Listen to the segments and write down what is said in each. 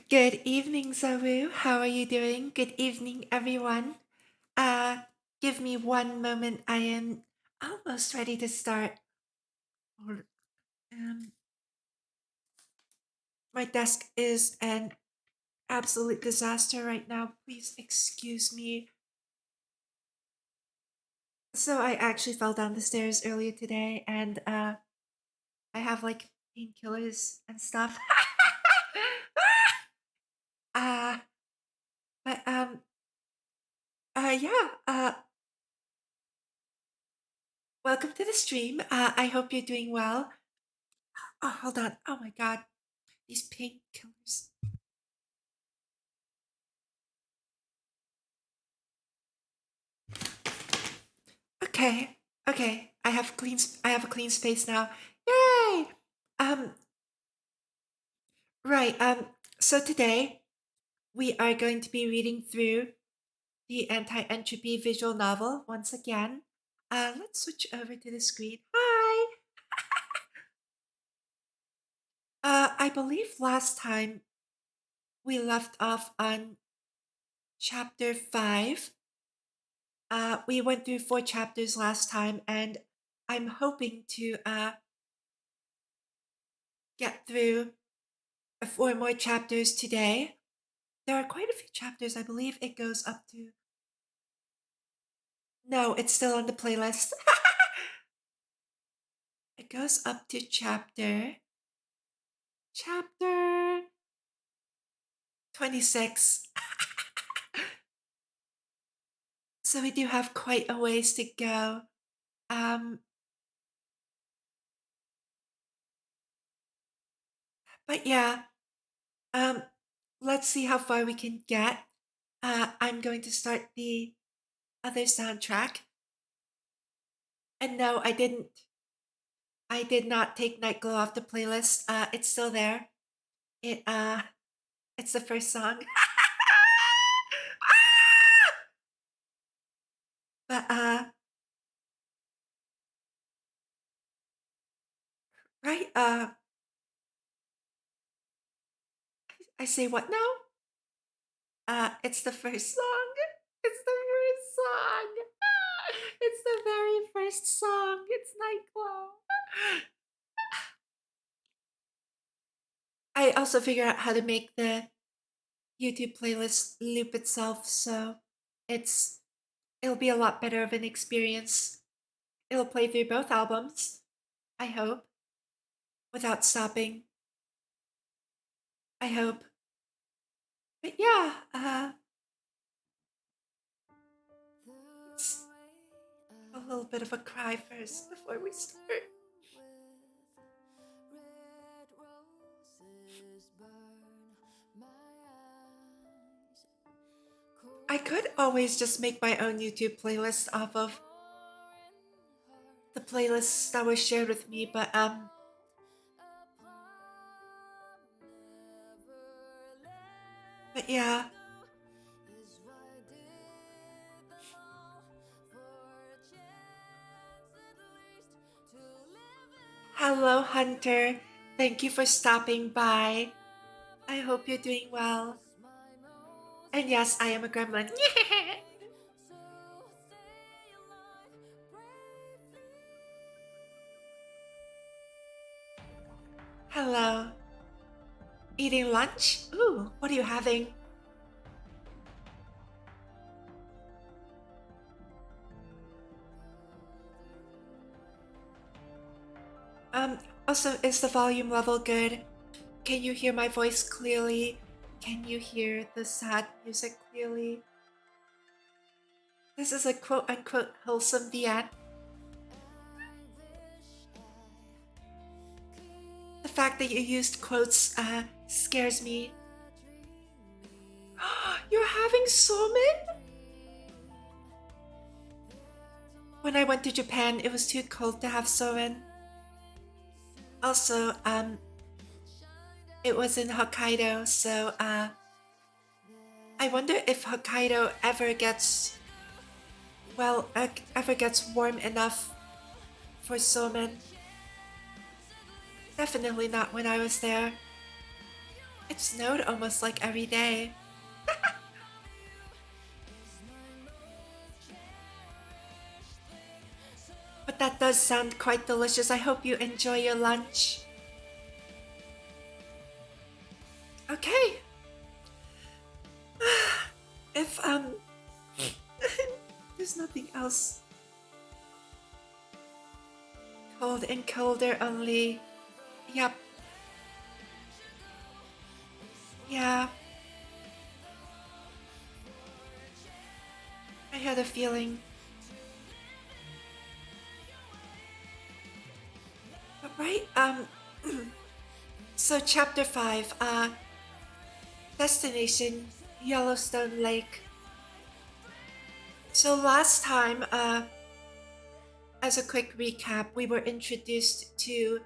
Good evening, Zaru. How are you doing? Good evening, everyone. Uh, Give me one moment. I am almost ready to start. Um, my desk is an absolute disaster right now. Please excuse me. So I actually fell down the stairs earlier today, and I have like painkillers and stuff. uh, but yeah. Welcome to the stream. I hope you're doing well. Oh, hold on. Oh my god. These painkillers. Okay. Okay. I have a clean space now. Yay! Um right. So today we are going to be reading through the Anti-Entropy visual novel once again. Let's switch over to the screen. Hi. I believe last time we left off on chapter 5. We went through 4 chapters last time, and I'm hoping to get through 4 more chapters today. There are quite a few chapters. I believe it goes up to. No, it's still on the playlist. It goes up to chapter 26. So we do have quite a ways to go. Um, but yeah, um, let's see how far we can get. I'm going to start the other soundtrack. And no, I didn't. I did not take Night Glow off the playlist. It's still there. It it's the first song. But right, I say what now? It's the first song. It's the first song. It's the very first song. It's Nightglow. I also figured out how to make the YouTube playlist loop itself, so it's it'll be a lot better of an experience. It'll play through both albums, I hope, without stopping. I hope. But yeah, it's a little bit of a cry first before we start. I could always just make my own YouTube playlist off of the playlists that were shared with me, but yeah. Hello, Hunter. Thank you for stopping by. I hope you're doing well. And yes, I am a gremlin. Hello. Eating lunch? Ooh, what are you having? Also, is the volume level good? Can you hear my voice clearly? Can you hear the sad music clearly? This is a quote unquote wholesome VN. The fact that you used quotes scares me. You're having somen? When I went to Japan, it was too cold to have somen. Also, it was in Hokkaido, so I wonder if Hokkaido ever gets ever gets warm enough for somen. Definitely not when I was there. It snowed almost like every day. But that does sound quite delicious. I hope you enjoy your lunch. Okay. If there's nothing else. Cold and colder only. Yep. Yeah. I had a feeling. But right, so chapter 5, destination Yellowstone Lake. So last time, as a quick recap, we were introduced to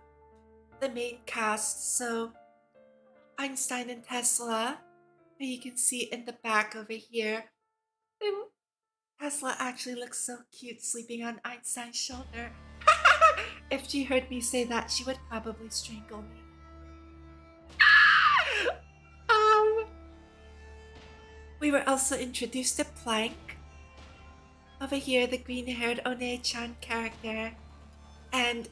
the main cast. So Einstein and Tesla, who you can see in the back over here. Tesla actually looks so cute sleeping on Einstein's shoulder. If she heard me say that, she would probably strangle me. We were also introduced to Plank. Over here, the green-haired One-chan character, and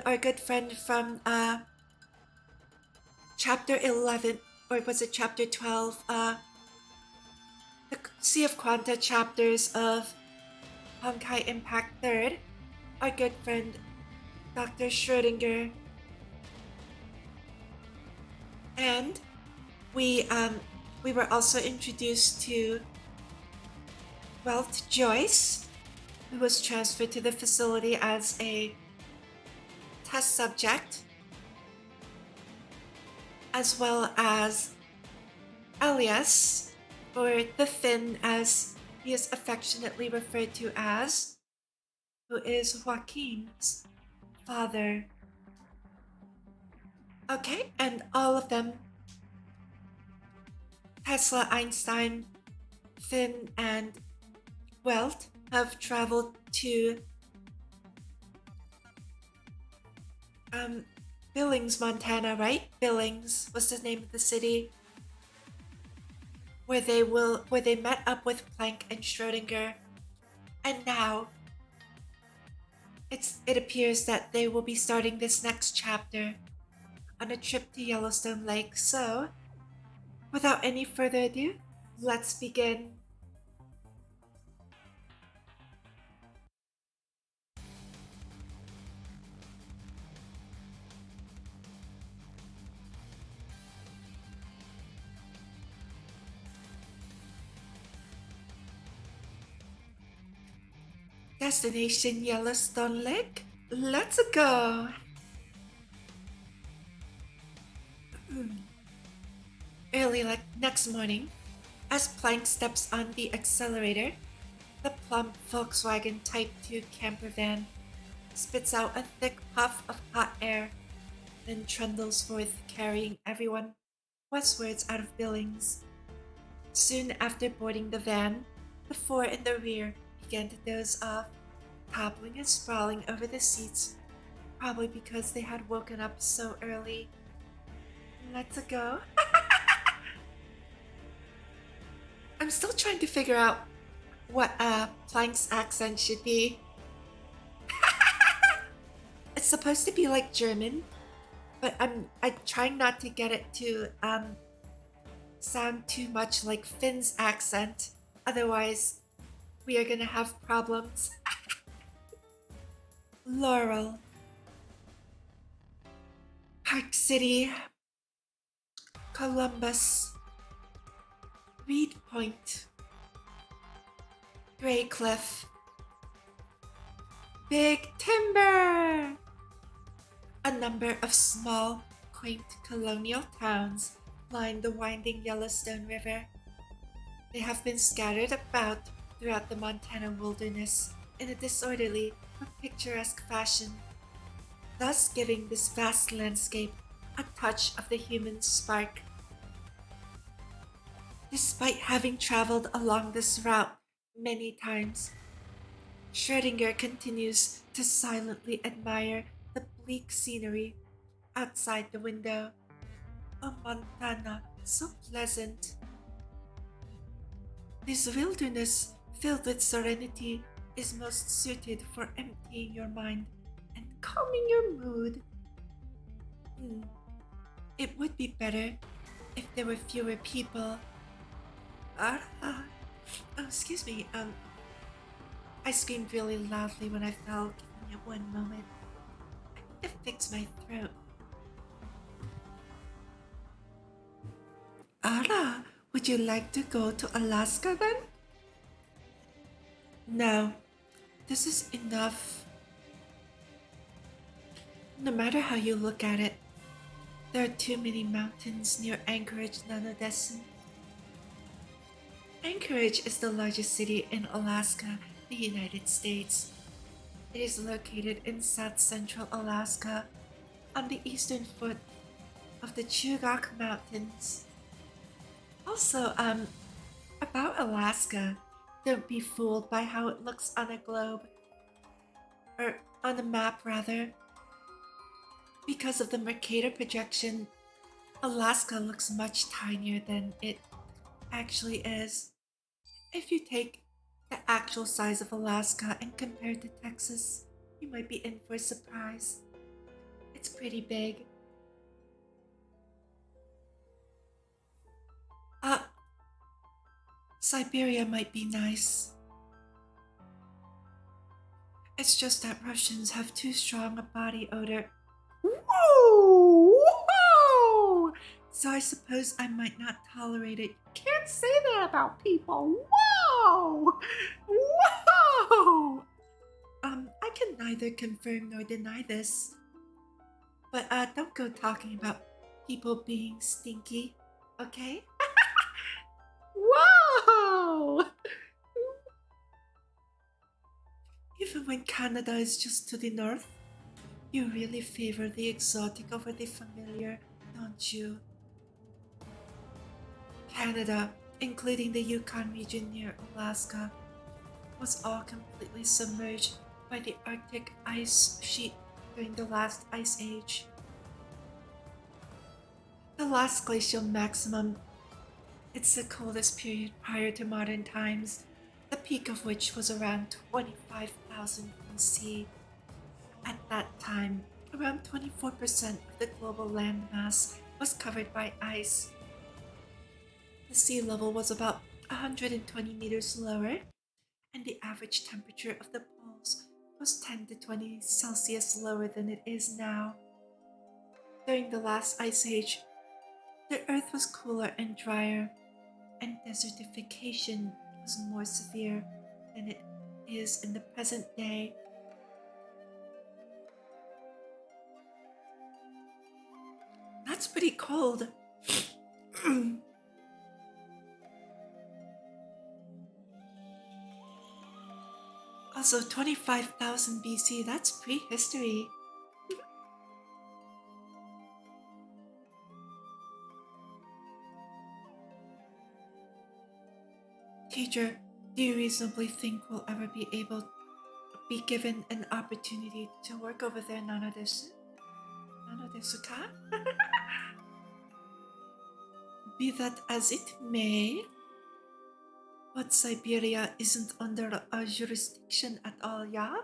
our good friend from chapter 11, or was it chapter 12? The Sea of Quanta chapters of Honkai Impact 3rd, our good friend Dr. Schrödinger. And we were also introduced to Welt Joyce, who was transferred to the facility as a test subject, as well as Elias, or the Finn as he is affectionately referred to as, who is Joaquin's father. Okay, and all of them, Tesla, Einstein, Finn, and Welt, have traveled to Billings, Montana, right? Billings was the name of the city, where they met up with Planck and Schrödinger, and now it appears that they will be starting this next chapter on a trip to Yellowstone Lake. So, without any further ado, let's begin. Destination Yellowstone Lake. Let's go. Early like next morning, as Plank steps on the accelerator, the plump Volkswagen Type 2 camper van spits out a thick puff of hot air, then trundles forth, carrying everyone westwards out of Billings. Soon after boarding the van, the four in the rear began to doze off, toppling and sprawling over the seats, probably because they had woken up so early. Let's go. I'm still trying to figure out what Plank's accent should be. It's supposed to be like German, but I'm trying not to get it to sound too much like Finn's accent. Otherwise, we are gonna have problems. Laurel, Park City, Columbus, Reed Point, Gray Cliff, Big Timber. A number of small, quaint colonial towns line the winding Yellowstone River. They have been scattered about throughout the Montana wilderness in a disorderly but picturesque fashion, thus giving this vast landscape a touch of the human spark. Despite having traveled along this route many times, Schrödinger continues to silently admire the bleak scenery outside the window. Oh, Montana, so pleasant. This wilderness filled with serenity is most suited for emptying your mind and calming your mood. Hmm. It would be better if there were fewer people. Ah, oh, excuse me. I screamed really loudly when I fell. Give me one moment. I need to fix my throat. Ara, would you like to go to Alaska then? No, this is enough. No matter how you look at it, there are too many mountains near Anchorage, Nanodesu. Anchorage is the largest city in Alaska, the United States. It is located in south central Alaska on the eastern foot of the Chugach Mountains. Also, about Alaska, don't be fooled by how it looks on a globe, or on a map rather. Because of the Mercator projection, Alaska looks much tinier than it actually is. If you take the actual size of Alaska and compare it to Texas, you might be in for a surprise. It's pretty big. Siberia might be nice. It's just that Russians have too strong a body odor. Whoa! Whoa! So I suppose I might not tolerate it. Can't say that about people. Whoa! Whoa! I can neither confirm nor deny this. But don't go talking about people being stinky, okay? Whoa! Even when Canada is just to the north, you really favor the exotic over the familiar, don't you? Canada, including the Yukon region near Alaska, was all completely submerged by the Arctic ice sheet during the last ice age. The last glacial maximum, it's the coldest period prior to modern times, the peak of which was around 25,000 BC. At that time, around 24% of the global landmass was covered by ice. The sea level was about 120 meters lower, and the average temperature of the poles was 10 to 20 Celsius lower than it is now. During the last ice age, the earth was cooler and drier, and desertification was more severe than it is in the present day. That's pretty cold. Also, 25,000 BC, that's prehistory. Teacher, do you reasonably think we'll ever be given an opportunity to work over there, Nanodesu? Nanodesu-ka? Be that as it may, but Siberia isn't under our jurisdiction at all, yeah?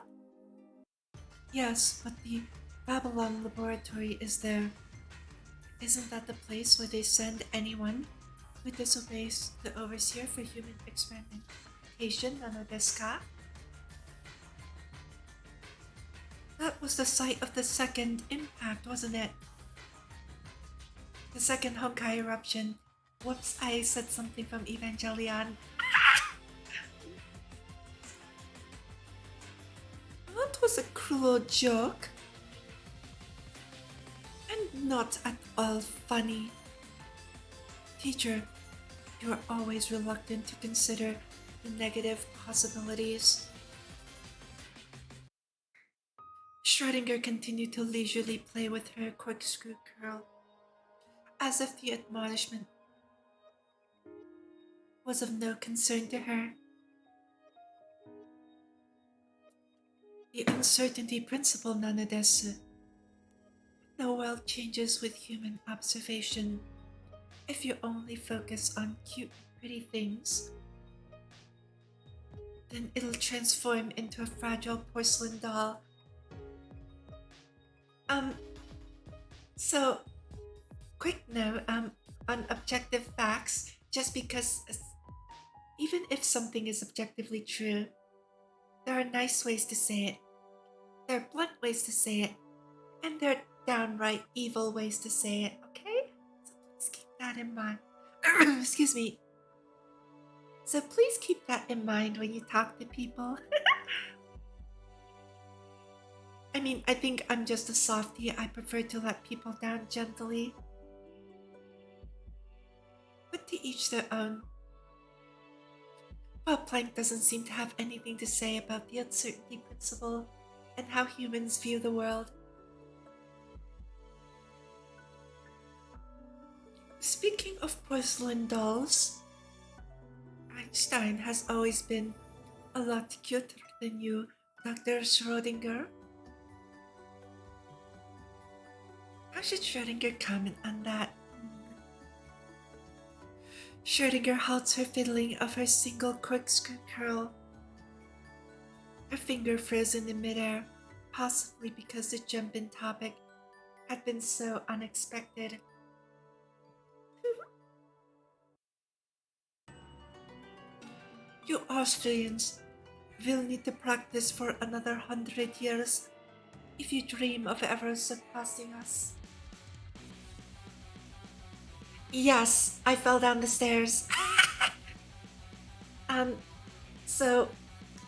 Yes, but the Babylon laboratory is there. Isn't that the place where they send anyone who disobeys the overseer for human experimentation, Nanodesu-ka? That was the site of the second impact, wasn't it? The second Honkai eruption. Whoops, I said something from Evangelion. That was a cruel joke. And not at all funny. Teacher, you are always reluctant to consider the negative possibilities. Schrödinger continued to leisurely play with her corkscrew curl, as if the admonishment was of no concern to her. The uncertainty principle, Nanodesu. The world changes with human observation. If you only focus on cute, pretty things, then it'll transform into a fragile porcelain doll. Um, so quick note, on objective facts, just because even if something is objectively true, there are nice ways to say it, there are blunt ways to say it, and there are downright evil ways to say it, okay? So please keep that in mind. Excuse me. So please keep that in mind when you talk to people. I mean, I think I'm just a softie. I prefer to let people down gently. But to each their own. Well, Planck doesn't seem to have anything to say about the uncertainty principle and how humans view the world. Speaking of porcelain dolls, Einstein has always been a lot cuter than you, Dr. Schrödinger. How should Schrödinger comment on that? Schrödinger halts her fiddling of her single corkscrew curl. Her finger frozen in midair, possibly because the jump in topic had been so unexpected. You Austrians will need to practice for another 100 years if you dream of ever surpassing us. Yes, I fell down the stairs. So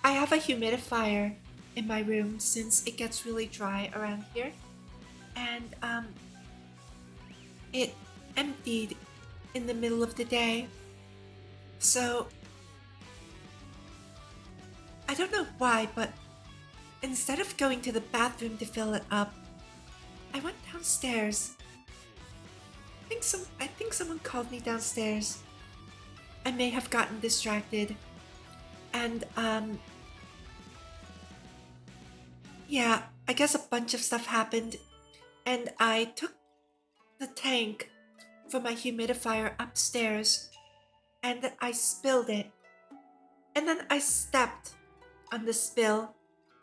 I have a humidifier in my room since it gets really dry around here. And it emptied in the middle of the day. So I don't know why, but instead of going to the bathroom to fill it up, I went downstairs. I think someone called me downstairs. I may have gotten distracted. And yeah, I guess a bunch of stuff happened. And I took the tank for my humidifier upstairs and I spilled it. And then I stepped on the spill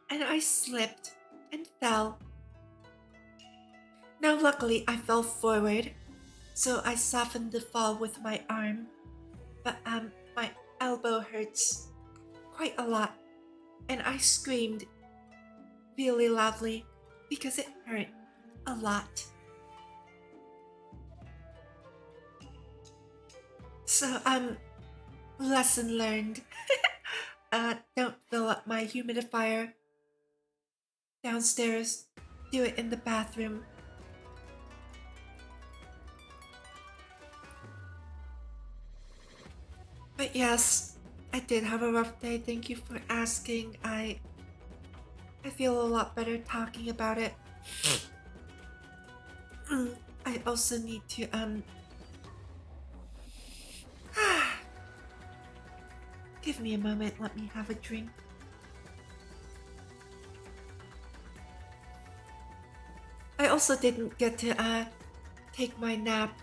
and I slipped and fell. Now, luckily, I fell forward, so I softened the fall with my arm. But my elbow hurts quite a lot, and I screamed really loudly because it hurt a lot. So, lesson learned. Don't fill up my humidifier downstairs. Do it in the bathroom. But yes, I did have a rough day. Thank you for asking. I feel a lot better talking about it. I also need to give me a moment, let me have a drink. I also didn't get to take my nap.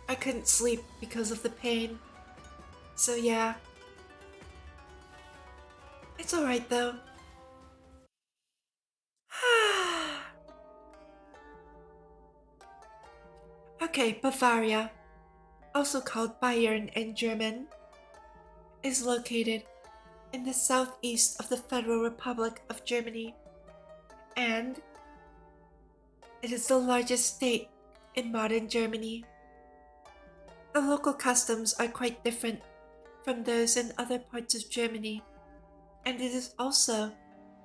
I couldn't sleep because of the pain. So yeah. It's alright though. Okay, Bavaria, also called Bayern in German, is located in the southeast of the Federal Republic of Germany, and it is the largest state in modern Germany. The local customs are quite different from those in other parts of Germany, and it is also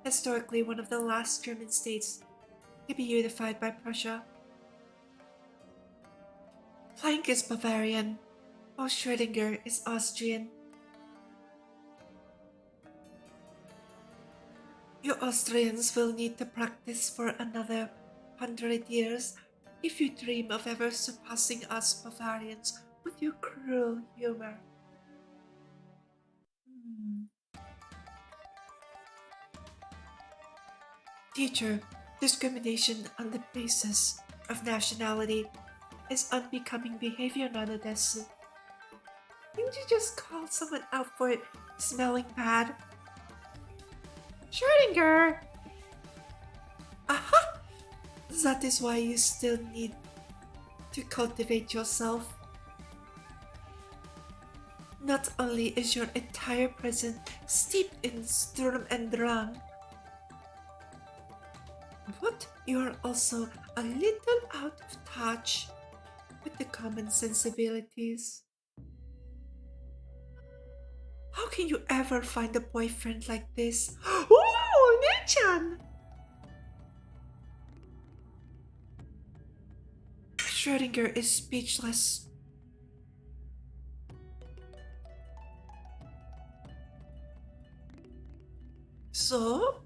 historically one of the last German states to be unified by Prussia. Planck is Bavarian, while Schrödinger is Austrian. You Austrians will need to practice for another 100 years if you dream of ever surpassing us Bavarians with your cruel humor. Teacher, Discrimination on the basis of nationality is unbecoming behavior, Nanodesu. Didn't you just call someone out for it smelling bad? Schrödinger! Aha! That is why you still need to cultivate yourself. Not only is your entire present steeped in Sturm and Drang, but you are also a little out of touch with the common sensibilities. How can you ever find a boyfriend like this? Ooh, Nechan! Schrödinger is speechless. So?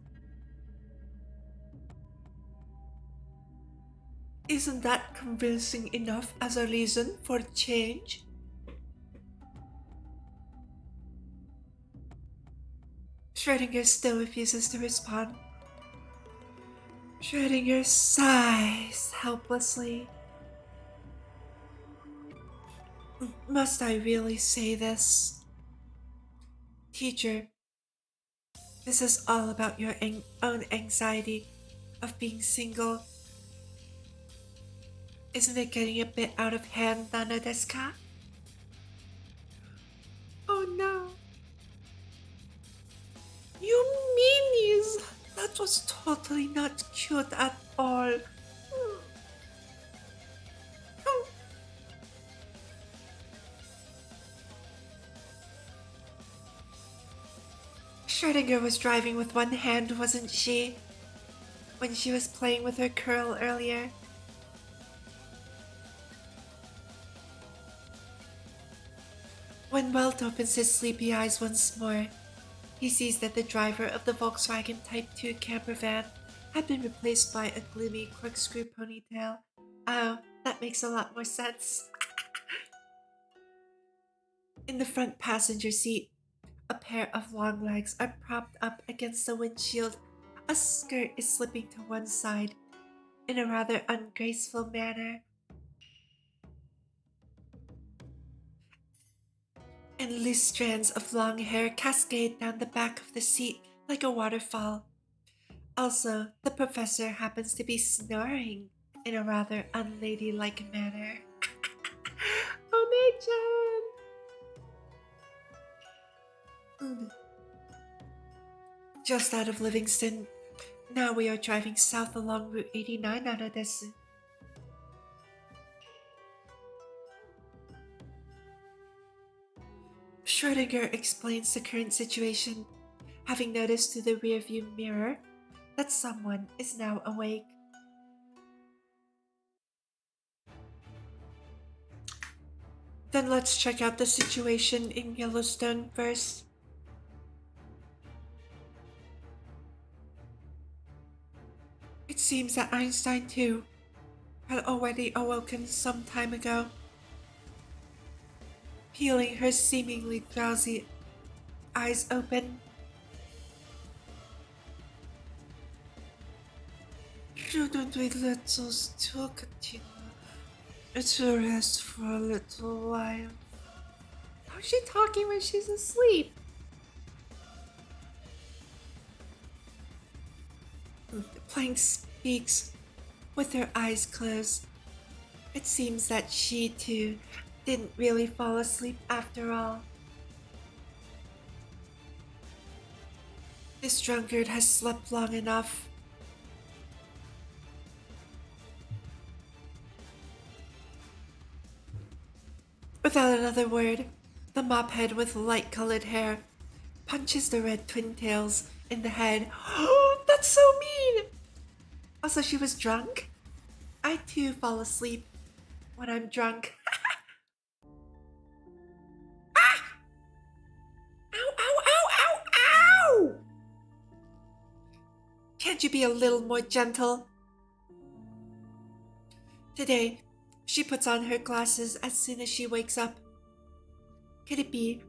Isn't that convincing enough as a reason for change? Schrödinger still refuses to respond. Schrödinger sighs helplessly. Must I really say this? Teacher, this is all about your own anxiety of being single. Isn't it getting a bit out of hand, Nana desu ka? Oh no. You meanies! That was totally not cute at all. Schrödinger was driving with one hand, wasn't she? When she was playing with her curl earlier. When Welt opens his sleepy eyes once more, he sees that the driver of the Volkswagen Type 2 camper van had been replaced by a gloomy corkscrew ponytail. Oh, that makes a lot more sense. In the front passenger seat, a pair of long legs are propped up against the windshield. A skirt is slipping to one side in a rather ungraceful manner, and loose strands of long hair cascade down the back of the seat like a waterfall. Also, the professor happens to be snoring in a rather unladylike manner. Oh, Nechan! Just out of Livingston. Now we are driving south along Route 89, Nanadesu. Schrödinger explains the current situation, having noticed through the rearview mirror that someone is now awake. Then let's check out the situation in Yellowstone first. It seems that Einstein, too, had already awoken some time ago. Peeling her seemingly drowsy eyes open, shouldn't we let those two continue to rest for a little while? How's she talking when she's asleep? The plank speaks with her eyes closed. It seems that she, too, didn't really fall asleep after all. This drunkard has slept long enough. Without another word, the mophead with light-colored hair punches the red twin tails in the head. Oh, that's so mean! Also, she was drunk. I too fall asleep when I'm drunk. Ah! Ow, ow, ow, ow, ow! Can't you be a little more gentle? Today, she puts on her glasses as soon as she wakes up. Could it be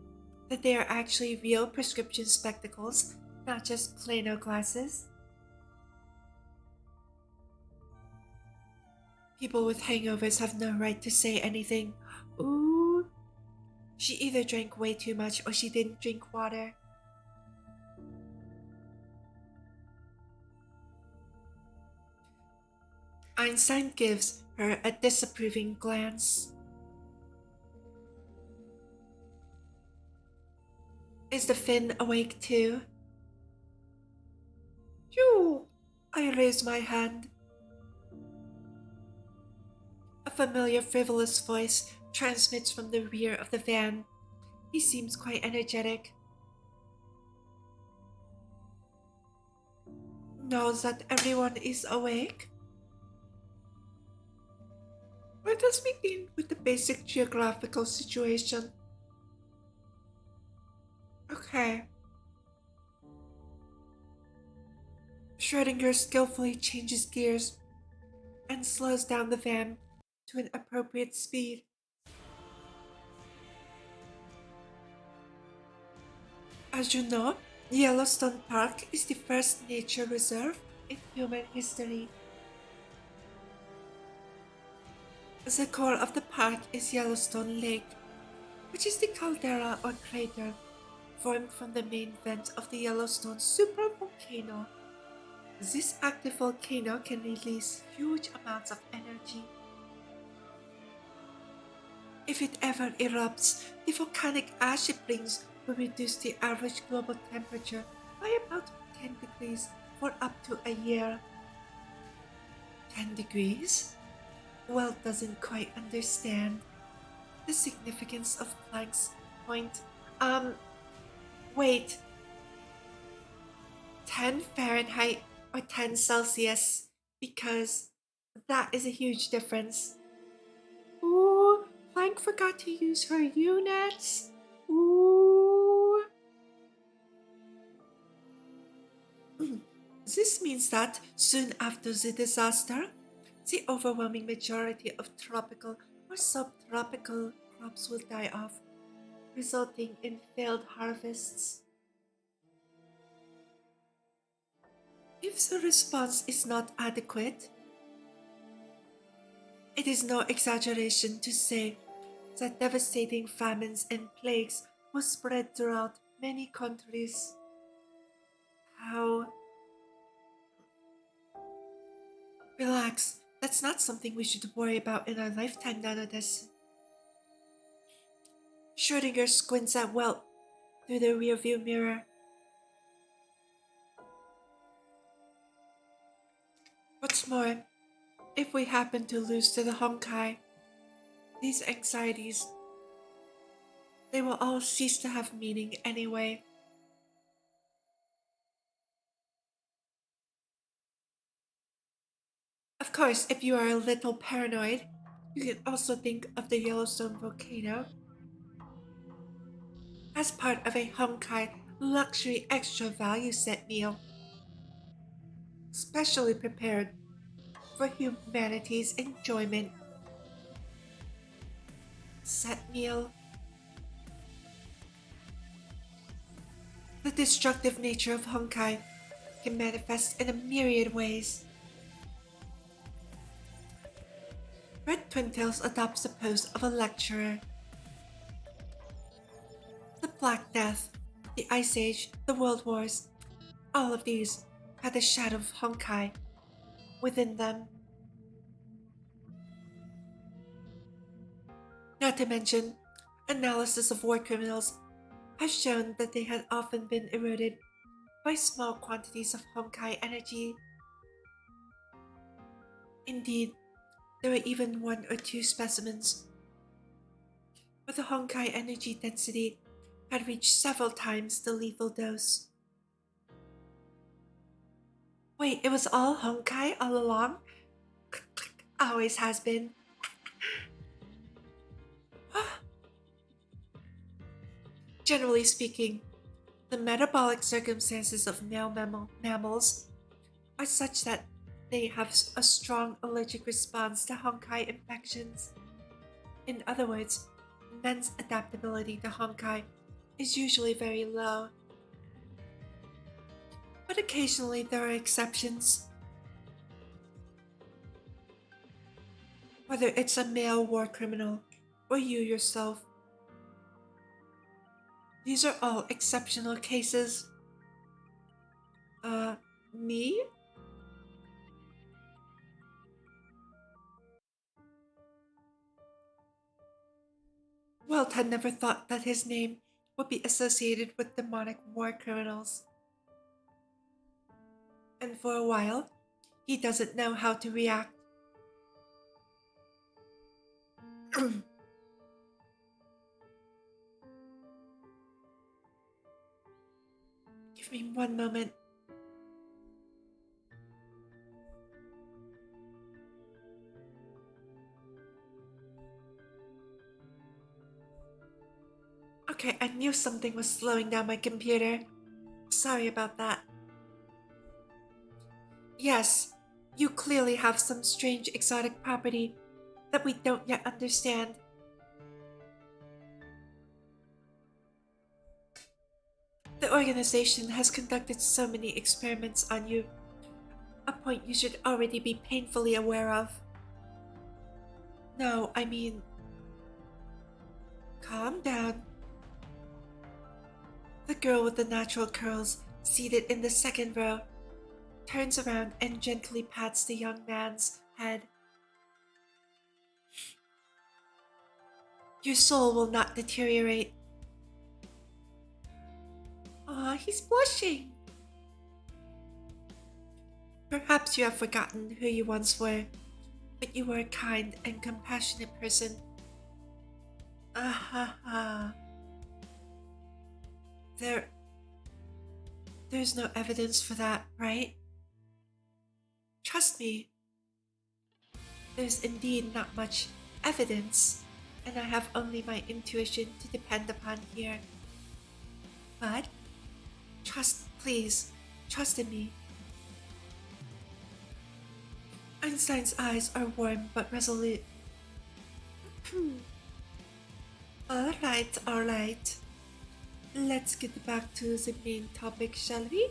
that they are actually real prescription spectacles, not just plain old glasses? People with hangovers have no right to say anything. Ooh. She either drank way too much or she didn't drink water. Einstein gives her a disapproving glance. Is the Finn awake too? Phew! I raise my hand. A familiar frivolous voice transmits from the rear of the van. He seems quite energetic. Knows that everyone is awake? Let us begin with the basic geographical situation. Okay. Schrödinger skillfully changes gears and slows down the van to an appropriate speed. As you know, Yellowstone Park is the first nature reserve in human history. The core of the park is Yellowstone Lake, which is the caldera or crater formed from the main vent of the Yellowstone supervolcano. This active volcano can release huge amounts of energy. If it ever erupts, the volcanic ash it brings will reduce the average global temperature by about 10 degrees for up to a year. 10 degrees? Well, doesn't quite understand the significance of Planck's point. Wait. 10 Fahrenheit or 10 Celsius? Because that is a huge difference. Ooh, Planck forgot to use her units. Ooh. This means that soon after the disaster, the overwhelming majority of tropical or subtropical crops will die off, resulting in failed harvests. If the response is not adequate, it is no exaggeration to say that devastating famines and plagues will spread throughout many countries. How? Relax, that's not something we should worry about in our lifetime, Nanodes. Schrödinger squints at Welt through the rearview mirror. What's more, if we happen to lose to the Honkai, these anxieties, they will all cease to have meaning anyway. Of course, if you are a little paranoid, you can also think of the Yellowstone volcano as part of a Honkai luxury extra value set meal, specially prepared for humanity's enjoyment. Set meal. The destructive nature of Honkai can manifest in a myriad ways. Red Twintails adopts the pose of a lecturer. The Black Death, the Ice Age, the World Wars, all of these had the shadow of Honkai within them. Not to mention, analysis of war criminals has shown that they had often been eroded by small quantities of Honkai energy. Indeed, there were even one or two specimens where the Honkai energy density had reached several times the lethal dose. Wait, it was all Honkai all along? Always has been. Generally speaking, the metabolic circumstances of male mammals are such that they have a strong allergic response to Honkai infections. In other words, men's adaptability to Honkai is usually very low. But occasionally there are exceptions. Whether it's a male war criminal or you yourself, these are all exceptional cases. Uh, me? Walt had never thought that his name would be associated with demonic war criminals. And for a while, he doesn't know how to react. Give me one moment. Okay, I knew something was slowing down my computer. Sorry about that. Yes, you clearly have some strange exotic property that we don't yet understand. The organization has conducted so many experiments on you, a point you should already be painfully aware of. No, I mean, calm down. The girl with the natural curls, seated in the second row, turns around and gently pats the young man's head. Your soul will not deteriorate. Aw, he's blushing. Perhaps you have forgotten who you once were, but you were a kind and compassionate person. Ah ha ha. There's no evidence for that, right? Trust me, there's indeed not much evidence, and I have only my intuition to depend upon here. But, please, trust in me. Einstein's eyes are warm but resolute. Alright. Let's get back to the main topic, shall we?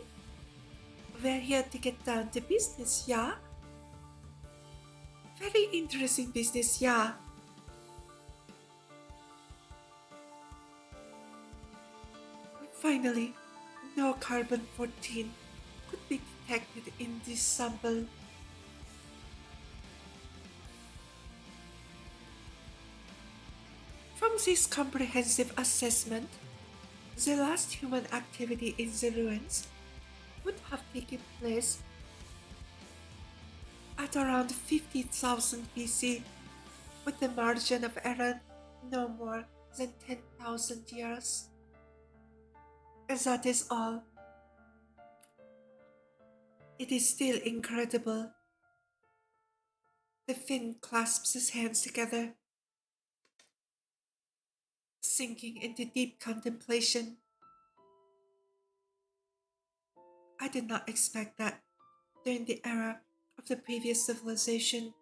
We're here to get down to business, yeah? Very interesting business, yeah. Finally, no carbon-14 could be detected in this sample. From this comprehensive assessment, the last human activity in the ruins would have taken place at around 50,000 BC, with the margin of error no more than 10,000 years. That is all. It is still incredible. The Finn clasps his hands together, sinking into deep contemplation. I did not expect that during the era of the previous civilization,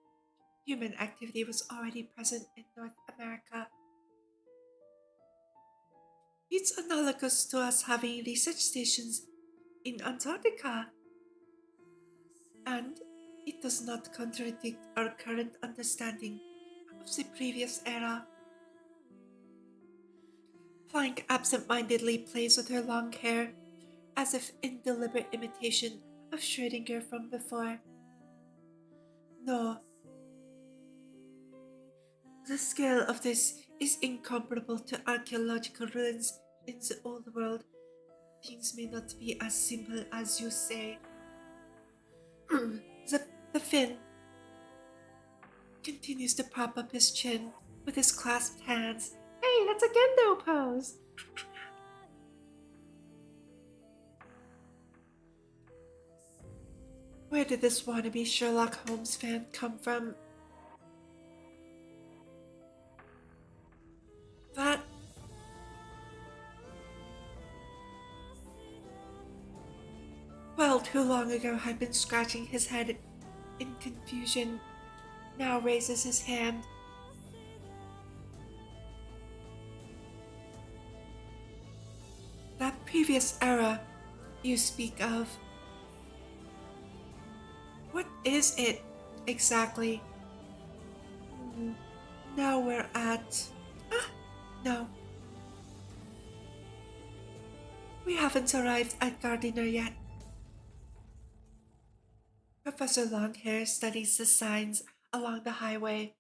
human activity was already present in North America. It's analogous to us having research stations in Antarctica. And it does not contradict our current understanding of the previous era. Plank absent-mindedly plays with her long hair, as if in deliberate imitation of Schrödinger from before. No. The scale of this is incomparable to archaeological ruins in the old world. Things may not be as simple as you say. the Finn continues to prop up his chin with his clasped hands. Hey, that's a Gendo pose! Where did this wannabe Sherlock Holmes fan come from? That... Well, too long ago had been scratching his head in confusion, now raises his hand. That previous era you speak of. What is it exactly? Hmm, now we're at. Ah, no, we haven't arrived at Gardiner yet. Professor Longhair studies the signs along the highway.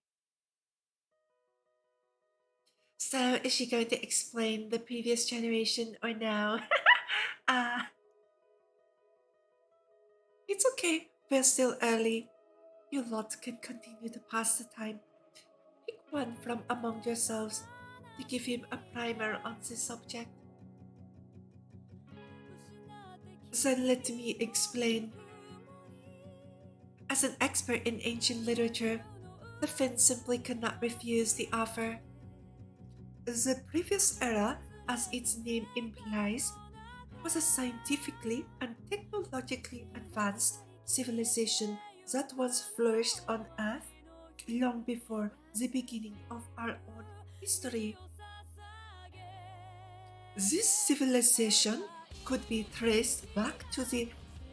So, is she going to explain the previous generation or no? uh, it's okay. We're still early. You lot can continue to pass the time. Pick one from among yourselves to give him a primer on the subject. Then let me explain. As an expert in ancient literature, the Finn simply could not refuse the offer. The previous era, as its name implies, was a scientifically and technologically advanced civilization that once flourished on Earth long before the beginning of our own history. This civilization could be traced back to the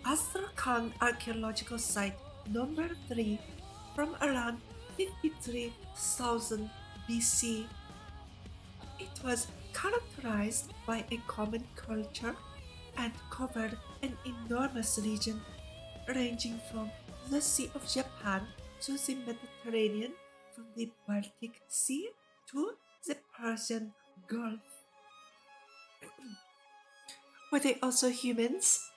Astrakhan archaeological site number 3 from around 53,000 BC. It was characterized by a common culture and covered an enormous region ranging from the Sea of Japan to the Mediterranean, from the Baltic Sea to the Persian Gulf. Were they also humans?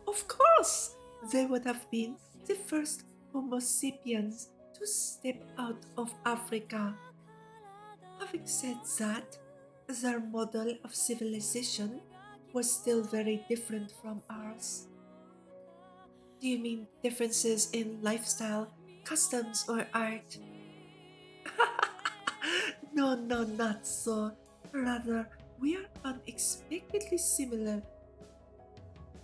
Of course! They would have been the first Homo sapiens to step out of Africa. Having said that, their model of civilization was still very different from ours. Do you mean differences in lifestyle, customs, or art? No, no, not so. Rather, we are unexpectedly similar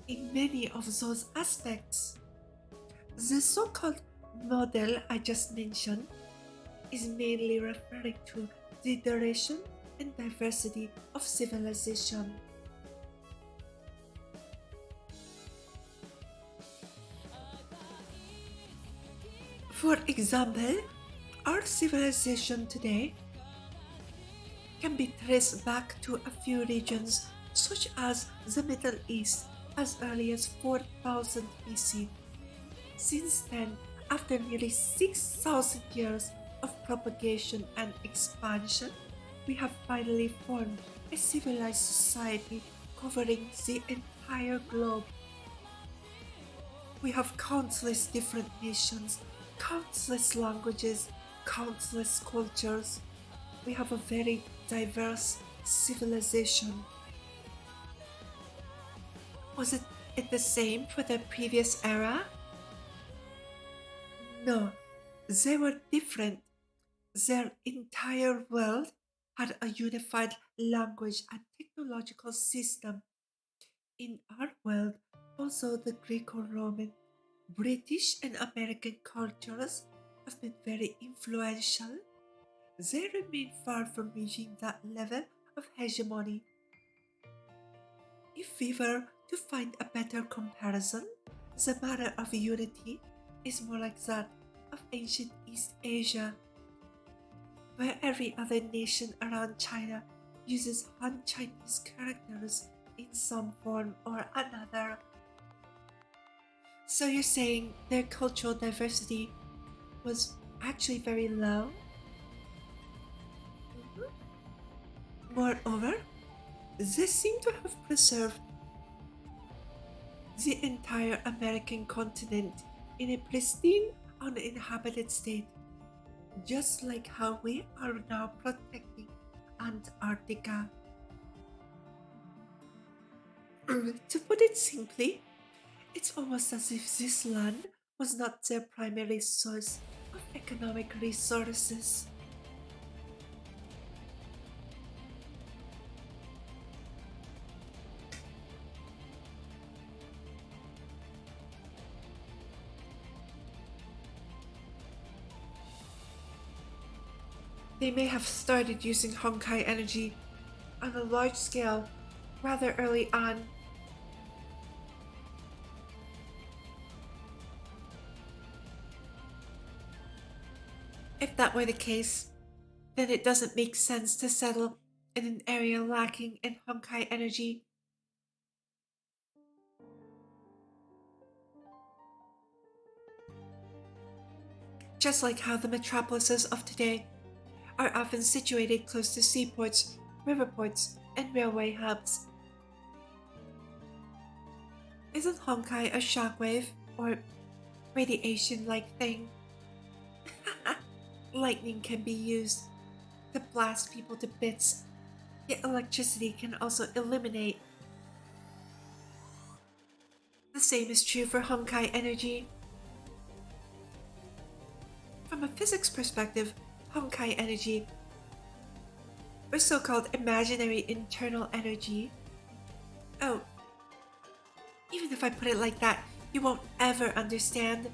in many of those aspects. The so called model I just mentioned is mainly referring to the duration and diversity of civilization. For example, our civilization today can be traced back to a few regions such as the Middle East as early as 4000 BC. Since then, after nearly 6,000 years of propagation and expansion, we have finally formed a civilized society covering the entire globe. We have countless different nations, countless languages, countless cultures. We have a very diverse civilization. Was it the same for the previous era? No, they were different. Their entire world had a unified language and technological system. In our world, also the Greco Roman, British, and American cultures have been very influential. They remain far from reaching that level of hegemony. If we were to find a better comparison, the matter of unity is more like that of ancient East Asia, where every other nation around China uses Han Chinese characters in some form or another. So you're saying their cultural diversity was actually very low? Moreover, they seem to have preserved the entire American continent in a pristine, uninhabited state, just like how we are now protecting Antarctica. To put it simply, it's almost as if this land was not their primary source of economic resources. They may have started using Honkai energy on a large scale rather early on. If that were the case, then it doesn't make sense to settle in an area lacking in Honkai energy. Just like how the metropolises of today are often situated close to seaports, riverports, and railway hubs. Isn't Honkai a shockwave or radiation like thing? Lightning can be used to blast people to bits, yet electricity can also illuminate. The same is true for Honkai energy. From a physics perspective, Honkai energy, or so-called imaginary internal energy. Oh, even if I put it like that, you won't ever understand.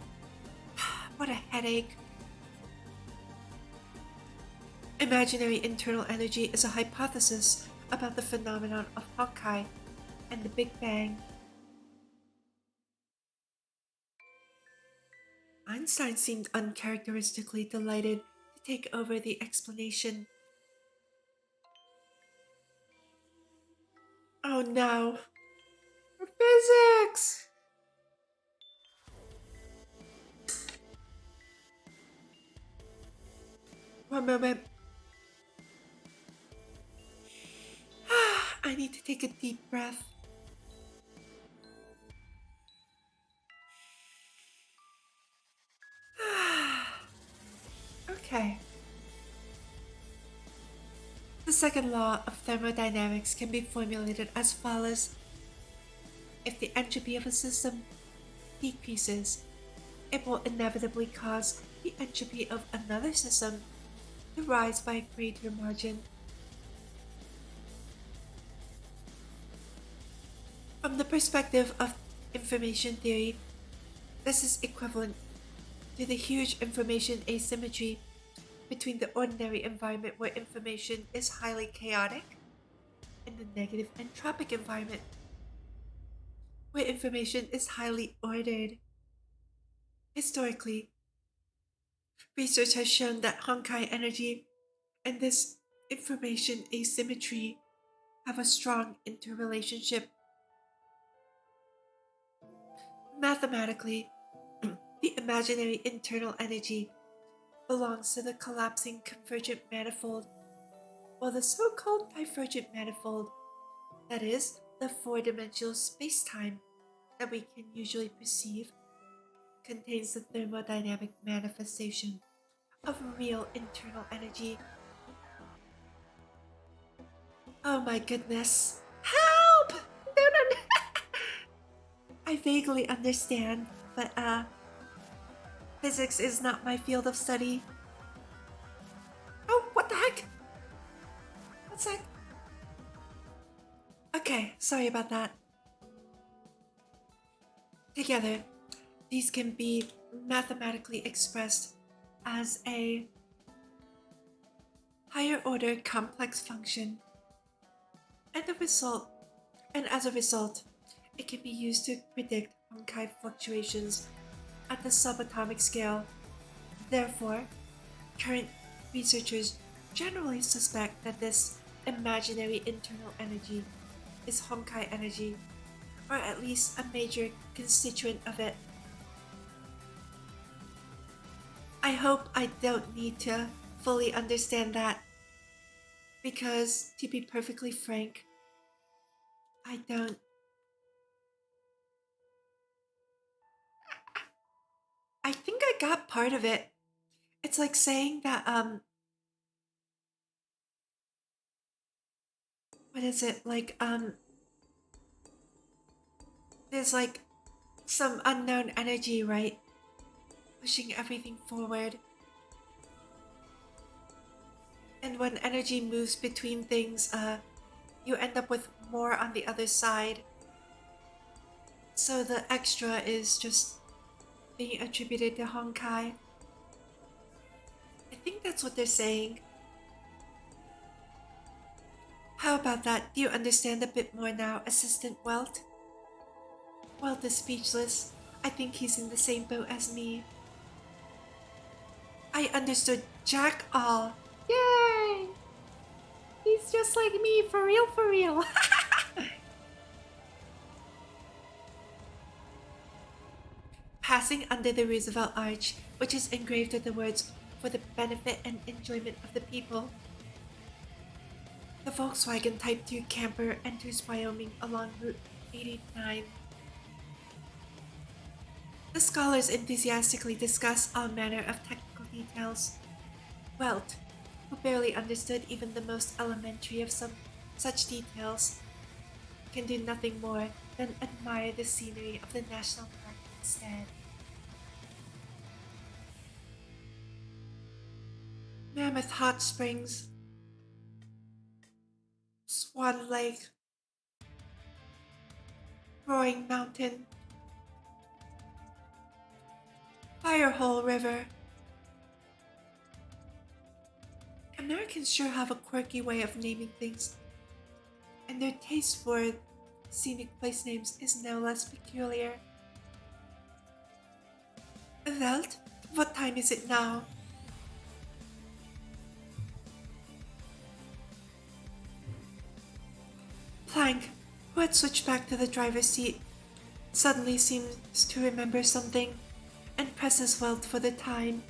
What a headache. Imaginary internal energy is a hypothesis about the phenomenon of Honkai and the Big Bang. Einstein seemed uncharacteristically delighted to take over the explanation. Oh no! Physics! One moment. I need to take a deep breath. Okay. The second law of thermodynamics can be formulated as follows. If the entropy of a system decreases, it will inevitably cause the entropy of another system to rise by a greater margin. From the perspective of information theory, this is equivalent to the huge information asymmetry between the ordinary environment where information is highly chaotic and the negative entropic environment where information is highly ordered. Historically, research has shown that Honkai energy and this information asymmetry have a strong interrelationship. Mathematically, the imaginary internal energy belongs to the collapsing convergent manifold, while the so-called divergent manifold, that is, the four-dimensional space-time that we can usually perceive, contains the thermodynamic manifestation of real internal energy. Oh my goodness. Help! No, no, no. I vaguely understand, but physics is not my field of study. Oh, what the heck? One sec. Okay, sorry about that. Together, these can be mathematically expressed as a higher order complex function, and as a result, it can be used to predict Honkai fluctuations at the subatomic scale. Therefore, current researchers generally suspect that this imaginary internal energy is Honkai energy, or at least a major constituent of it. I hope I don't need to fully understand that, because to be perfectly frank, I don't. I think I got part of it. It's like saying that what is it? Like there's like some unknown energy, right? Pushing everything forward. And when energy moves between things, you end up with more on the other side. So the extra is just being attributed to Honkai. I think that's what they're saying. How about that? Do you understand a bit more now, Assistant Welt? Welt is speechless. I think he's in the same boat as me. I understood Jack all. Yay! He's just like me, for real, for real. Passing under the Roosevelt Arch, which is engraved with the words, "For the benefit and enjoyment of the people." The Volkswagen Type 2 camper enters Wyoming along Route 89. The scholars enthusiastically discuss all manner of technical details. Welt, who barely understood even the most elementary of some such details, can do nothing more than admire the scenery of the national park instead. Mammoth Hot Springs, Swan Lake, Roaring Mountain, Firehole River. Americans sure have a quirky way of naming things, and their taste for scenic place names is no less peculiar. Welt, what time is it now? Plank, who had switched back to the driver's seat, suddenly seems to remember something and presses Welt for the time.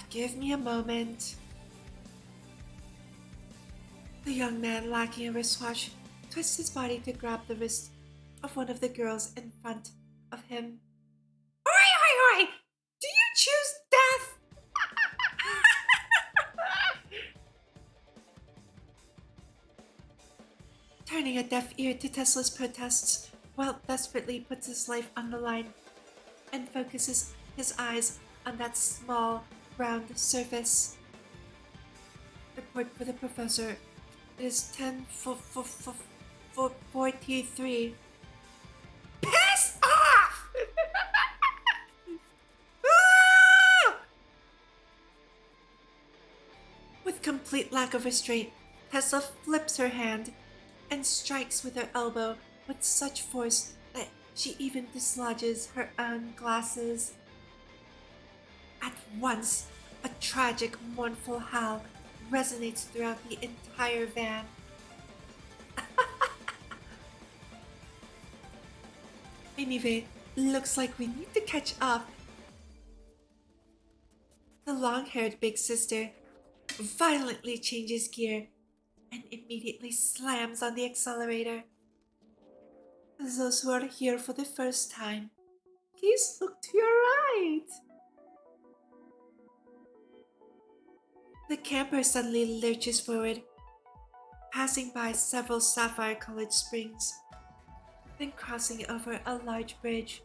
Give me a moment. The young man, lacking a wristwatch, twists his body to grab the wrist of one of the girls in front of him. Oi, oi, oi! Do you choose death? Turning a deaf ear to Tesla's protests, Welt desperately puts his life on the line and focuses his eyes on that small, round surface. Report for the professor. It is 10:43. Piss off! Ah! With complete lack of restraint, Tesla flips her hand and strikes with her elbow with such force that she even dislodges her own glasses. At once, a tragic, mournful howl resonates throughout the entire van. Anyway, looks like we need to catch up. The long-haired big sister violently changes gear and immediately slams on the accelerator. Those who are here for the first time, please look to your right. The camper suddenly lurches forward, passing by several sapphire-colored springs, then crossing over a large bridge.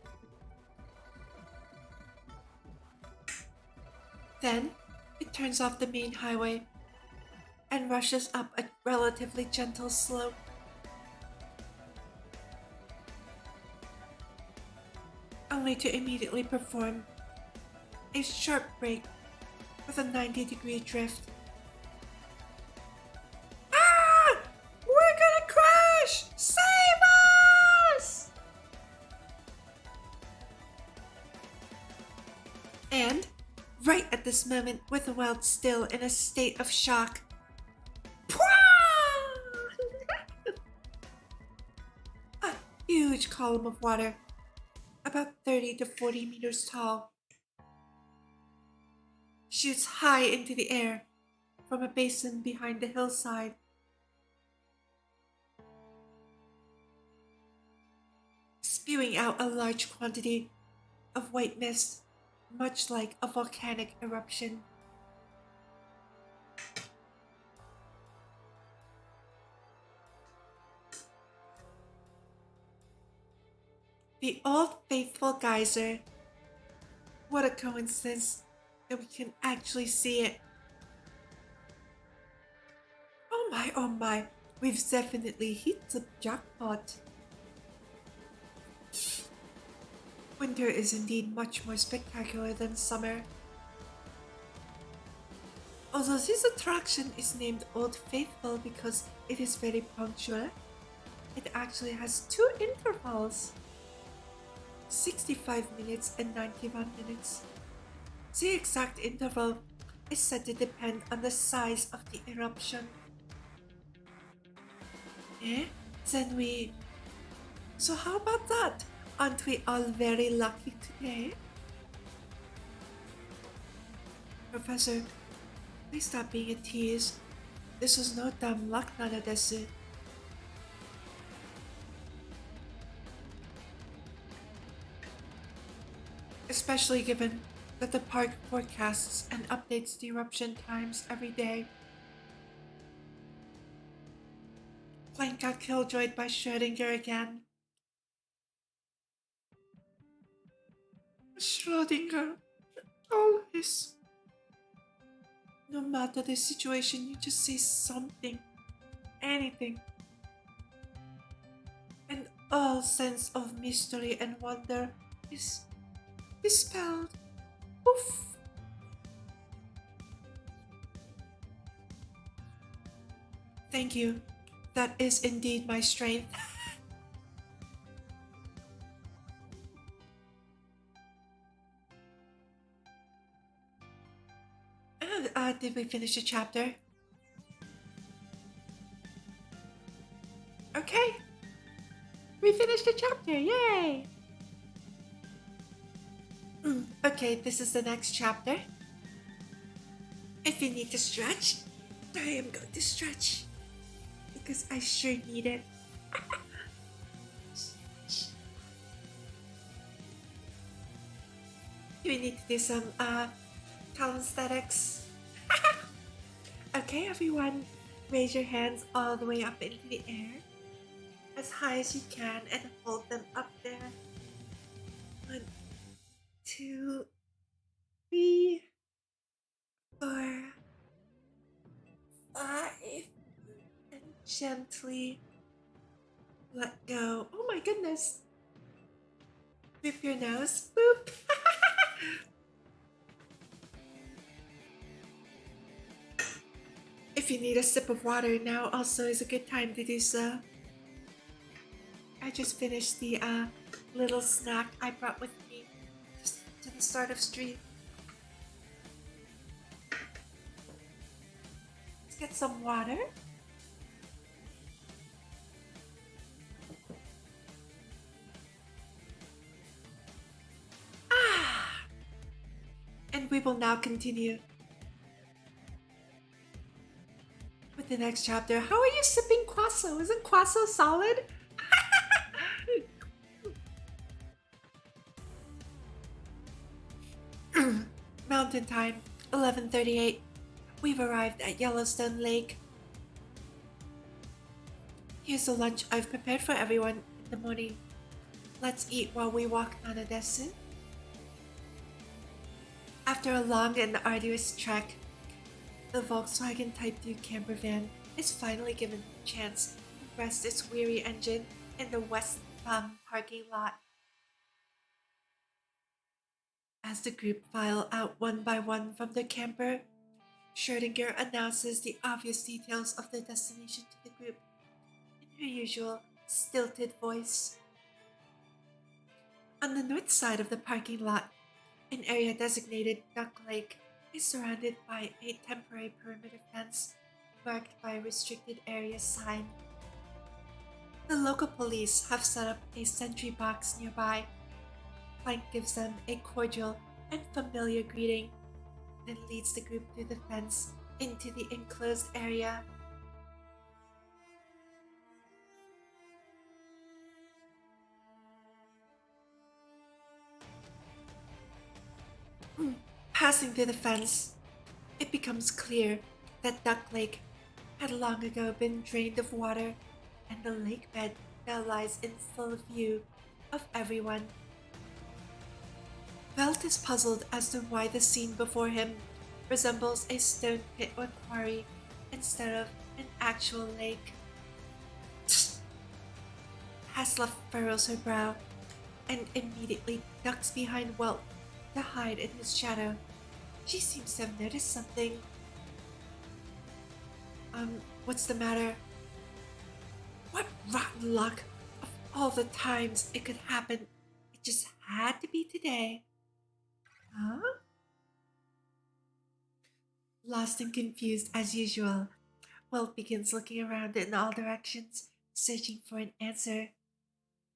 Then, it turns off the main highway and rushes up a relatively gentle slope. Only to immediately perform a sharp brake with a 90-degree drift. Ah! We're gonna crash! Save us! And, right at this moment, with the Welt still in a state of shock, a huge column of water, about 30 to 40 meters tall, shoots high into the air from a basin behind the hillside. Spewing out a large quantity of white mist, much like a volcanic eruption. The old faithful geyser. What a coincidence that we can actually see it. Oh my, we've definitely hit the jackpot. Winter is indeed much more spectacular than summer. Although this attraction is named Old Faithful because it is very punctual, it actually has 2 intervals. 65 minutes and 91 minutes. The exact interval is said to depend on the size of the eruption. Eh? Then we. So, how about that? Aren't we all very lucky today? Professor, please stop being a tease. This was no dumb luck, Nanadesu. Especially given that the park forecasts and updates the eruption times every day. Plank got killjoyed by Schrödinger again. Schrödinger, always. No matter the situation, you just say something, anything. And all sense of mystery and wonder is dispelled. Oof. Thank you. That is indeed my strength. Did we finish the chapter? Okay. We finished the chapter, yay! Okay, this is the next chapter. If you need to stretch, I am going to stretch. Because I sure need it. We need to do some calisthenics. Okay, everyone, raise your hands all the way up into the air, as high as you can, and hold them up there. 1, 2, 3, 4, 5, and gently let go. Oh my goodness! Whip your nose. Boop. If you need a sip of water, now also is a good time to do so. I just finished the little snack I brought with me to the start of stream. Let's get some water. And we will now continue with the next chapter. How are you sipping Quasso? Isn't Quasso solid? Mountain time, 11:38. We've arrived at Yellowstone Lake. Here's the lunch I've prepared for everyone in the morning. Let's eat while we walk Nanadesu. After a long and arduous trek, the Volkswagen Type 2 camper van is finally given the chance to rest its weary engine in the West Thumb parking lot. As the group file out one by one from the camper, Schrödinger announces the obvious details of the destination to the group in her usual stilted voice. On the north side of the parking lot, an area designated Duck Lake is surrounded by a temporary perimeter fence marked by a restricted area sign. The local police have set up a sentry box nearby. Plank gives them a cordial and familiar greeting, then leads the group through the fence into the enclosed area. Passing through the fence, it becomes clear that Duck Lake had long ago been drained of water, and the lake bed now lies in full view of everyone. Velt is puzzled as to why the scene before him resembles a stone pit or quarry instead of an actual lake. Hasla furrows her brow and immediately ducks behind Welt to hide in his shadow. She seems to have noticed something. What's the matter? What rotten luck! Of all the times it could happen, it just had to be today. Huh? Lost and confused as usual, Walt begins looking around in all directions, searching for an answer.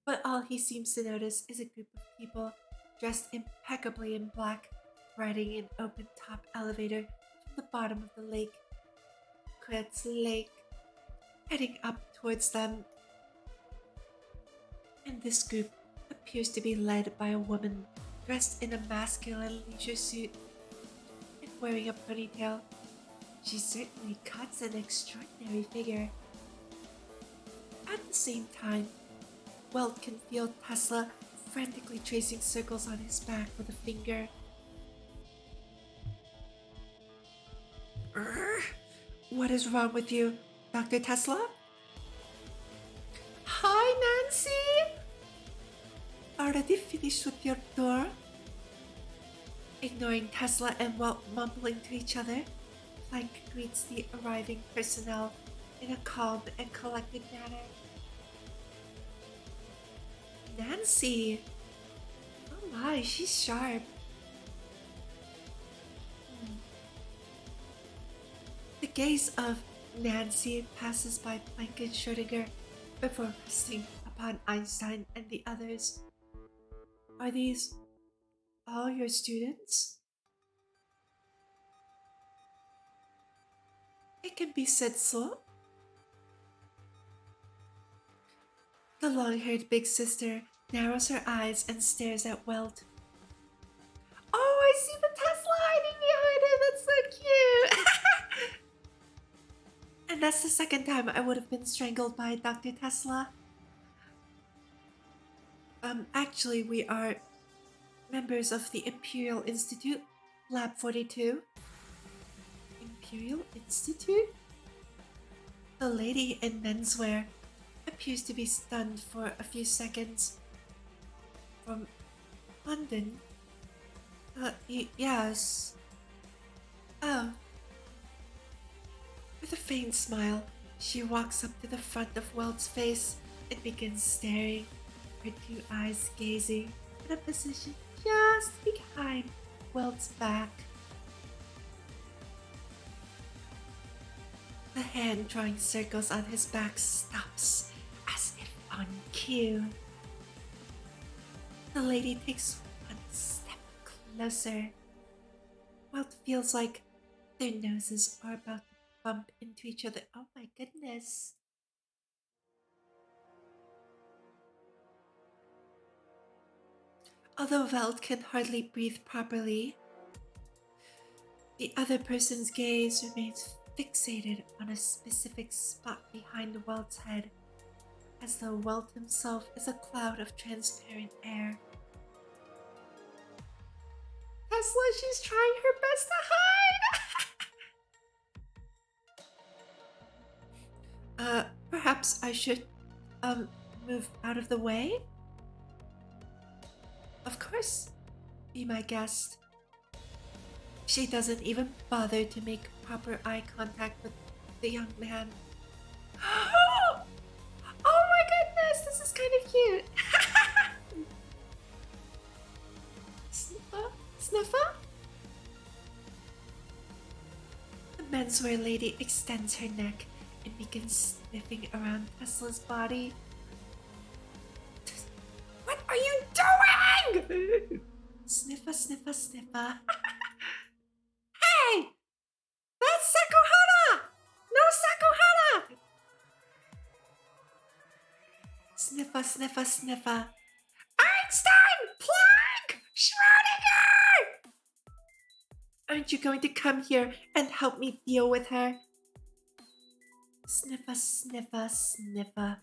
But all he seems to notice is a group of people dressed impeccably in black, riding an open top elevator from the bottom of the lake. Quet's Lake, heading up towards them. And this group appears to be led by a woman dressed in a masculine leisure suit and wearing a ponytail. She certainly cuts an extraordinary figure. At the same time, Welt can feel Tesla frantically tracing circles on his back with a finger. What is wrong with you, Dr. Tesla? Hi, Nancy! Already finished with your tour? Ignoring Tesla and Welt mumbling to each other, Plank greets the arriving personnel in a calm and collected manner. Nancy! Oh my, she's sharp. The gaze of Nancy passes by Planck and Schrödinger before resting upon Einstein and the others. Are these all your students? It can be said so. The long-haired big sister narrows her eyes and stares at Welt. Oh, I see the Tesla hiding behind her. That's so cute. And that's the second time I would have been strangled by Dr. Tesla. Actually, we are members of the Imperial Institute, Lab 42. Imperial Institute? The lady in menswear appears to be stunned for a few seconds. From London? Yes. Oh. With a faint smile, she walks up to the front of Welt's face and begins staring, her two eyes gazing at a position just behind Welt's back. The hand drawing circles on his back stops, as if on cue. The lady takes one step closer. Welt feels like their noses are about to bump into each other. Oh my goodness. Although Welt can hardly breathe properly, the other person's gaze remains fixated on a specific spot behind Welt's head, as though Welt himself is a cloud of transparent air. Tesla, she's trying her best to hide! Perhaps I should, move out of the way? Of course, be my guest. She doesn't even bother to make proper eye contact with the young man. Oh my goodness, this is kind of cute. Sniffer? Sniffer? The menswear lady extends her neck and begins sniffing around Tesla's body. What are you doing? Sniffer, sniffer, sniffer. Hey! That's Sakuhara! No Sakuhara! Sniffer, sniffer, sniffer. Einstein! Planck! Schrödinger! Aren't you going to come here and help me deal with her? Sniffer, sniffer, sniffer.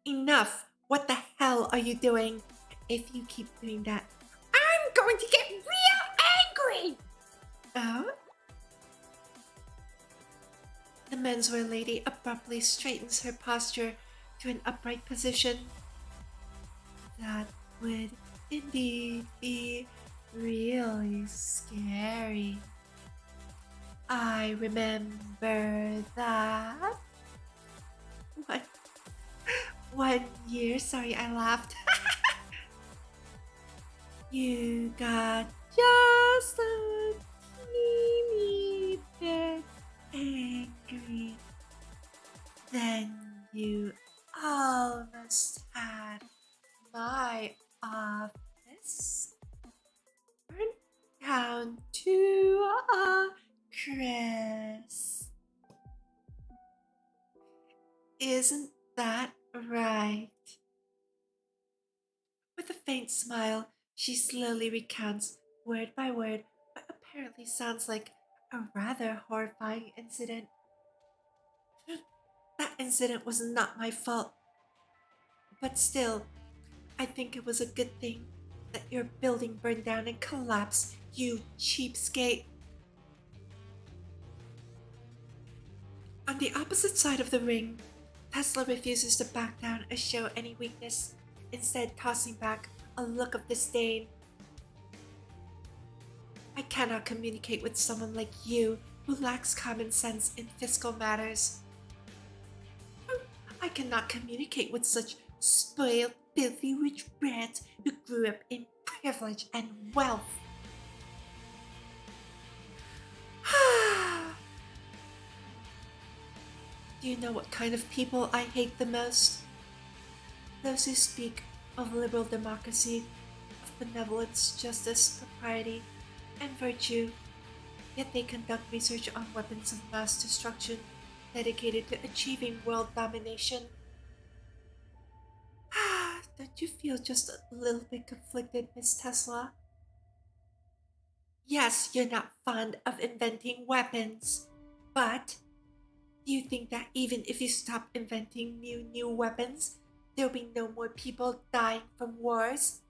Enough! What the hell are you doing? If you keep doing that, I'm going to get real angry! Oh? The menswear lady abruptly straightens her posture to an upright position. That would indeed be really scary. I remember that. What? 1 year? Sorry, I laughed. You got just a teeny bit angry. Then you almost had my office burned down to a crisp. Isn't that right? With a faint smile, she slowly recounts, word by word, what apparently sounds like a rather horrifying incident. That incident was not my fault, but still, I think it was a good thing that your building burned down and collapsed, you cheapskate. On the opposite side of the ring, Tesla refuses to back down or show any weakness, instead tossing back a look of disdain. I cannot communicate with someone like you who lacks common sense in fiscal matters. I cannot communicate with such spoiled, filthy rich brats who grew up in privilege and wealth. Do you know what kind of people I hate the most? Those who speak of liberal democracy, of benevolence, justice, propriety, and virtue, yet they conduct research on weapons of mass destruction dedicated to achieving world domination. Don't you feel just a little bit conflicted, Miss Tesla? Yes, you're not fond of inventing weapons, but do you think that even if you stop inventing new weapons, there'll be no more people dying from wars?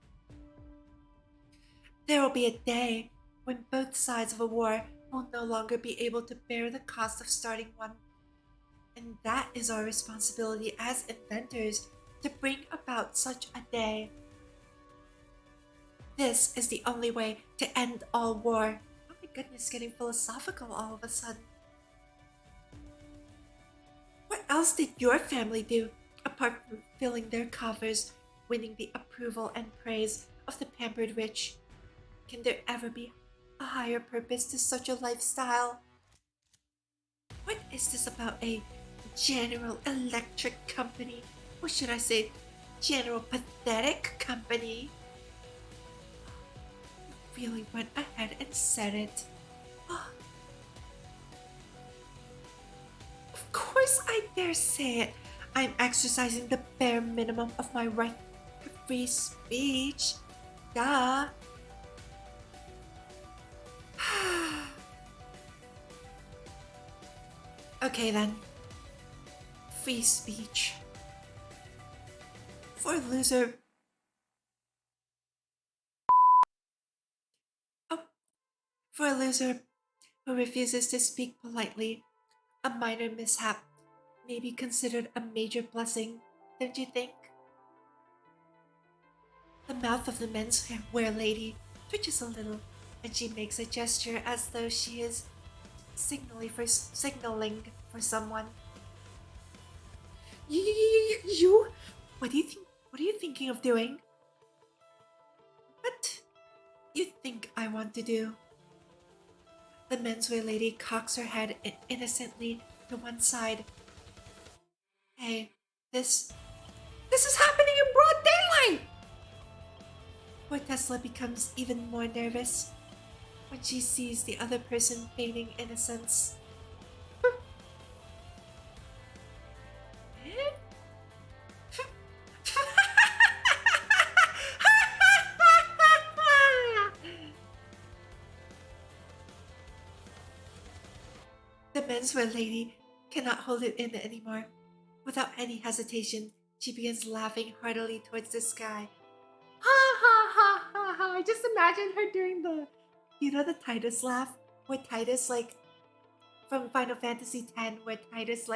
There will be a day when both sides of a war will no longer be able to bear the cost of starting one. And that is our responsibility as inventors to bring about such a day. This is the only way to end all war. Oh my goodness, getting philosophical all of a sudden. What else did your family do apart from filling their coffers, winning the approval and praise of the pampered rich? Can there ever be a higher purpose to such a lifestyle? What is this about a General Electric company? Or should I say, General Pathetic company? You really went ahead and said it. Of course I dare say it. I'm exercising the bare minimum of my right to free speech. Duh. Okay then. Free speech. For a loser. Oh, for a loser who refuses to speak politely, a minor mishap may be considered a major blessing, don't you think? The mouth of the menswear lady twitches a little, and she makes a gesture as though she is signaling for someone. You? What do you think? What are you thinking of doing? What you think I want to do? The menswear lady cocks her head innocently to one side. Hey, this is happening in broad daylight! Poor Tesla becomes even more nervous when she sees the other person feigning innocence. The menswear lady cannot hold it in anymore. Without any hesitation, she begins laughing heartily towards the sky. Ha ha ha ha ha! I just imagine her doing the Titus laugh, where Titus from Final Fantasy X, where Titus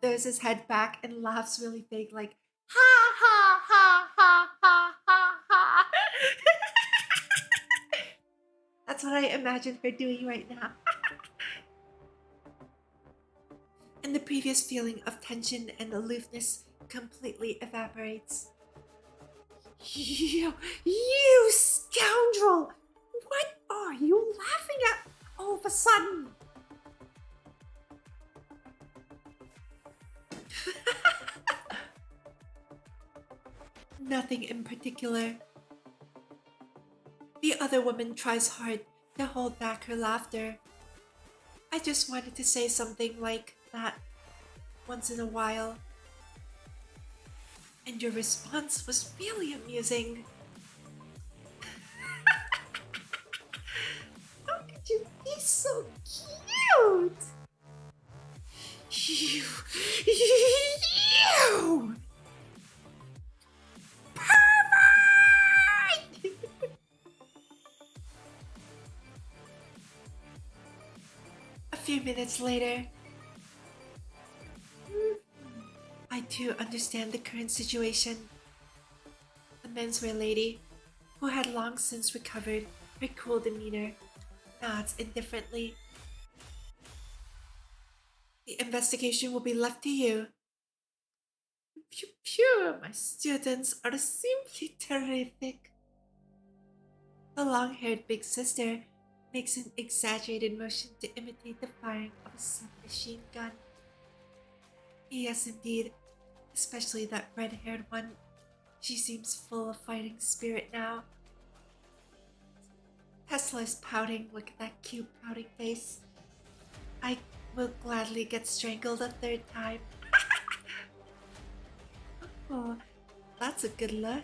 throws his head back and laughs really big, like ha ha ha ha ha ha ha. That's what I imagine her doing right now. And the previous feeling of tension and aloofness completely evaporates. You scoundrel! What are you laughing at all of a sudden? Nothing in particular. The other woman tries hard to hold back her laughter. I just wanted to say something like that once in a while. And your response was really amusing. How could you be so cute? You. Pervert! A few minutes later, I too understand the current situation. The menswear lady, who had long since recovered her cool demeanor, nods indifferently. The investigation will be left to you. Pew pew, my students are simply terrific. The long-haired big sister makes an exaggerated motion to imitate the firing of a submachine gun. Yes, indeed, especially that red-haired one. She seems full of fighting spirit now. Tesla is pouting. Look at that cute pouting face. I will gladly get strangled a third time. Oh, that's a good look.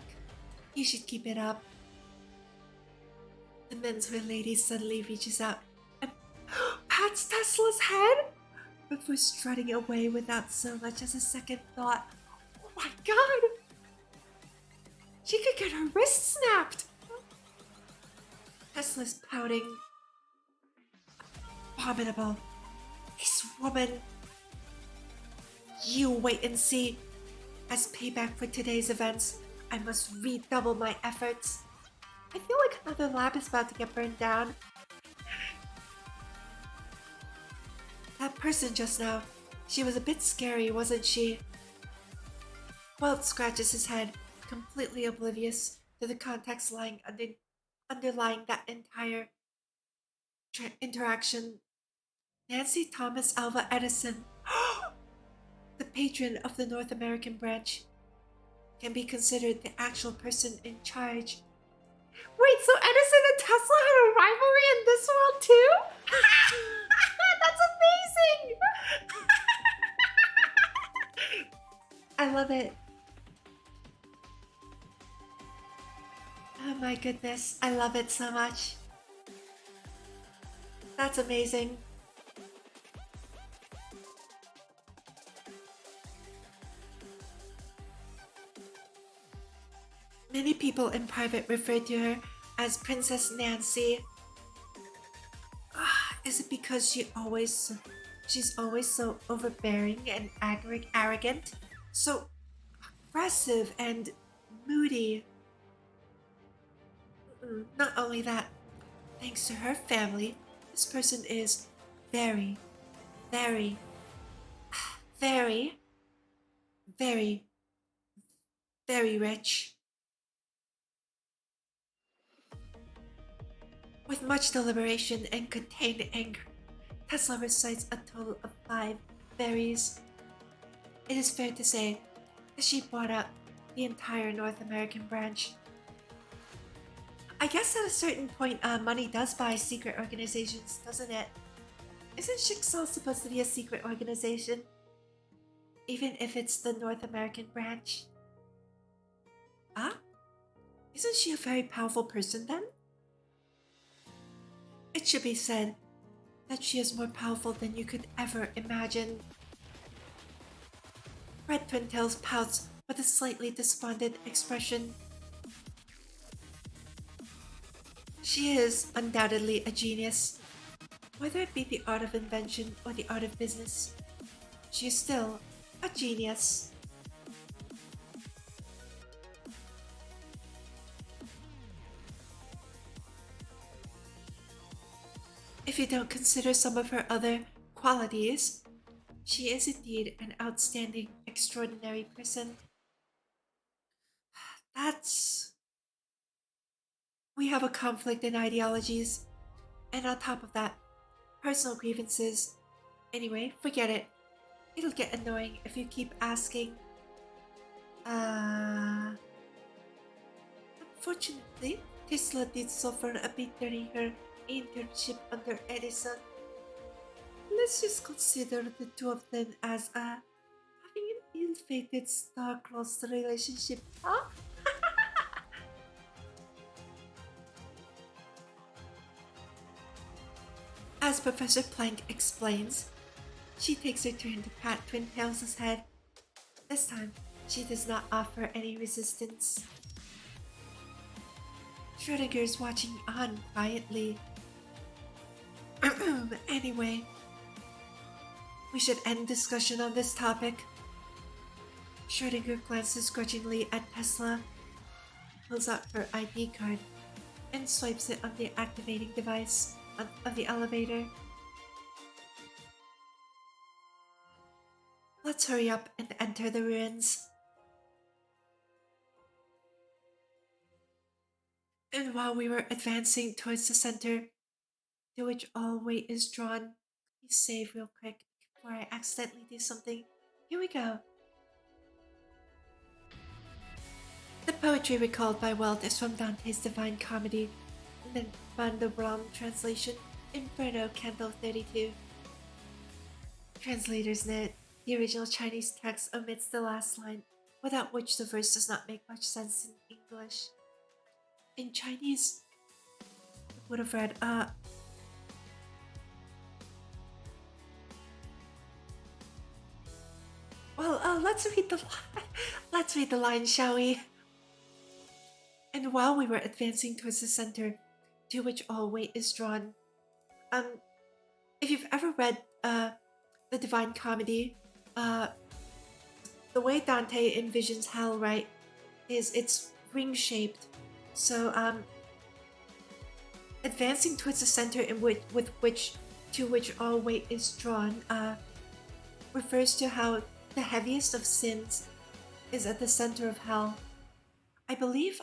You should keep it up. The menswear lady suddenly reaches out and pats Tesla's head before strutting away without so much as a second thought. Oh my god! She could get her wrist snapped! Tesla's pouting. Abominable. This woman. You wait and see. As payback for today's events, I must redouble my efforts. I feel like another lab is about to get burned down. That person just now, she was a bit scary, wasn't she? Walt scratches his head, completely oblivious to the context underlying that entire interaction. Nancy Thomas Alva Edison, the patron of the North American branch, can be considered the actual person in charge. Wait, so Edison and Tesla had a rivalry in this world too? That's amazing! I love it. Oh my goodness, I love it so much. That's amazing. Many people in private refer to her as Princess Nancy. Is it because she's always so overbearing and arrogant, so aggressive and moody? Not only that, thanks to her family, this person is very, very, very, very, very rich. With much deliberation and contained anger, Tesla recites a total of 5 berries. It is fair to say that she bought up the entire North American branch. I guess at a certain point, money does buy secret organizations, doesn't it? Isn't Jigsaw supposed to be a secret organization? Even if it's the North American branch? Huh? Isn't she a very powerful person then? It should be said that she is more powerful than you could ever imagine. Red Twintails pouts with a slightly despondent expression. She is undoubtedly a genius. Whether it be the art of invention or the art of business, she is still a genius. If you don't consider some of her other qualities, she is indeed an outstanding, extraordinary person. That's We have a conflict in ideologies, and on top of that, personal grievances. Anyway, forget it. It'll get annoying if you keep asking. Uh. Unfortunately, Tesla did suffer a bit during her internship under Edison. Let's just consider the two of them as having an ill-fated star-crossed relationship, huh? As Professor Plank explains, she takes her turn to pat Twin Tails' head. This time, she does not offer any resistance. Schrodinger's watching on quietly. Anyway, we should end discussion on this topic. Schrodinger glances grudgingly at Tesla, pulls out her ID card, and swipes it on the activating device of the elevator. Let's hurry up and enter the ruins. And while we were advancing towards the center, to which all weight is drawn, let me save real quick before I accidentally do something. Here we go. The poetry recalled by Welt is from Dante's Divine Comedy, and then Van der Brom translation, Inferno Canto 32. Translator's note: the original Chinese text omits the last line, without which the verse does not make much sense in English. In Chinese, it would have read, well, let's read the line. Let's read the line, shall we? And while we were advancing towards the center, to which all weight is drawn, if you've ever read the Divine Comedy, the way Dante envisions hell, right, is it's ring-shaped. So advancing towards the center in to which all weight is drawn refers to how the heaviest of sins is at the center of hell. I believe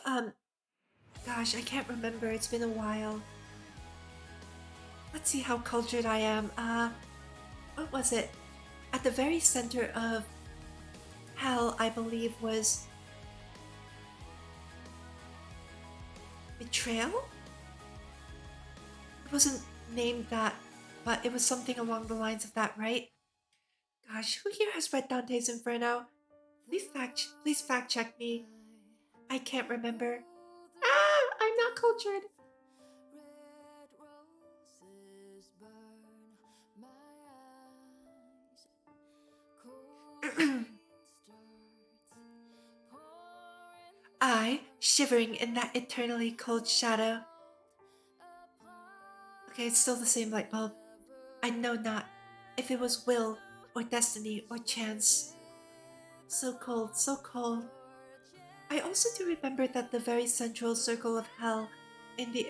gosh, I can't remember, it's been a while. Let's see how cultured I am. What was it? At the very center of hell, I believe, was betrayal? It wasn't named that, but it was something along the lines of that, right? Gosh, who here has read Dante's Inferno? Please fact check me. I can't remember. I'm not cultured. I, shivering in that eternally cold shadow. Okay, it's still the same light bulb. I know not if it was will or destiny or chance. So cold, so cold. I also do remember that the very central circle of hell in the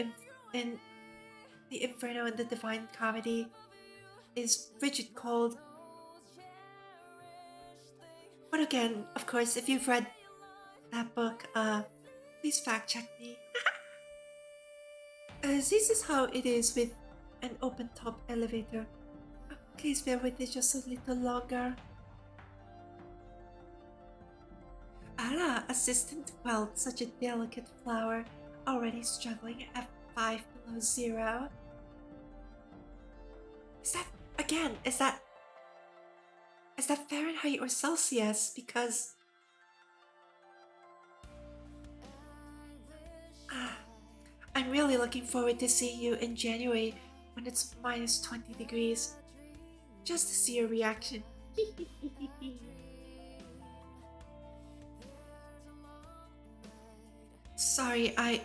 Inferno and the Divine Comedy is frigid cold. But again, of course, if you've read that book, please fact check me. This is how it is with an open top elevator. Please bear with it just a little longer. Allah, Assistant Welt, such a delicate flower, already struggling at 5 below zero. Is that Fahrenheit or Celsius? Because I'm really looking forward to seeing you in January when it's minus 20 degrees. Just to see your reaction. Sorry, I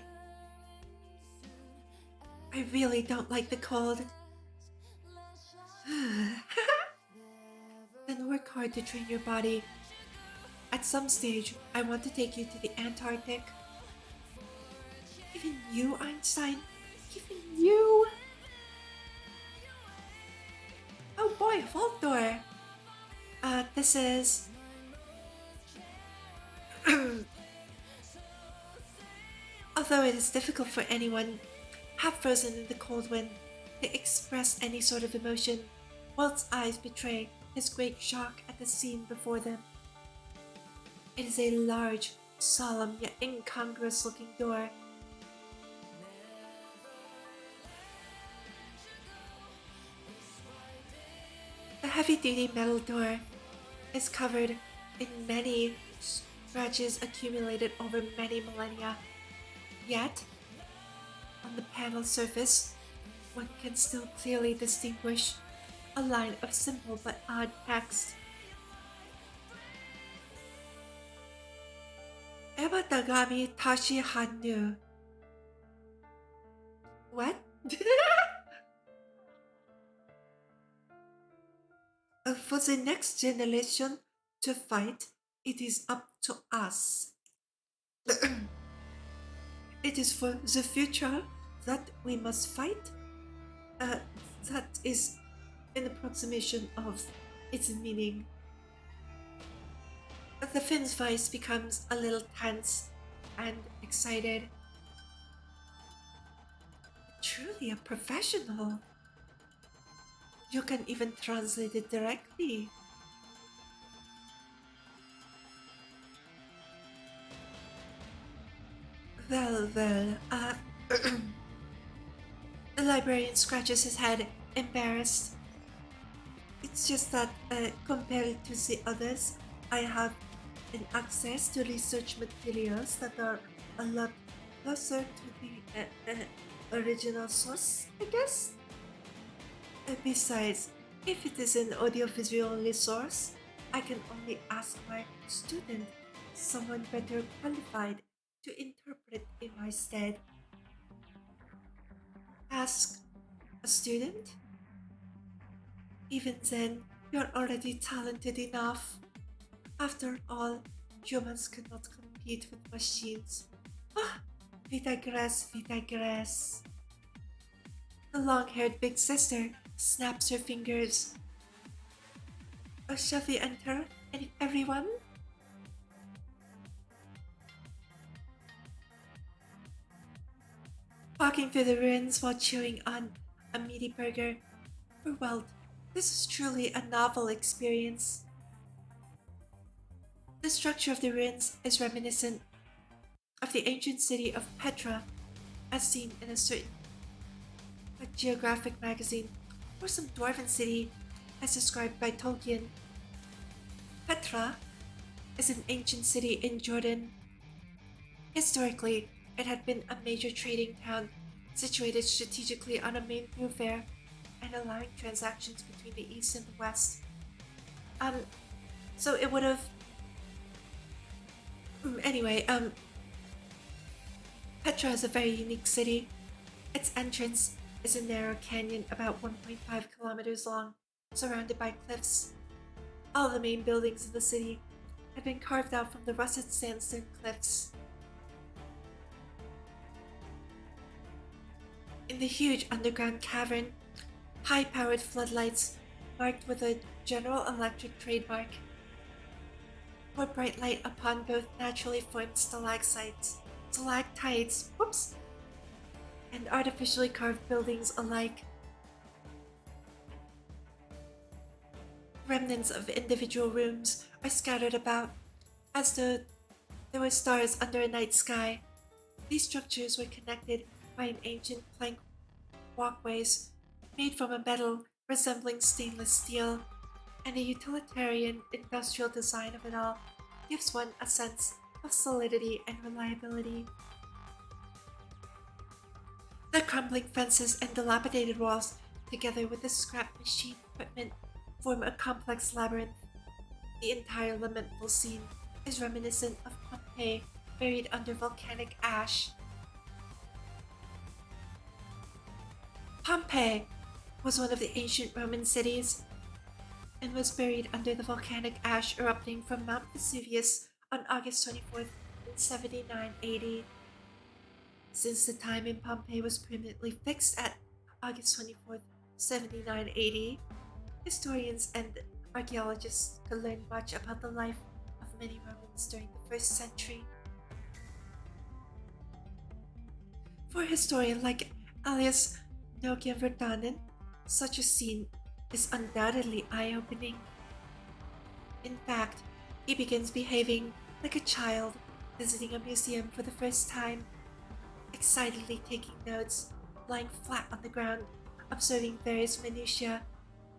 really don't like the cold. Then work hard to train your body. At some stage, I want to take you to the Antarctic. Even you, Einstein? Even you? Oh boy, vault door. This is... a Although it is difficult for anyone half frozen in the cold wind to express any sort of emotion, Walt's eyes betray his great shock at the scene before them. It is a large, solemn yet incongruous looking door. The heavy-duty metal door is covered in many scratches accumulated over many millennia. Yet, on the panel surface, one can still clearly distinguish a line of simple but odd text. Eba Dagami Tashi Hannu. What? For the next generation to fight, it is up to us. It is for the future that we must fight. That is an approximation of its meaning. The Finn's voice becomes a little tense and excited. Truly a professional. You can even translate it directly. Well, the librarian scratches his head, embarrassed. It's just that, compared to the others, I have an access to research materials that are a lot closer to the original source, I guess. Besides, if it is an audiovisual resource, I can only ask my student, someone better qualified, to interpret in my stead. Ask a student? Even then, you're already talented enough. After all, humans cannot compete with machines. Ah, we digress, we digress. The long-haired big sister snaps her fingers. Shall we enter, everyone? Walking through the ruins while chewing on a meaty burger. Well, this is truly a novel experience. The structure of the ruins is reminiscent of the ancient city of Petra, as seen in a certain geographic magazine, or some dwarven city, as described by Tolkien. Petra is an ancient city in Jordan. Historically, it had been a major trading town situated strategically on a main thoroughfare and allowing transactions between the east and the west. So it would have. Anyway, Petra is a very unique city. Its entrance is a narrow canyon about 1.5 kilometers long, surrounded by cliffs. All the main buildings in the city had been carved out from the russet sandstone cliffs. In the huge underground cavern, high-powered floodlights marked with a General Electric trademark pour bright light upon both naturally formed stalactites, and artificially carved buildings alike. Remnants of individual rooms are scattered about, as though there were stars under a night sky. These structures were connected by an ancient plank walkways made from a metal resembling stainless steel, and the utilitarian industrial design of it all gives one a sense of solidity and reliability. The crumbling fences and dilapidated walls, together with the scrap machine equipment, form a complex labyrinth. The entire lamentable scene is reminiscent of Pompeii buried under volcanic ash. Pompeii was one of the ancient Roman cities and was buried under the volcanic ash erupting from Mount Vesuvius on August 24th in 79 AD. Since the time in Pompeii was permanently fixed at August 24th, 79 AD, historians and archaeologists could learn much about the life of many Romans during the 1st century. For a historian like alias Nokia Vertanen, such a scene is undoubtedly eye-opening. In fact, he begins behaving like a child visiting a museum for the first time, excitedly taking notes, lying flat on the ground, observing various minutiae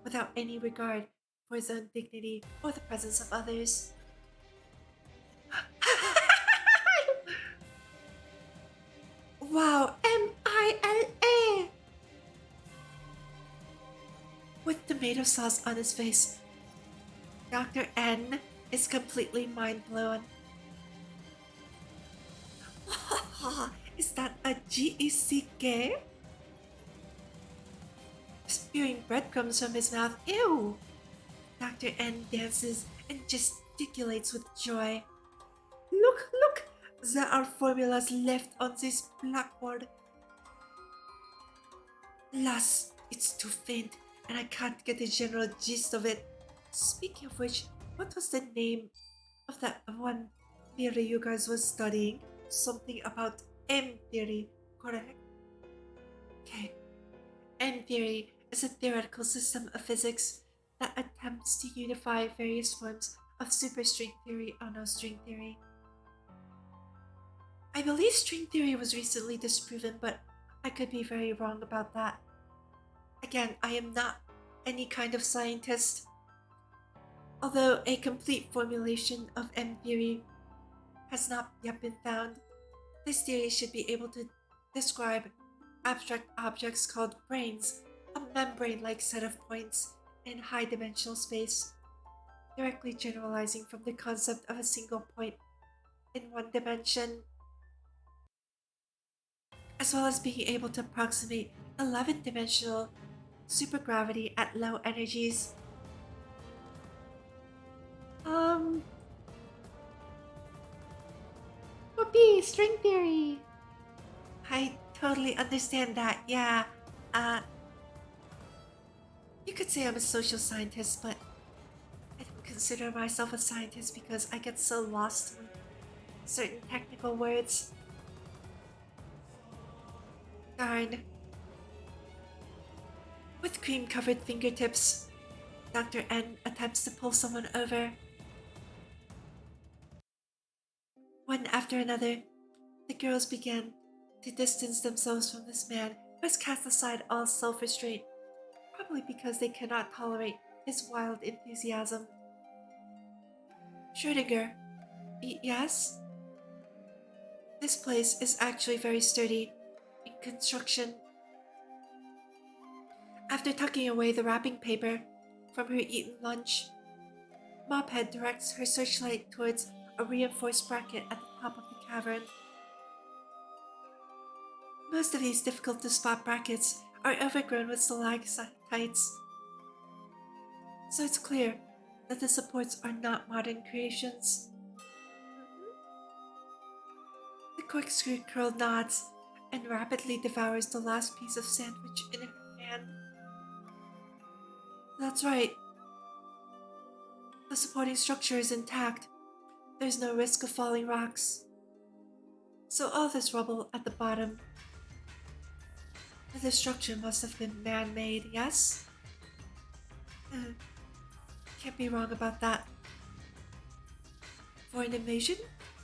without any regard for his own dignity or the presence of others. Wow, MILA! With tomato sauce on his face, Dr. N is completely mind blown. Is that a GECK? Spewing breadcrumbs from his mouth. Ew! Dr. N dances and gesticulates with joy. Look, look! There are formulas left on this blackboard. Alas, it's too faint and I can't get the general gist of it. Speaking of which, what was the name of that one theory you guys were studying? Something about M theory, correct? Okay. M theory is a theoretical system of physics that attempts to unify various forms of superstring theory on string theory. I believe string theory was recently disproven, but I could be very wrong about that. Again, I am not any kind of scientist. Although a complete formulation of M theory has not yet been found, this theory should be able to describe abstract objects called branes, a membrane-like set of points in high-dimensional space, directly generalizing from the concept of a single point in one dimension, as well as being able to approximate 11-dimensional supergravity at low energies. Whoopee, string theory! I totally understand that, yeah. Uh, you could say I'm a social scientist, but I don't consider myself a scientist because I get so lost with certain technical words. Darn. With cream-covered fingertips, Dr. N attempts to pull someone over. One after another, the girls begin to distance themselves from this man who has cast aside all self-restraint, probably because they cannot tolerate his wild enthusiasm. Schrödinger, yes? This place is actually very sturdy in construction. After tucking away the wrapping paper from her eaten lunch, Mophead directs her searchlight towards a reinforced bracket at the top of the cavern. Most of these difficult to spot brackets are overgrown with stalactites, so it's clear that the supports are not modern creations. The corkscrew girl nods and rapidly devours the last piece of sandwich in her hand. That's right. The supporting structure is intact. There's no risk of falling rocks. So all this rubble at the bottom, the destruction must have been man-made, yes? Can't be wrong about that. For an invasion,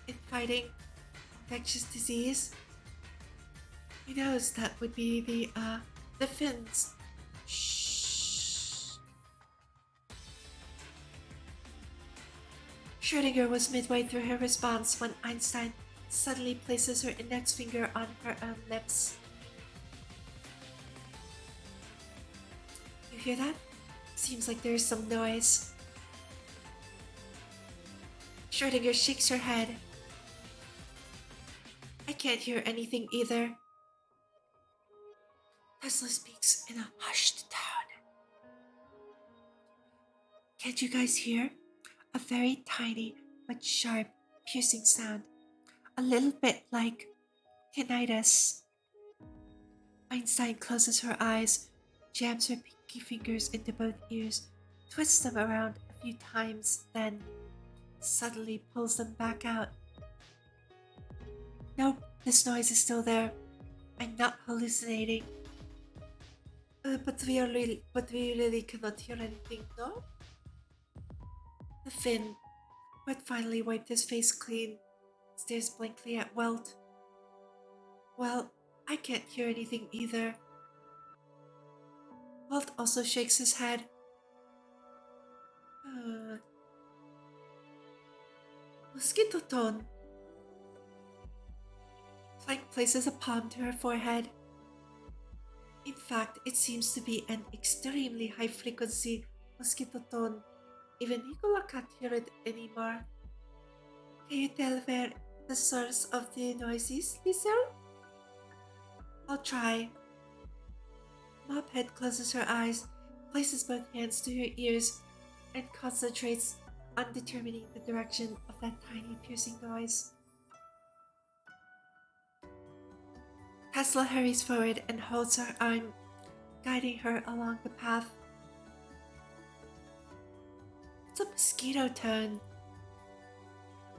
in fighting infectious disease, who knows, that would be the Finns. Shh. Schrödinger was midway through her response when Einstein suddenly places her index finger on her own lips. You hear that? Seems like there's some noise. Schrödinger shakes her head. I can't hear anything either. Tesla speaks in a hushed tone. Can't you guys hear? A very tiny but sharp, piercing sound. A little bit like tinnitus. Einstein closes her eyes, jams her pinky fingers into both ears, twists them around a few times, then suddenly pulls them back out. Nope, this noise is still there. I'm not hallucinating. But we really cannot hear anything, no? The Finn, who had finally wiped his face clean, stares blankly at Welt. Well, I can't hear anything either. Welt also shakes his head. Uh, Mosquito tone. Plank places a palm to her forehead. In fact, it seems to be an extremely high frequency mosquito tone. Even Nicola can't hear it anymore. Can you tell where the source of the noise is, Lizelle? I'll try. Mophead closes her eyes, places both hands to her ears, and concentrates on determining the direction of that tiny piercing noise. Tesla hurries forward and holds her arm, guiding her along the path. It's a mosquito tone.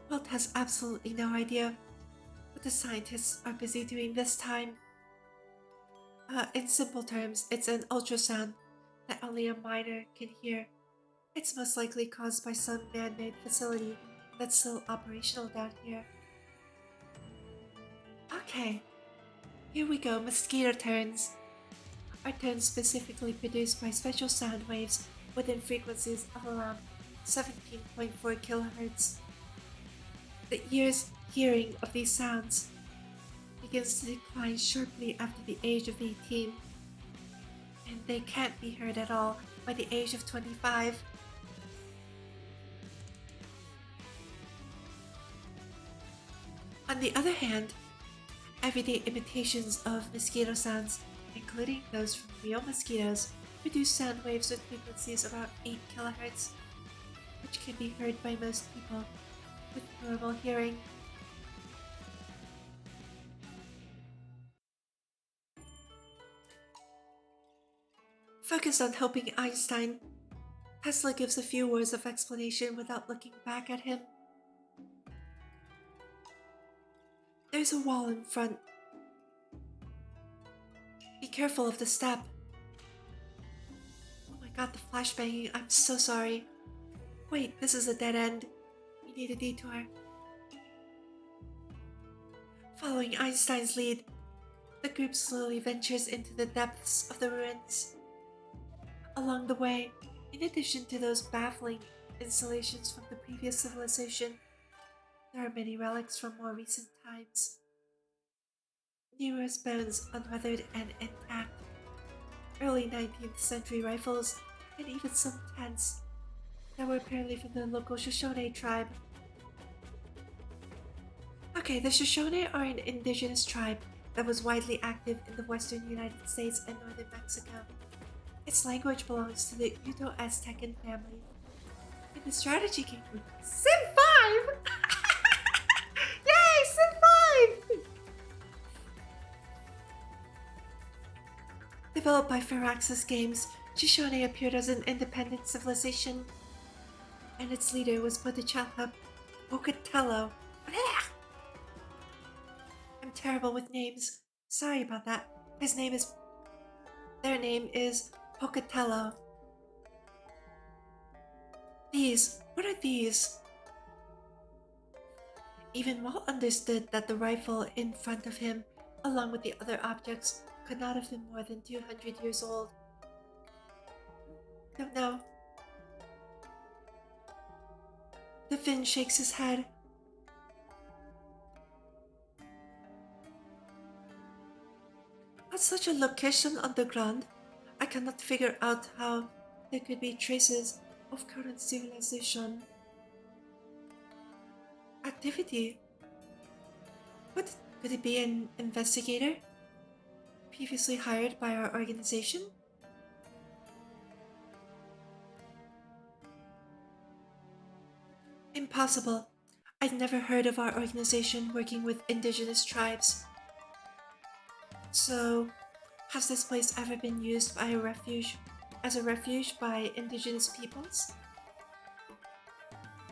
Walt has absolutely no idea what the scientists are busy doing this time. In simple terms, it's an ultrasound that only a miner can hear. It's most likely caused by some man-made facility that's still operational down here. Okay, here we go, mosquito turns. Are tones specifically produced by special sound waves within frequencies of around 17.4 kilohertz. The ear's hearing of these sounds begins to decline sharply after the age of 18, and they can't be heard at all by the age of 25. On the other hand, everyday imitations of mosquito sounds, including those from real mosquitoes, produce sound waves with frequencies around 8 kilohertz, which can be heard by most people with normal hearing. Focused on helping Einstein, Tesla gives a few words of explanation without looking back at him. There's a wall in front. Be careful of the step. Oh my god, the flashbanging. I'm so sorry. Wait, this is a dead end. We need a detour. Following Einstein's lead, the group slowly ventures into the depths of the ruins. Along the way, in addition to those baffling installations from the previous civilization, there are many relics from more recent times. Numerous bones unweathered and intact, early 19th century rifles, and even some tents that were apparently from the local Shoshone tribe. Okay, the Shoshone are an indigenous tribe that was widely active in the western United States and northern Mexico. Its language belongs to the Uto-Aztecan family. And the strategy came from Sim 5! Yay, Sim 5! Developed by Firaxis Games, Shoshone appeared as an independent civilization, and its leader was Bodhichalpa Pocatello. I'm terrible with names. Sorry about that. Their name is Pocatello. What are these? Even Walt understood that the rifle in front of him, along with the other objects, could not have been more than 200 years old. Don't know. The Finn shakes his head. At such a location underground, I cannot figure out how there could be traces of current civilization activity. What could it be, an investigator previously hired by our organization? Impossible. I'd never heard of our organization working with indigenous tribes. So, has this place ever been used as a refuge by indigenous peoples?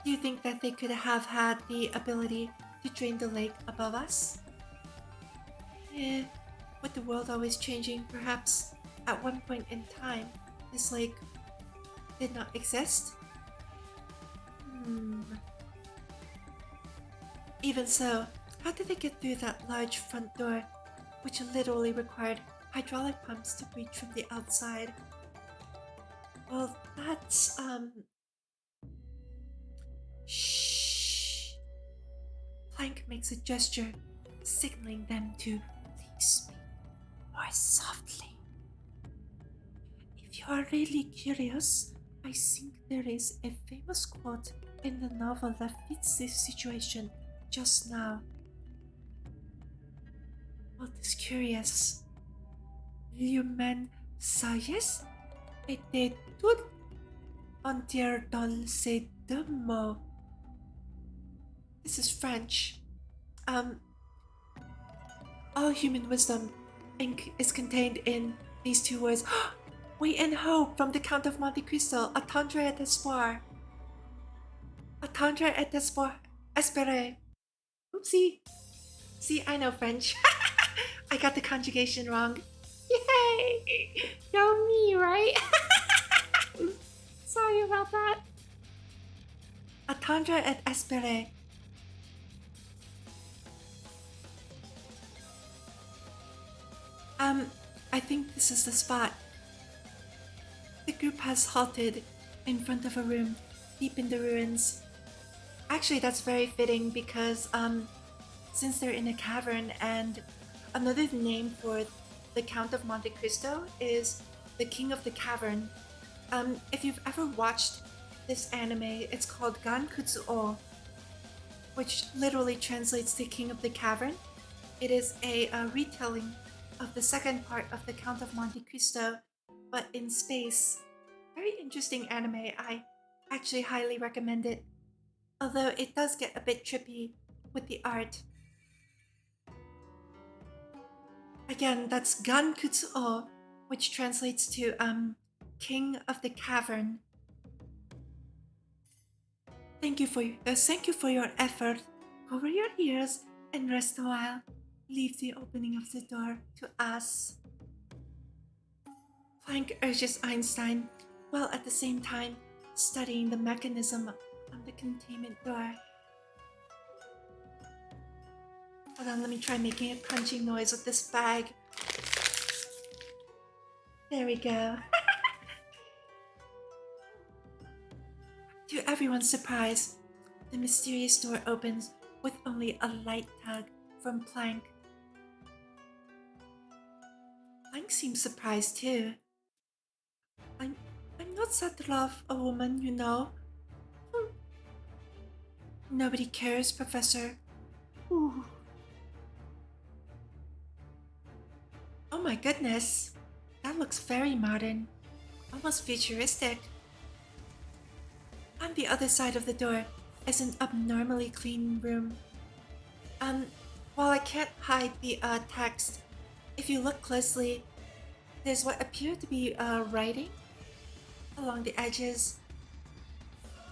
Do you think that they could have had the ability to drain the lake above us? With the world always changing, perhaps at one point in time, this lake did not exist? Even so, how did they get through that large front door, which literally required hydraulic pumps to reach from the outside? Well, that's, shh. Plank makes a gesture, signaling them to please speak more softly. If you are really curious, I think there is a famous quote in the novel that fits this situation just now. What is curious? L'humain sagesse était toute entière dans ces deux mots. This is French. All human wisdom is contained in these two words. Wait and hope from the Count of Monte Cristo. Attendre et espoir. Attendre et espoir. Espérer. Oopsie. See, I know French. I got the conjugation wrong. Yay! Go me, right? Sorry about that. Attendre et espérer. I think this is the spot. The group has halted in front of a room deep in the ruins. Actually, that's very fitting because since they're in a cavern, and another name for the Count of Monte Cristo is the King of the Cavern. If you've ever watched this anime, it's called Gankutsuo, which literally translates to King of the Cavern. It is a retelling of the second part of the Count of Monte Cristo, but in space. Very interesting anime. I actually highly recommend it, although it does get a bit trippy with the art. Again, that's Gankutsuo, which translates to King of the Cavern. Thank you for your effort. Cover your ears and rest a while. Leave the opening of the door to us. Planck urges Einstein, while at the same time studying the mechanism on the containment door. Hold on, let me try making a crunching noise with this bag. There we go. To everyone's surprise, the mysterious door opens with only a light tug from Planck. Planck seems surprised too. I'm not that rough a woman, you know. Nobody cares, Professor. Ooh. Oh my goodness, that looks very modern, almost futuristic. On the other side of the door is an abnormally clean room. While I can't hide the text, if you look closely, there's what appear to be writing along the edges.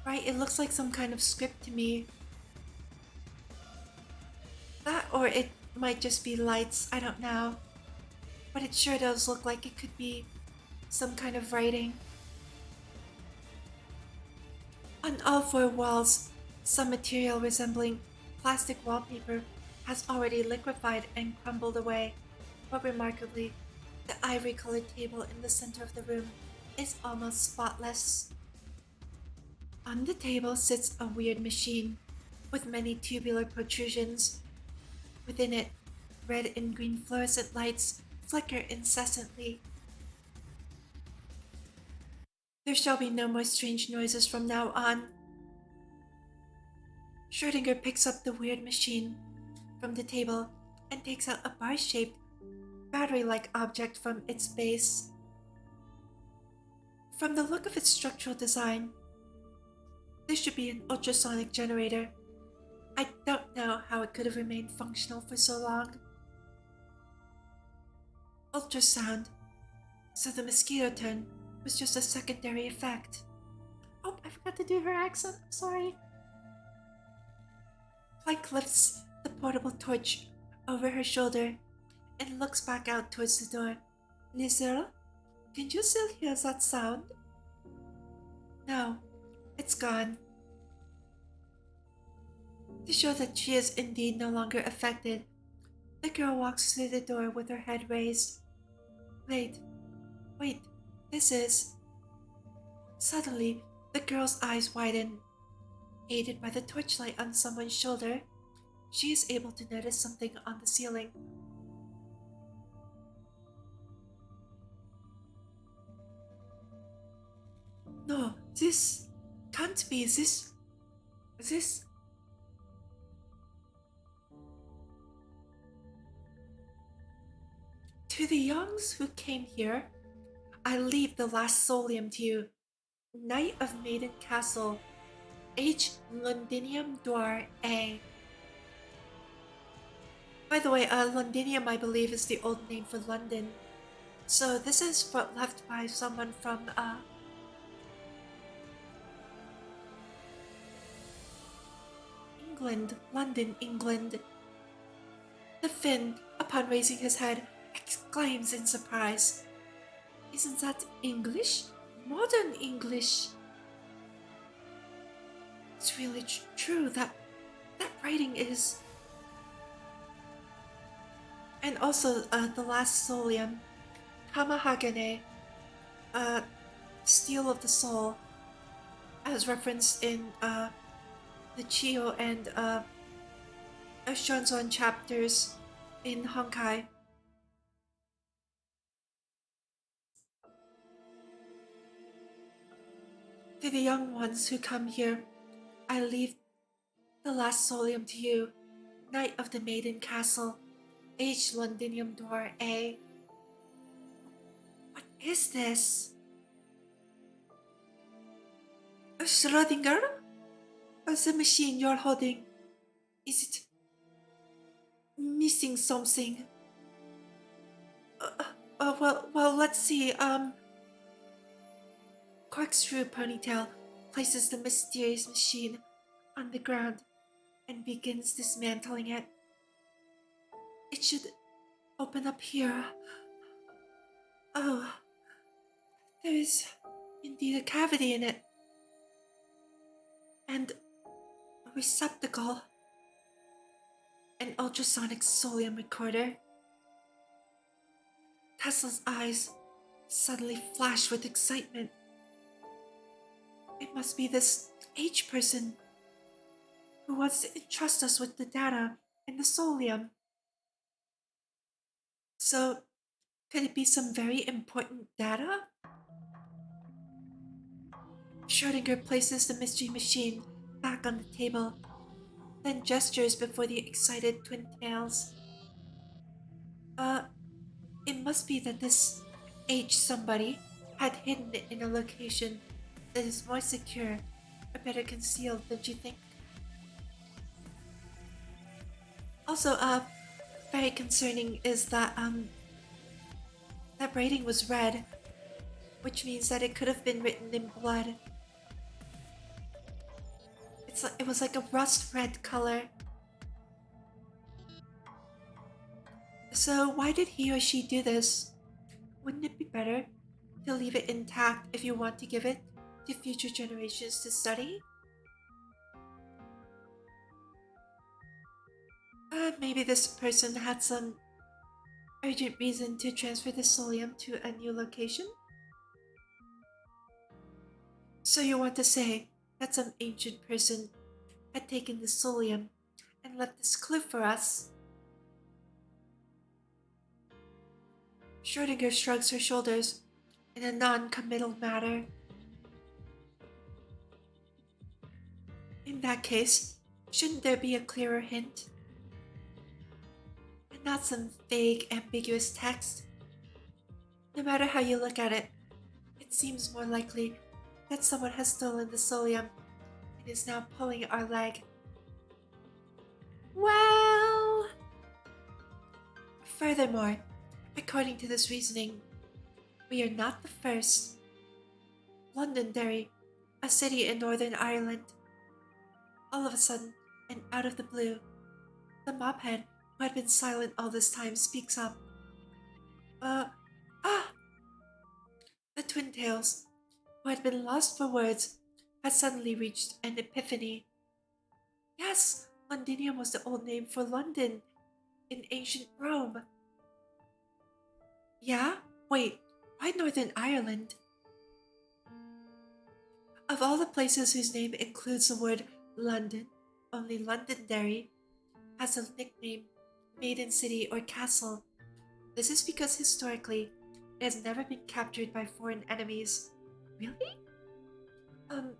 Right, it looks like some kind of script to me. That, or it might just be lights, I don't know. But it sure does look like it could be some kind of writing. On all four walls, some material resembling plastic wallpaper has already liquefied and crumbled away, but remarkably, the ivory-colored table in the center of the room is almost spotless. On the table sits a weird machine with many tubular protrusions. Within it, red and green fluorescent lights flicker incessantly. There shall be no more strange noises from now on. Schrödinger picks up the weird machine from the table and takes out a bar-shaped, battery-like object from its base. From the look of its structural design, this should be an ultrasonic generator. I don't know how it could have remained functional for so long. Ultrasound. So the mosquito turn was just a secondary effect. Oh, I forgot to do her accent. I'm sorry. Planck lifts the portable torch over her shoulder and looks back out towards the door. Lizelle, can you still hear that sound? No, it's gone. To show that she is indeed no longer affected, the girl walks through the door with her head raised. Wait, this is. Suddenly, the girl's eyes widen. Aided by the torchlight on someone's shoulder, she is able to notice something on the ceiling. No, this can't be. This. To the youngs who came here, I leave the last solium to you. Knight of Maiden Castle, H. Londinium Dwar A. By the way, Londinium, I believe, is the old name for London. So this is left by someone from, England, London, England. The Finn, upon raising his head, exclaims in surprise. Isn't that English? Modern English. It's really true that writing is. And also, the last solium, Tamahagane, Steel of the Soul, as referenced in the Chiyo and Shonzon chapters in Honkai. To the young ones who come here, I leave the last solium to you, Knight of the Maiden Castle, H. Londinium Dwar A. What is this? A Schrödinger? The machine you're holding, is it missing something? Well, let's see. Corkscrew Ponytail places the mysterious machine on the ground and begins dismantling it. It should open up here. Oh, there is indeed a cavity in it. And a receptacle. An ultrasonic solium recorder. Tesla's eyes suddenly flash with excitement. It must be this H person who wants to entrust us with the data and the solium. So, could it be some very important data? Schrödinger places the mystery machine back on the table, then gestures before the excited twin tails. It must be that this H somebody had hidden it in a location that is more secure or better concealed, don't you think? Also, very concerning is that, that writing was red, which means that it could have been written in blood. It was like a rust red color. So why did he or she do this? Wouldn't it be better to leave it intact if you want to give it to future generations to study? Maybe this person had some urgent reason to transfer the solium to a new location? So you want to say that some ancient person had taken the solium and left this clue for us? Schrödinger shrugs her shoulders in a non-committal manner. In that case, shouldn't there be a clearer hint? And not some vague, ambiguous text? No matter how you look at it, it seems more likely that someone has stolen the solium and is now pulling our leg. Well... Furthermore, according to this reasoning, we are not the first. Londonderry, a city in Northern Ireland. All of a sudden, and out of the blue, the mophead, who had been silent all this time, speaks up. Uh, ah! The twin tails, who had been lost for words, had suddenly reached an epiphany. Yes, Londinium was the old name for London in ancient Rome. Yeah? Wait, why Northern Ireland? Of all the places whose name includes the word London, only Londonderry has a nickname, Maiden City or Castle. This is because historically it has never been captured by foreign enemies. Really? Um,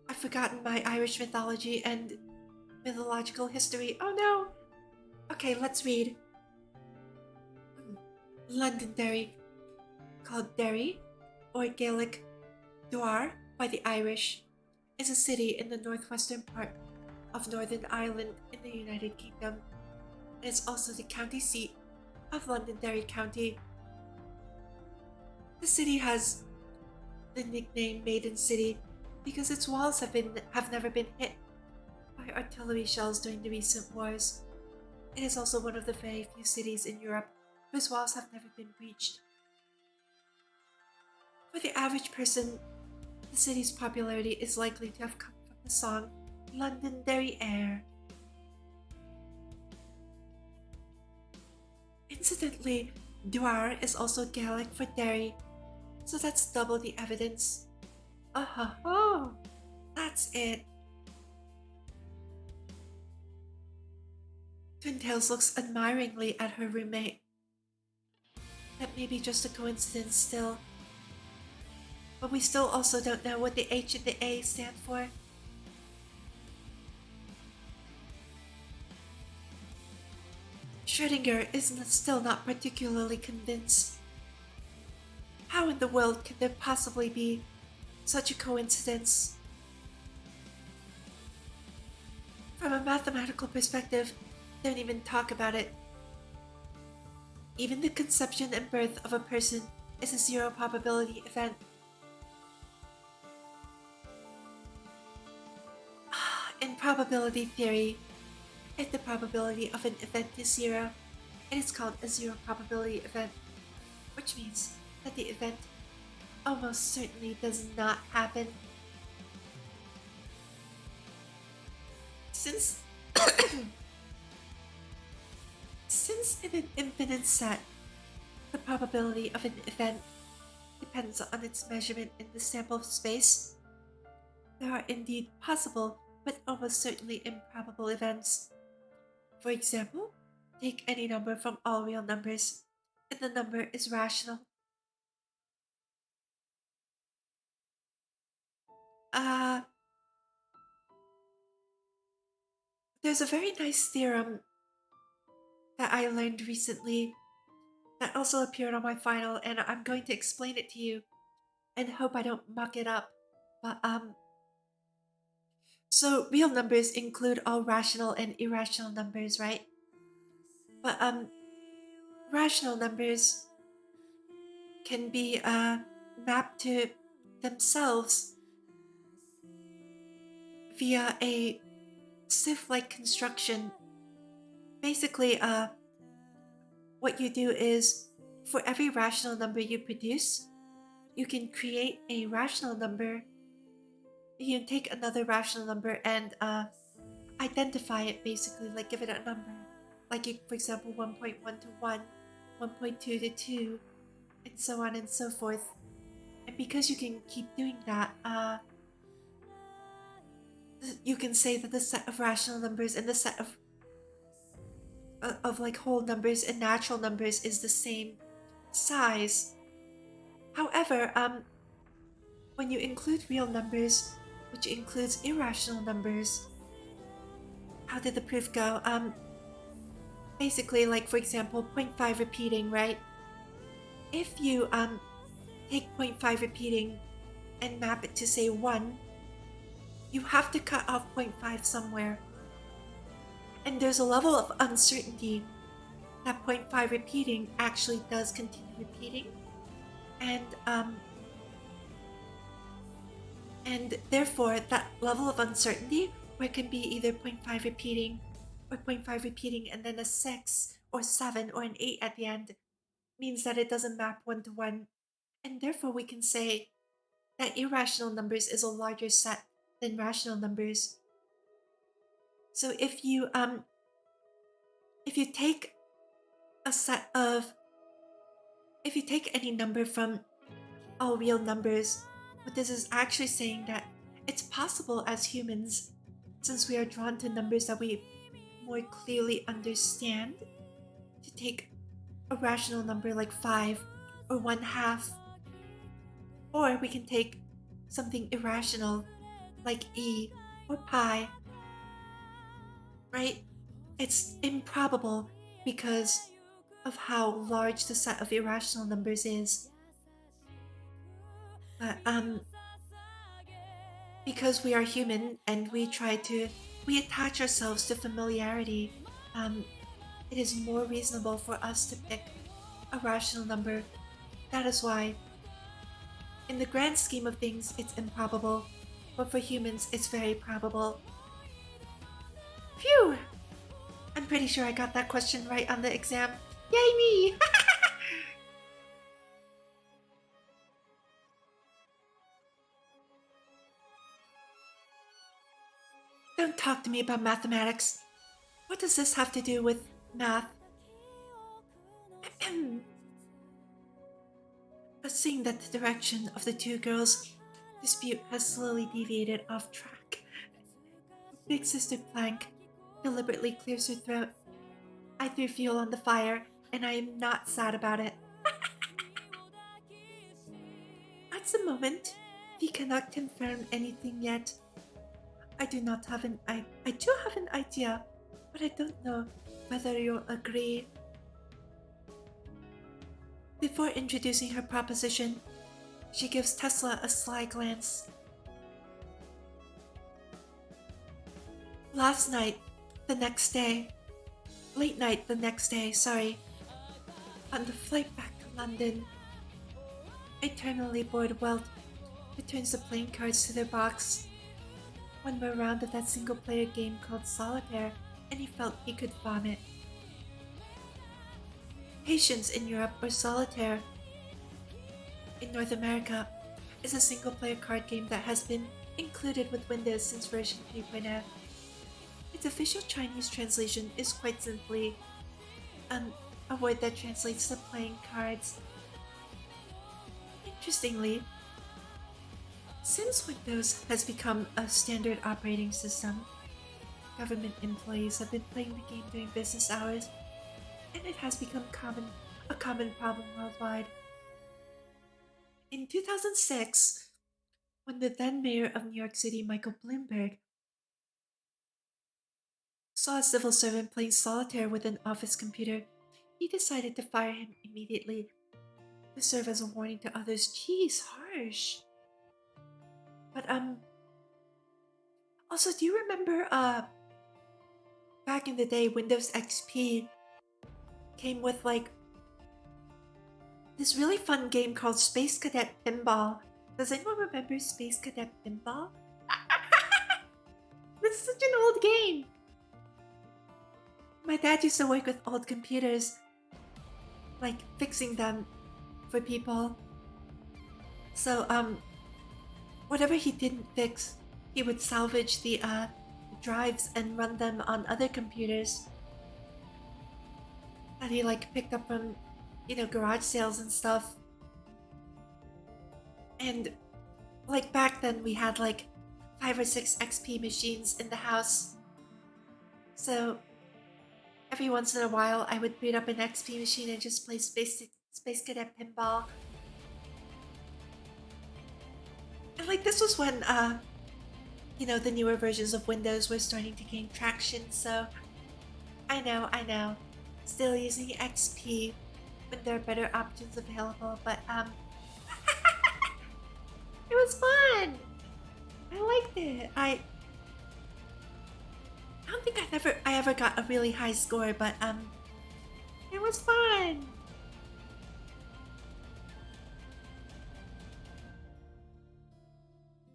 I've forgotten my Irish mythology and mythological history. Oh no! Okay, let's read. Londonderry, called Derry, or Gaelic Dwar by the Irish, is a city in the northwestern part of Northern Ireland in the United Kingdom. It is also the county seat of Londonderry County. The city has the nickname Maiden City because its walls have never been hit by artillery shells during the recent wars. It is also one of the very few cities in Europe whose walls have never been breached. For the average person, the city's popularity is likely to have come from the song Londonderry Air. Incidentally, Dwar is also Gaelic for Derry, so that's double the evidence. Oh, that's it. Twin Tails looks admiringly at her roommate. That may be just a coincidence still. But we still also don't know what the H and the A stand for. Schrödinger is still not particularly convinced. How in the world can there possibly be such a coincidence? From a mathematical perspective, don't even talk about it. Even the conception and birth of a person is a zero probability event. In probability theory, if the probability of an event is zero, it is called a zero probability event, which means that the event almost certainly does not happen. Since in an infinite set, the probability of an event depends on its measurement in the sample space, there are indeed possible but almost certainly improbable events. For example, take any number from all real numbers, and the number is rational. Uh, there's a very nice theorem that I learned recently that also appeared on my final, and I'm going to explain it to you and hope I don't muck it up. But so real numbers include all rational and irrational numbers, right? But rational numbers can be mapped to themselves via a sieve-like construction. Basically, what you do is for every rational number you produce, you can create a rational number. You can take another rational number and identify it, basically, like give it a number. Like, you, for example, 1.1 to 1, 1.2 to 2, and so on and so forth. And because you can keep doing that, you can say that the set of rational numbers and the set of like whole numbers and natural numbers is the same size. However, when you include real numbers, which includes irrational numbers, how did the proof go? Basically, like for example, 0.5 repeating, right? If you take 0.5 repeating and map it to say 1, you have to cut off 0.5 somewhere. And there's a level of uncertainty that 0.5 repeating actually does continue repeating. And therefore that level of uncertainty, where it can be either 0.5 repeating or 0.5 repeating and then a 6 or 7 or an 8 at the end means that it doesn't map 1 to 1. And therefore, we can say that irrational numbers is a larger set than rational numbers. So if you take a set of if you take any number from all real numbers, what this is actually saying that it's possible as humans, since we are drawn to numbers that we more clearly understand, to take a rational number like 5 or 1/2, or we can take something irrational like e or pi, right? It's improbable because of how large the set of irrational numbers is. But because we are human and we attach ourselves to familiarity, it is more reasonable for us to pick a rational number. That is why, in the grand scheme of things, it's improbable, but for humans, it's very probable. Phew! I'm pretty sure I got that question right on the exam. Yay me! Don't talk to me about mathematics. What does this have to do with math? But seeing that the direction of the two girls' dispute has slowly deviated off track, Big Sister Plank deliberately clears her throat. I threw fuel on the fire, and I am not sad about it. At the moment, we cannot confirm anything yet. I do have an idea, but I don't know whether you'll agree. Before introducing her proposition, she gives Tesla a sly glance. Late night the next day, sorry, on the flight back to London, eternally bored Welt returns the playing cards to their box. One more round of that single-player game called Solitaire, and he felt he could vomit. Patience in Europe, or Solitaire in North America, is a single-player card game that has been included with Windows since version 3.0. Its official Chinese translation is quite simply a word that translates to playing cards. Interestingly, since Windows has become a standard operating system, government employees have been playing the game during business hours, and it has become a common problem worldwide. In 2006, when the then mayor of New York City, Michael Bloomberg, saw a civil servant playing solitaire with an office computer, he decided to fire him immediately to serve as a warning to others. Jeez, harsh. But also, do you remember back in the day, Windows XP came with like this really fun game called Space Cadet Pinball. Does anyone remember Space Cadet Pinball? This is such an old game. My dad used to work with old computers, like fixing them for people. So whatever he didn't fix, he would salvage the drives and run them on other computers that he like picked up from, garage sales and stuff. And like back then we had like 5 or 6 XP machines in the house. So every once in a while I would boot up an XP machine and just play Space Cadet Pinball. And like this was when the newer versions of Windows were starting to gain traction, so I know. Still using XP when there are better options available, but it was fun. I liked it. I don't think I ever got a really high score, but it was fun.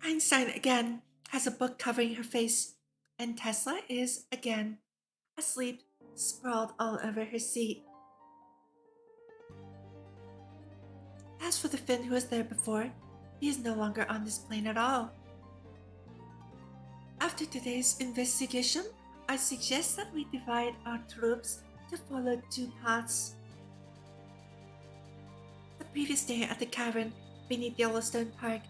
Einstein again has a book covering her face, and Tesla is again asleep, sprawled all over her seat. As for the Finn who was there before, he is no longer on this plane at all. After today's investigation, I suggest that we divide our troops to follow two paths. The previous day at the cavern beneath Yellowstone Park,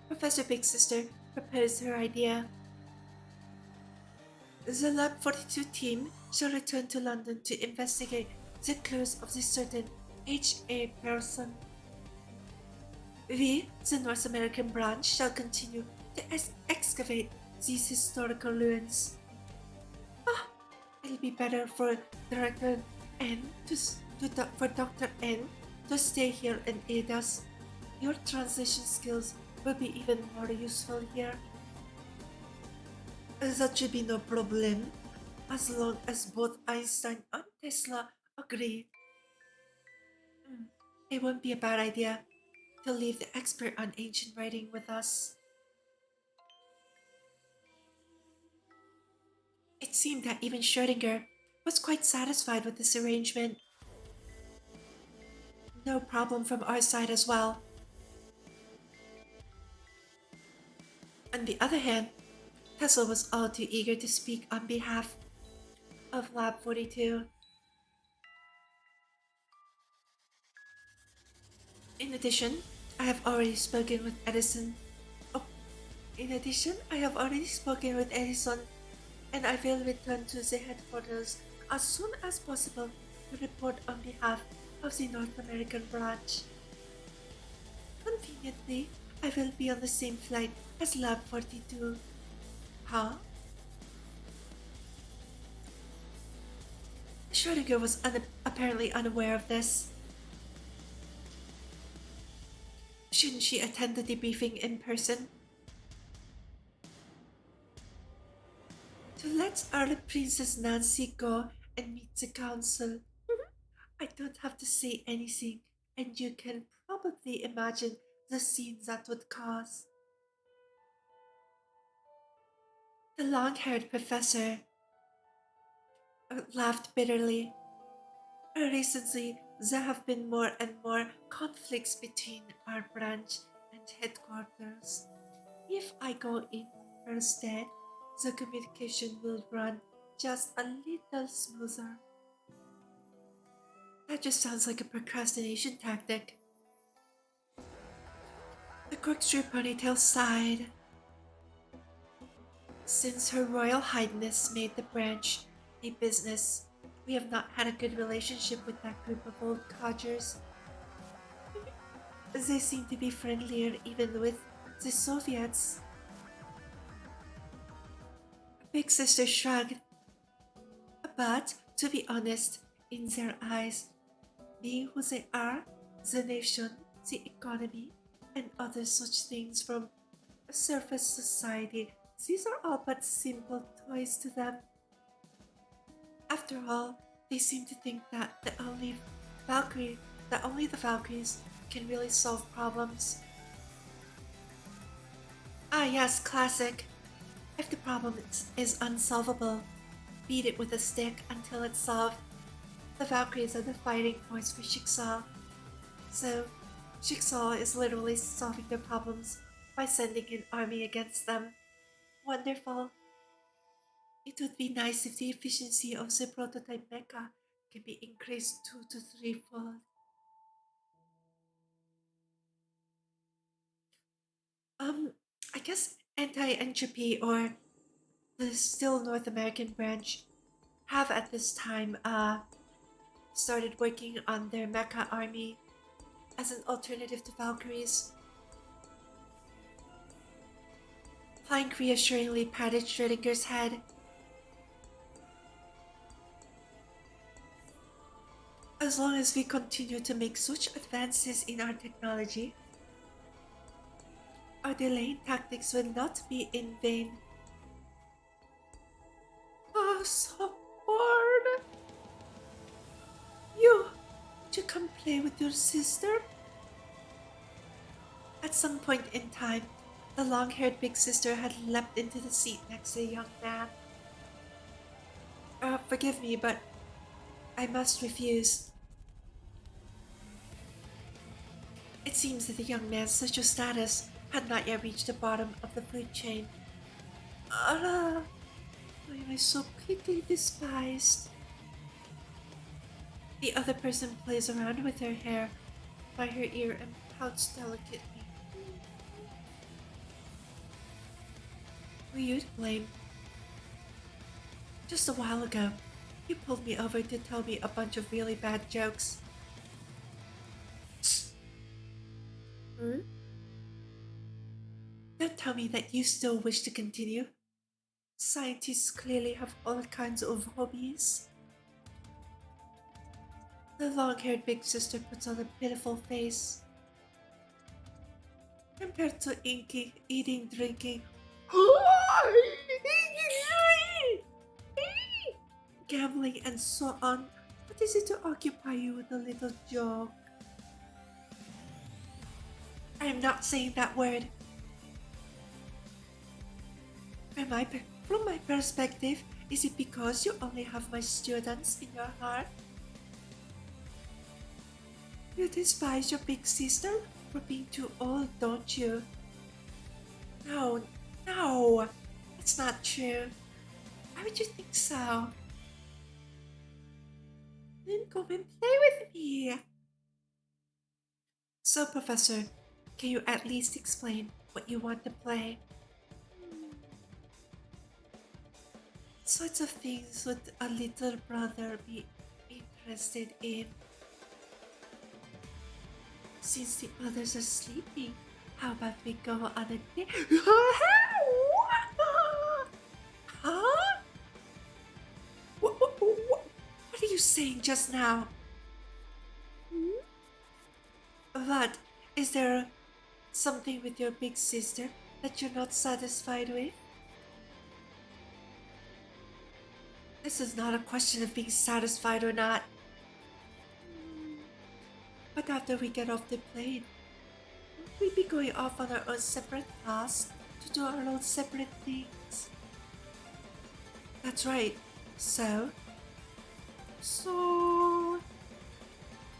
Professor Big Sister proposed her idea. The Lab 42 team shall return to London to investigate the clues of this certain H.A. person. We, the North American branch, shall continue to excavate these historical ruins. It'll be better for Director N for Dr. N to stay here and aid us. Your translation skills will be even more useful here. That should be no problem, as long as both Einstein and Tesla agree. It won't be a bad idea to leave the expert on ancient writing with us. It seemed that even Schrödinger was quite satisfied with this arrangement. No problem from our side as well. On the other hand, Tesla was all too eager to speak on behalf of Lab 42. In addition, I have already spoken with Edison. And I will return to the headquarters as soon as possible to report on behalf of the North American branch. Conveniently, I will be on the same flight as Lab 42. Huh? Schrödinger was apparently unaware of this. Shouldn't she attend the debriefing in person? To let our Princess Nancy go and meet the council. I don't have to say anything, and you can probably imagine the scene that would cause. The long-haired professor laughed bitterly. Recently, there have been more and more conflicts between our branch and headquarters. If I go in instead, the communication will run just a little smoother. That just sounds like a procrastination tactic. The corkscrew ponytail sighed. Since Her Royal Highness made the branch a business, we have not had a good relationship with that group of old codgers. They seem to be friendlier even with the Soviets. Big Sister shrugged. But, to be honest, in their eyes, being who they are, the nation, the economy, and other such things from a surface society, these are all but simple toys to them. After all, they seem to think that only the Valkyries can really solve problems. Ah yes, classic. If the problem is unsolvable, beat it with a stick until it's solved. The Valkyries are the fighting force for Jigsaw. So, Jigsaw is literally solving their problems by sending an army against them. Wonderful. It would be nice if the efficiency of the prototype mecha can be increased 2 to 3-fold. I guess Anti-Entropy or the still North American branch have at this time started working on their mecha army as an alternative to Valkyries. Plank reassuringly patted Schrodinger's head. As long as we continue to make such advances in our technology, our delaying tactics will not be in vain. Oh, so bored. Did you come play with your sister? At some point in time, the long-haired big sister had leapt into the seat next to the young man. Forgive me, but I must refuse. It seems that the young man's social status had not yet reached the bottom of the food chain. Ah, why am I so quickly despised? The other person plays around with her hair by her ear and pouts delicately. Were you to blame? Just a while ago, you pulled me over to tell me a bunch of really bad jokes. Hmm? Don't tell me that you still wish to continue. Scientists clearly have all kinds of hobbies. The long-haired big sister puts on a pitiful face. Compared to Inky eating, drinking, gambling, and so on, what is it to occupy you with a little joke? I am not saying that word. From my perspective, is it because you only have my students in your heart? You despise your big sister for being too old, don't you? No, no, it's not true. Why would you think so? Then go and play with me. So, Professor, can you at least explain what you want to play? What sorts of things would a little brother be interested in? Since the others are sleeping, how about we go on a date? Huh? What are you saying just now? What? Is there something with your big sister that you're not satisfied with? This is not a question of being satisfied or not. But after we get off the plane, won't we be going off on our own separate paths to do our own separate things? That's right. So?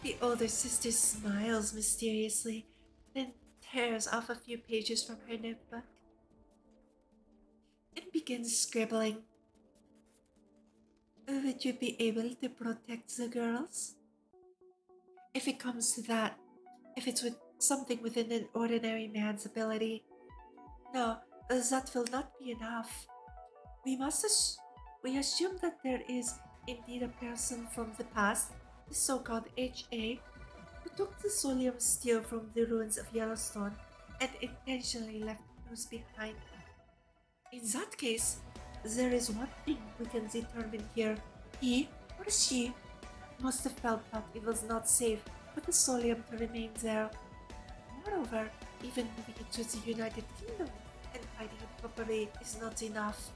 The older sister smiles mysteriously, then tears off a few pages from her notebook and begins scribbling. Would you be able to protect the girls? If it comes to that, if it's with something within an ordinary man's ability, no, that will not be enough. We assume that there is indeed a person from the past, the so-called HA, who took the Solium steel from the ruins of Yellowstone and intentionally left clues behind. In that case, there is one thing we can determine here. He or she must have felt that it was not safe for the Solium to remain there. Moreover, even moving it to the United Kingdom and hiding it properly is not enough.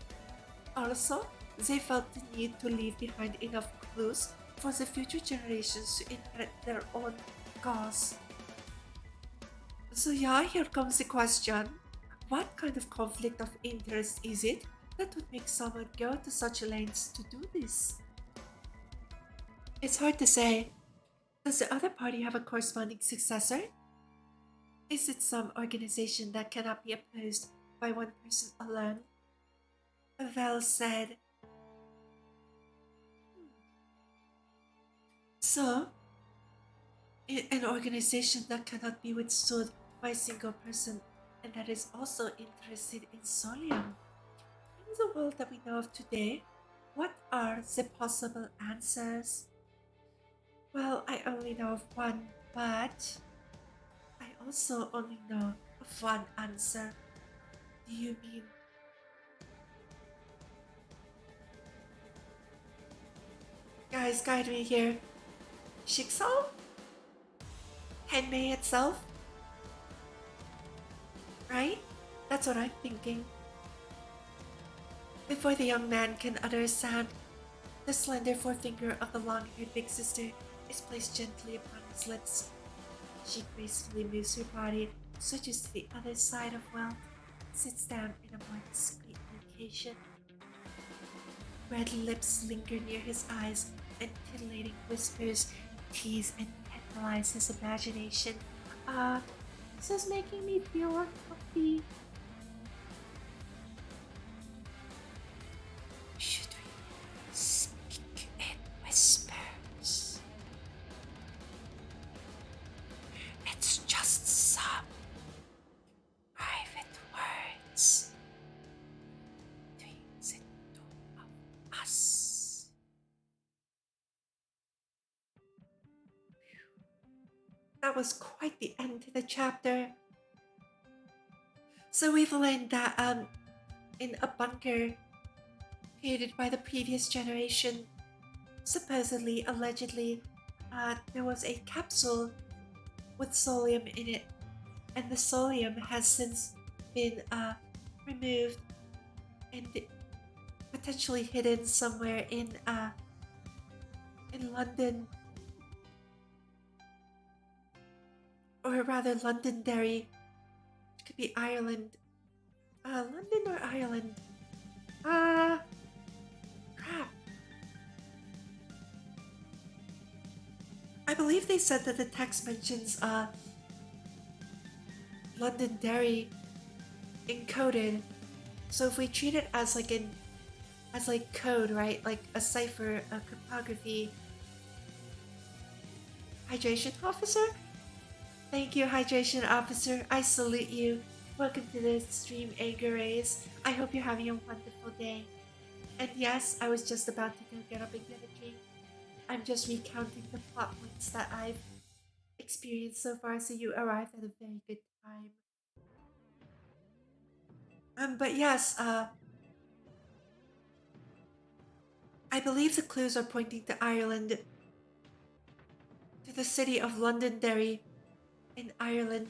Also, they felt the need to leave behind enough clues for the future generations to inherit their own cause. So yeah, here comes the question. What kind of conflict of interest is it that would make someone go to such lengths to do this? It's hard to say. Does the other party have a corresponding successor? Is it some organization that cannot be opposed by one person alone? Well said. So, an organization that cannot be withstood by a single person and that is also interested in Solium. In the world that we know of today, what are the possible answers? Well, I only know of one, but I also only know of one answer. Do you mean? Guys, guide me here. Jigsaw? Henmei itself? Right? That's what I'm thinking. Before the young man can utter a sound, the slender forefinger of the long-haired big sister is placed gently upon his lips. She gracefully moves her body, switches to the other side of wealth, sits down in a more discreet location. red lips linger near his eyes, and titillating whispers tease and tantalize his imagination. This is making me feel uncomfy. Should we speak in whispers? It's just some private words between the two of us. That was quite the end to the chapter. So we've learned that in a bunker created by the previous generation, supposedly, allegedly, there was a capsule with solium in it, and the solium has since been removed and potentially hidden somewhere in London, or rather Londonderry. It could be Ireland. London or Ireland? Crap. I believe they said that the text mentions Londonderry encoded. So if we treat it as like code, right? Like a cipher, a cryptography. Hydration officer? Thank you, hydration officer. I salute you. Welcome to the stream, Anger Rays. I hope you're having a wonderful day. And yes, I was just about to go get up and get a drink. I'm just recounting the plot points that I've experienced so far, so you arrived at a very good time. But yes, I believe the clues are pointing to Ireland, to the city of Londonderry in Ireland,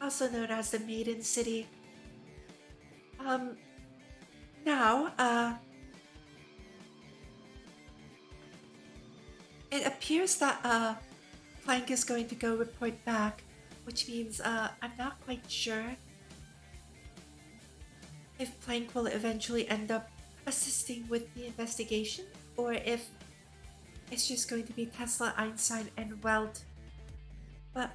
also known as the Maiden City. Now, it appears that Plank is going to go report back, which means I'm not quite sure if Plank will eventually end up assisting with the investigation, or if it's just going to be Tesla, Einstein, and Welt. But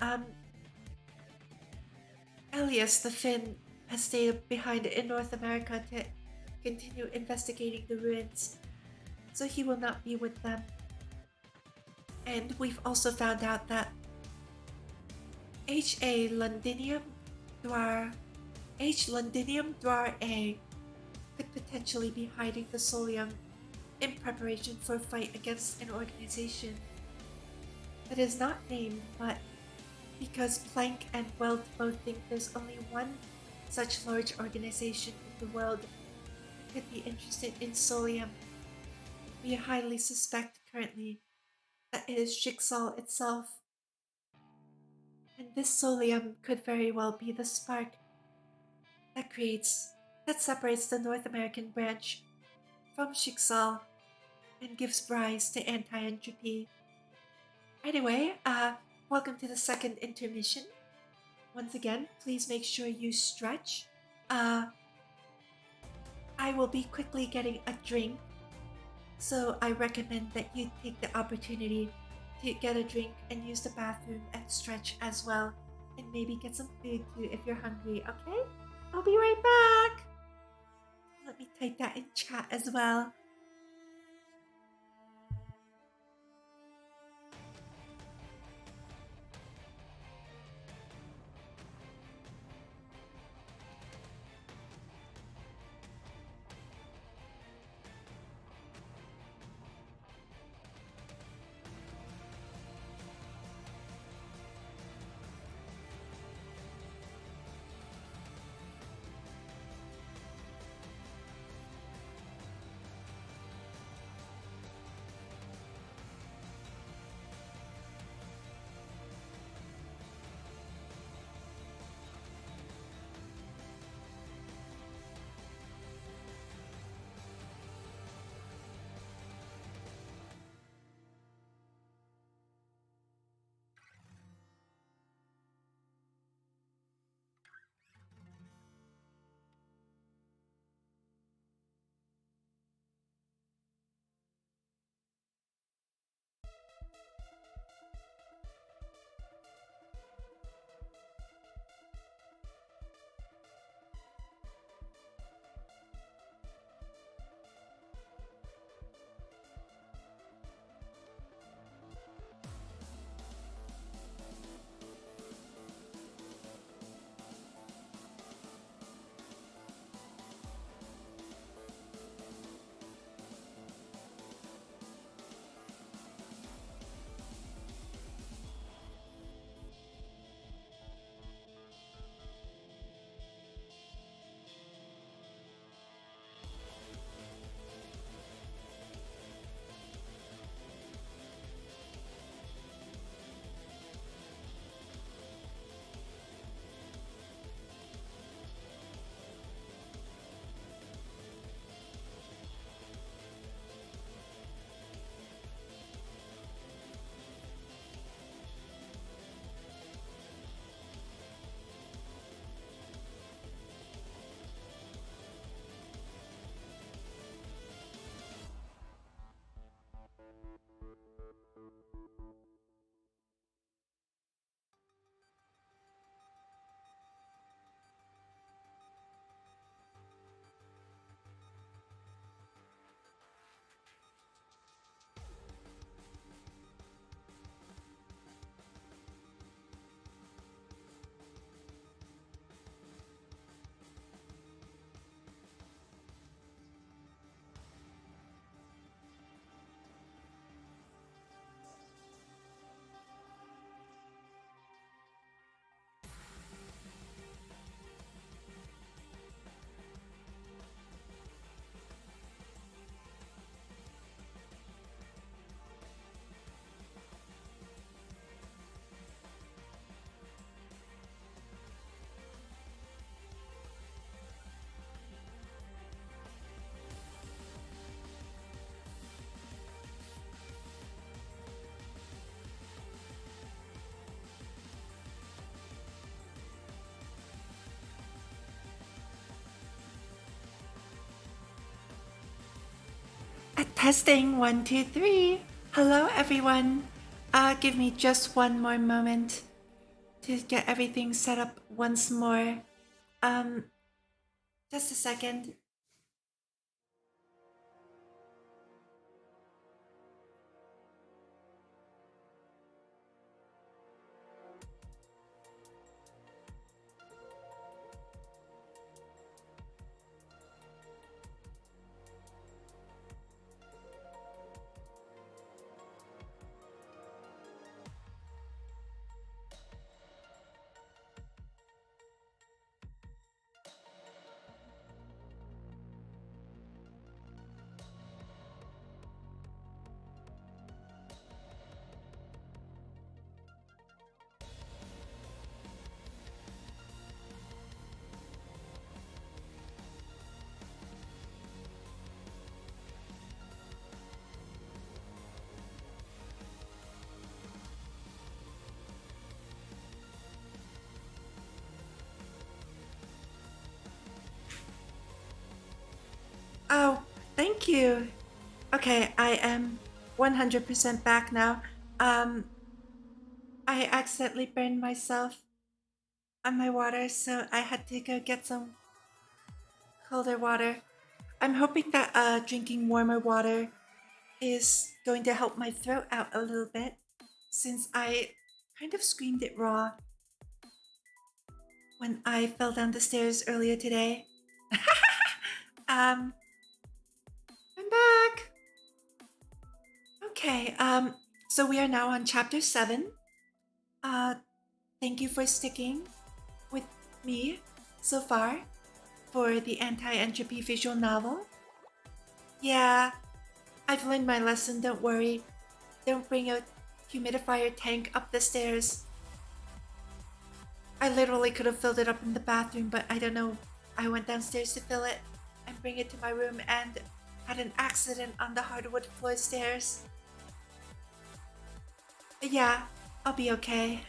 Elias the Finn has stayed behind in North America to continue investigating the ruins, so he will not be with them. And we've also found out that H. Londinium Dwar A could potentially be hiding the solium in preparation for a fight against an organization that is not named, but because Planck and Welt both think there's only one such large organization in the world that could be interested in solium, we highly suspect currently that it is Jigsaw itself. And this solium could very well be the spark that separates the North American branch from Jigsaw and gives rise to Anti-Entropy. Anyway, welcome to the second intermission. Once again, please make sure you stretch. I will be quickly getting a drink, so I recommend that you take the opportunity to get a drink and use the bathroom and stretch as well, and maybe get some food too if you're hungry, okay? I'll be right back! Let me type that in chat as well. Testing 1, 2, 3. Hello, everyone. Give me just one more moment to get everything set up once more. Um, just a second. Oh, thank you. Okay, I am 100% back now. I accidentally burned myself on my water, so I had to go get some colder water. I'm hoping that drinking warmer water is going to help my throat out a little bit, since I kind of screamed it raw when I fell down the stairs earlier today. I'm back. Okay, so we are now on chapter 7. Uh, thank you for sticking with me so far for the Anti-Entropy visual novel. Yeah, I've learned my lesson, don't worry. Don't bring a humidifier tank up the stairs. I literally could have filled it up in the bathroom, but I don't know. I went downstairs to fill it and bring it to my room and had an accident on the hardwood floor stairs. Yeah, I'll be okay.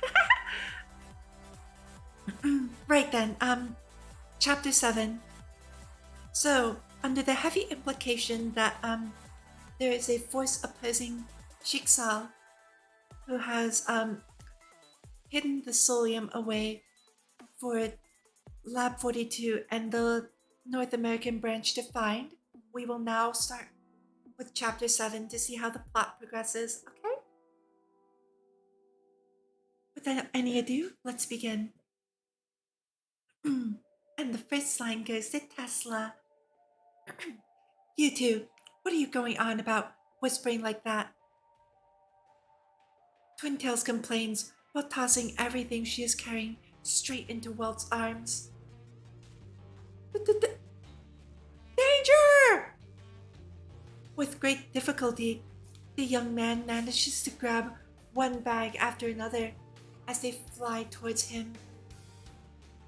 Right then, chapter 7. So, under the heavy implication that there is a force opposing Shiksal who has hidden the solium away for Lab 42 and the North American branch to find, we will now start with chapter 7 to see how the plot progresses, okay? Without any ado, let's begin. And the first line goes to Tesla. You two, what are you going on about, whispering like that? Twin Tails complains while tossing everything she is carrying straight into Welt's arms. Danger! With great difficulty, the young man manages to grab one bag after another as they fly towards him.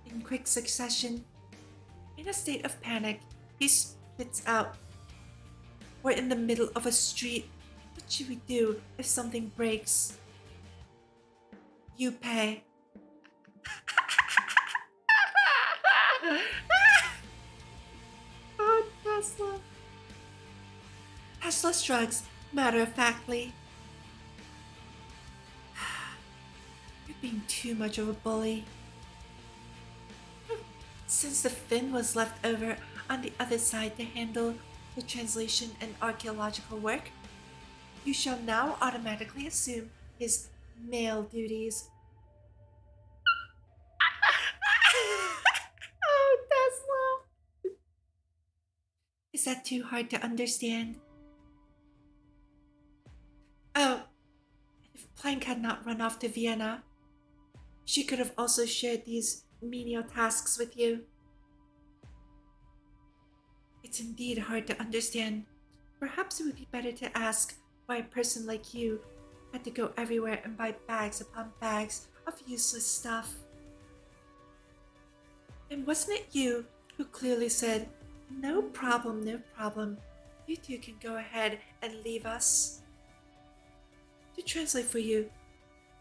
In quick succession, in a state of panic, he spits out, "We're in the middle of a street. What should we do if something breaks?" "You pay." Oh, Tesla. Tesla shrugs matter-of-factly. "You're being too much of a bully. Since the fin was left over on the other side to handle the translation and archaeological work, you shall now automatically assume his male duties." Oh, Tesla. Is that too hard to understand? Oh, if Plank had not run off to Vienna, she could have also shared these menial tasks with you. It's indeed hard to understand. Perhaps it would be better to ask why a person like you had to go everywhere and buy bags upon bags of useless stuff. And wasn't it you who clearly said, "No problem, no problem. You two can go ahead and leave us"? To translate for you,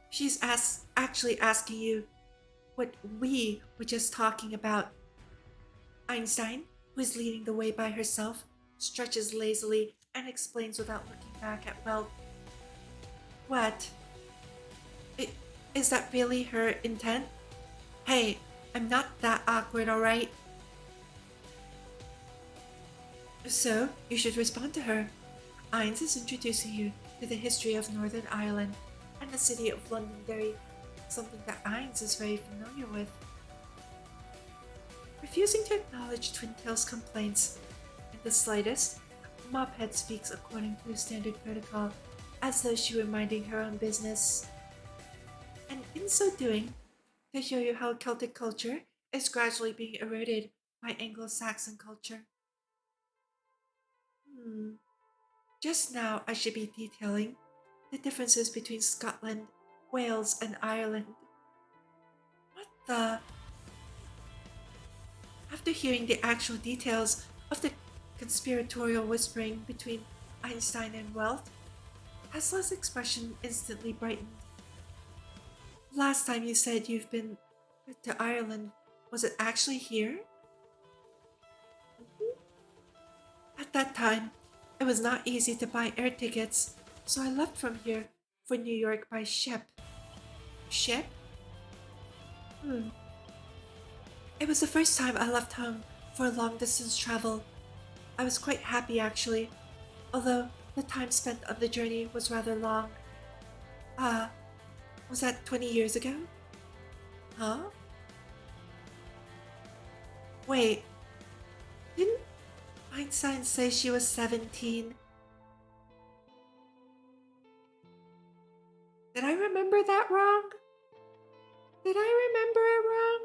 she's actually asking you what we were just talking about. Einstein, who is leading the way by herself, stretches lazily and explains without looking back at well, what? I- Is that really her intent? Hey, I'm not that awkward, alright? So, you should respond to her. Ainz is introducing you to the history of Northern Ireland and the city of Londonderry, something that Ainz is very familiar with. Refusing to acknowledge Twin Tail's complaints in the slightest, Mophead speaks according to standard protocol, as though she were minding her own business. And in so doing, to show you how Celtic culture is gradually being eroded by Anglo-Saxon culture. Hmm. Just now, I should be detailing the differences between Scotland, Wales, and Ireland. What the? After hearing the actual details of the conspiratorial whispering between Einstein and Welt, Tesla's expression instantly brightened. Last time you said you've been to Ireland, was it actually here? At that time, it was not easy to buy air tickets, so I left from here for New York by ship. Ship? Hmm. It was the first time I left home for a long distance travel. I was quite happy actually, although the time spent on the journey was rather long. Ah, was that 20 years ago? Huh? Wait, didn't Einstein say she was 17? Did I remember that wrong? Did I remember it wrong?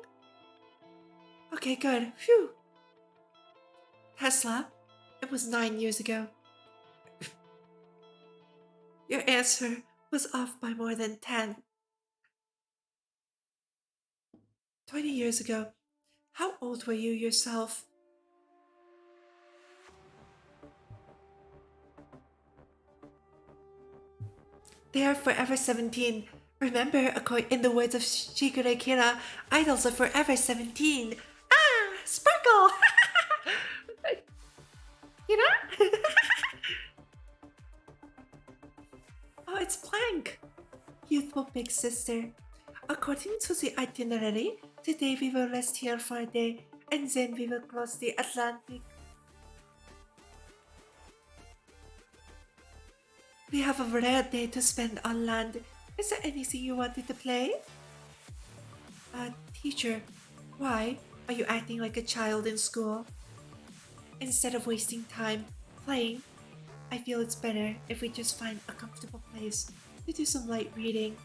Okay, good. Phew. Tesla, it was 9 years ago. Your answer was off by more than 10. 20 years ago. How old were you yourself? They are forever 17. Remember, in the words of Shigure Kira, idols are forever 17. Ah, sparkle! You know? Oh, it's Plank. Youthful big sister. According to the itinerary, today we will rest here for a day and then we will cross the Atlantic. We have a rare day to spend on land. Is there anything you wanted to play? Teacher, why are you acting like a child in school? Instead of wasting time playing, I feel it's better if we just find a comfortable place to do some light reading.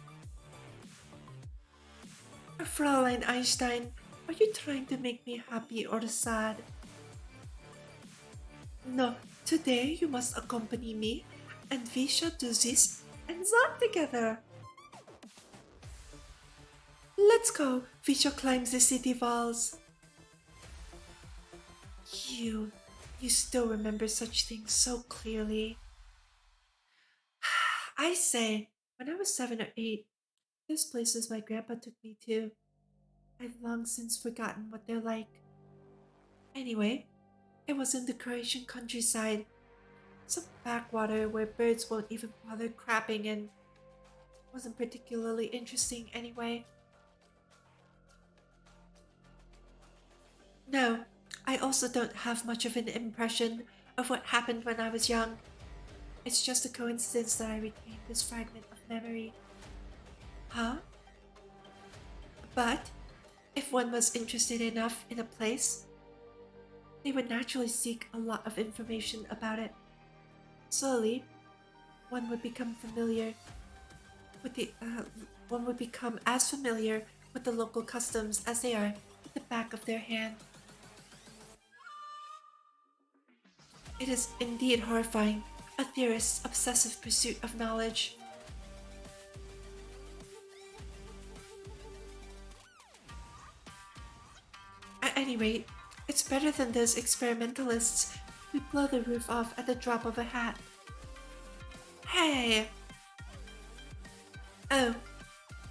Fräulein Einstein, are you trying to make me happy or sad? No, today you must accompany me and we shall do this and that together. Let's go, we shall climb the city walls. You, you still remember such things so clearly. I say, when I was 7 or 8, there's places my grandpa took me to. I've long since forgotten what they're like. Anyway, it was in the Croatian countryside, some backwater where birds won't even bother crapping and wasn't particularly interesting anyway. No, I also don't have much of an impression of what happened when I was young. It's just a coincidence that I retained this fragment of memory. Huh? But if one was interested enough in a place, they would naturally seek a lot of information about it. Slowly, one would become familiar with the one would become as familiar with the local customs as they are with the back of their hand. It is indeed horrifying, a theorist's obsessive pursuit of knowledge. At any rate, it's better than those experimentalists who blow the roof off at the drop of a hat. Hey! Oh,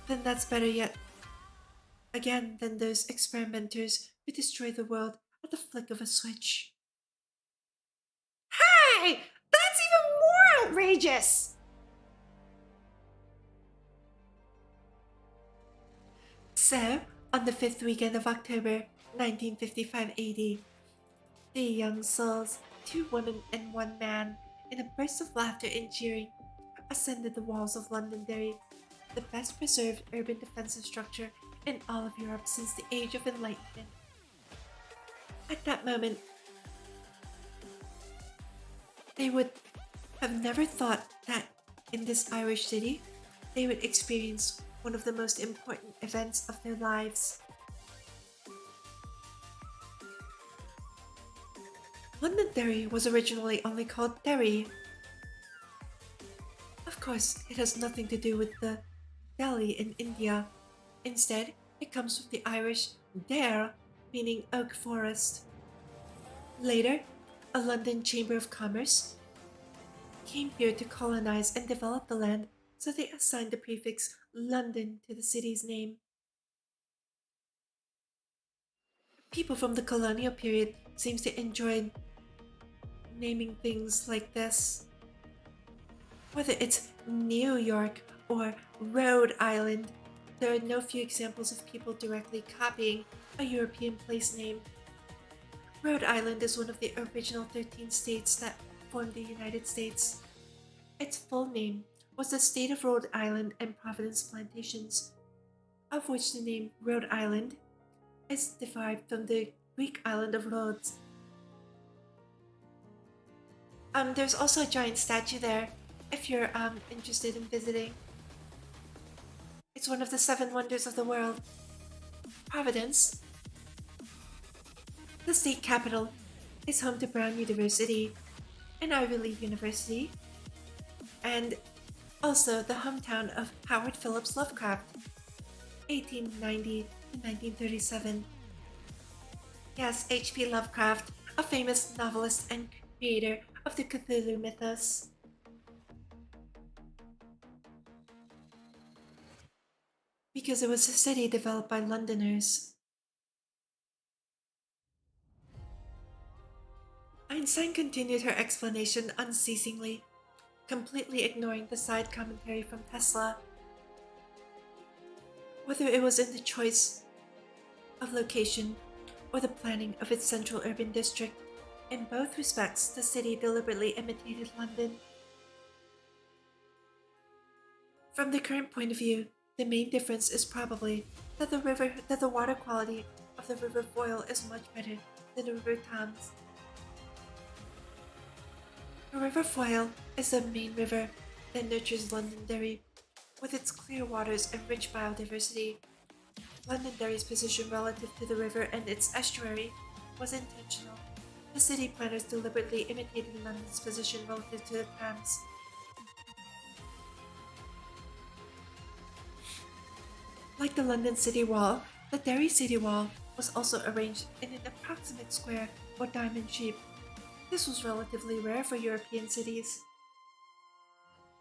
then that's better yet. Again than those experimenters who destroy the world at the flick of a switch. Hey! That's outrageous! So, on the 5th weekend of October 1955 AD, the young souls, 2 women and 1 man, in a burst of laughter and cheering, ascended the walls of Londonderry, the best preserved urban defensive structure in all of Europe since the Age of Enlightenment. At that moment, they would have never thought that in this Irish city, they would experience one of the most important events of their lives. Londonderry was originally only called Derry. Of course, it has nothing to do with the Delhi in India. Instead, it comes from the Irish dare, meaning oak forest. Later, a London Chamber of Commerce came here to colonize and develop the land, so they assigned the prefix London to the city's name. People from the colonial period seems to enjoy naming things like this. Whether it's New York or Rhode Island, there are no few examples of people directly copying a European place name. Rhode Island is one of the original 13 states that formed the United States. Its full name was the State of Rhode Island and Providence Plantations, of which the name Rhode Island is derived from the Greek island of Rhodes. There's also a giant statue there if you're interested in visiting. It's one of the 7 wonders of the world. Providence, the state capital, is home to Brown University, an Ivy League university, and also the hometown of Howard Phillips Lovecraft, 1890 to 1937. Yes, H.P. Lovecraft, a famous novelist and creator of the Cthulhu mythos. Because it was a city developed by Londoners. Einstein continued her explanation unceasingly, completely ignoring the side commentary from Tesla. Whether it was in the choice of location or the planning of its central urban district, in both respects the city deliberately imitated London. From the current point of view, the main difference is probably that the water quality of the River Foyle is much better than the River Thames. The River Foyle is the main river that nurtures Londonderry, with its clear waters and rich biodiversity. Londonderry's position relative to the river and its estuary was intentional. The city planners deliberately imitated London's position relative to the Thames. Like the London City Wall, the Derry City Wall was also arranged in an approximate square or diamond shape. This was relatively rare for European cities.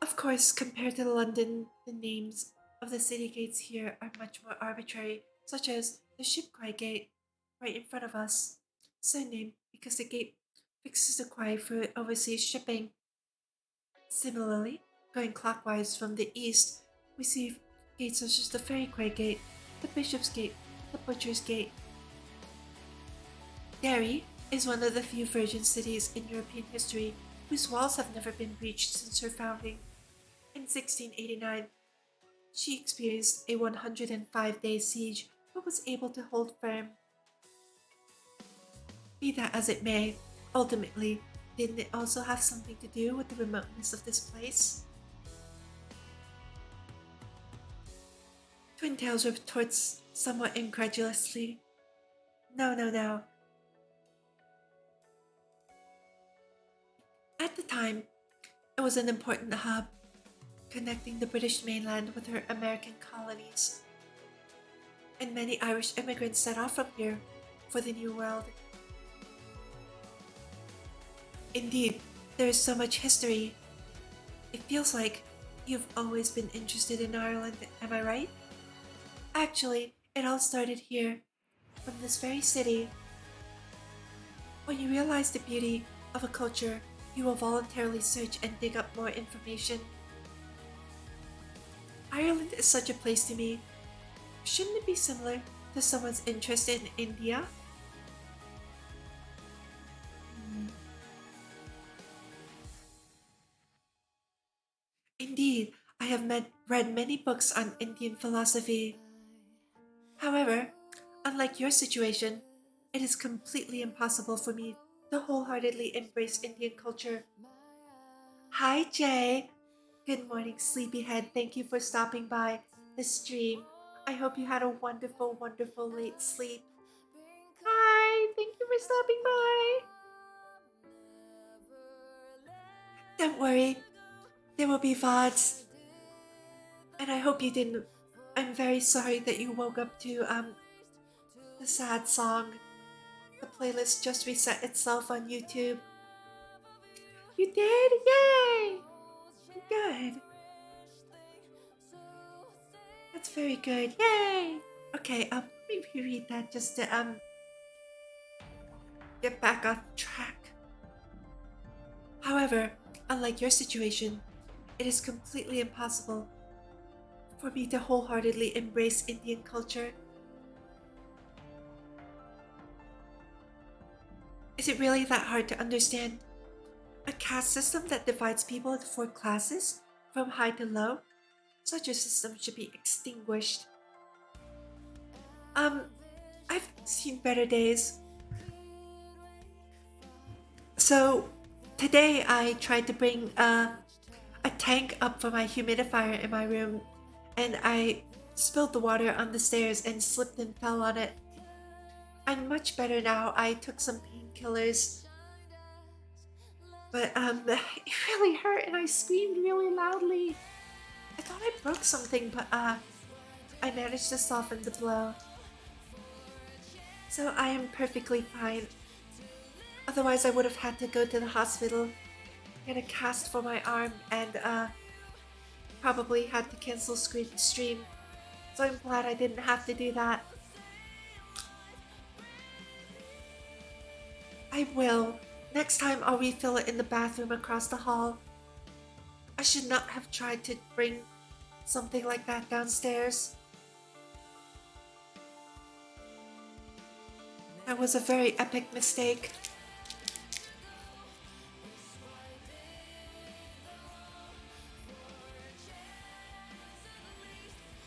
Of course, compared to London, the names of the city gates here are much more arbitrary, such as the Shipquay Gate, right in front of us, so named because the gate fixes the quay for overseas shipping. Similarly, going clockwise from the east, we see gates such as the Ferryquay Gate, the Bishop's Gate, the Butcher's Gate. Derry is one of the few virgin cities in European history whose walls have never been breached since her founding. In 1689, she experienced a 105-day siege but was able to hold firm. Be that as it may, ultimately, didn't it also have something to do with the remoteness of this place? Twin Tails retorts somewhat incredulously. No. At the time, it was an important hub, connecting the British mainland with her American colonies. And many Irish immigrants set off from here for the New World. Indeed, there is so much history. It feels like you've always been interested in Ireland, am I right? Actually, it all started here, from this very city. When you realize the beauty of a culture, you will voluntarily search and dig up more information. Ireland is such a place to me. Shouldn't it be similar to someone's interest in India? Indeed, I have read many books on Indian philosophy. However, unlike your situation, it is completely impossible for me to wholeheartedly embrace Indian culture. Hi, Jay. Good morning, sleepyhead. Thank you for stopping by the stream. I hope you had a wonderful, wonderful late sleep. Hi, thank you for stopping by. Don't worry, there will be VODs. And I hope you didn't. I'm very sorry that you woke up to the sad song. The playlist just reset itself on YouTube. You did? Yay! Good. That's very good. Yay! Okay, let me reread that just to get back on track. However, unlike your situation, it is completely impossible for me to wholeheartedly embrace Indian culture. Is it really that hard to understand? A caste system that divides people into four classes, from high to low? Such a system should be extinguished. Um, I've seen better days. So, today I tried to bring a tank up for my humidifier in my room, and I spilled the water on the stairs and slipped and fell on it. I'm much better now. I took some painkillers, but it really hurt, and I screamed really loudly. I thought I broke something, but I managed to soften the blow. So I am perfectly fine. Otherwise, I would have had to go to the hospital, get a cast for my arm, and probably had to cancel stream. So I'm glad I didn't have to do that. I will. Next time I'll refill it in the bathroom across the hall. I should not have tried to bring something like that downstairs. That was a very epic mistake.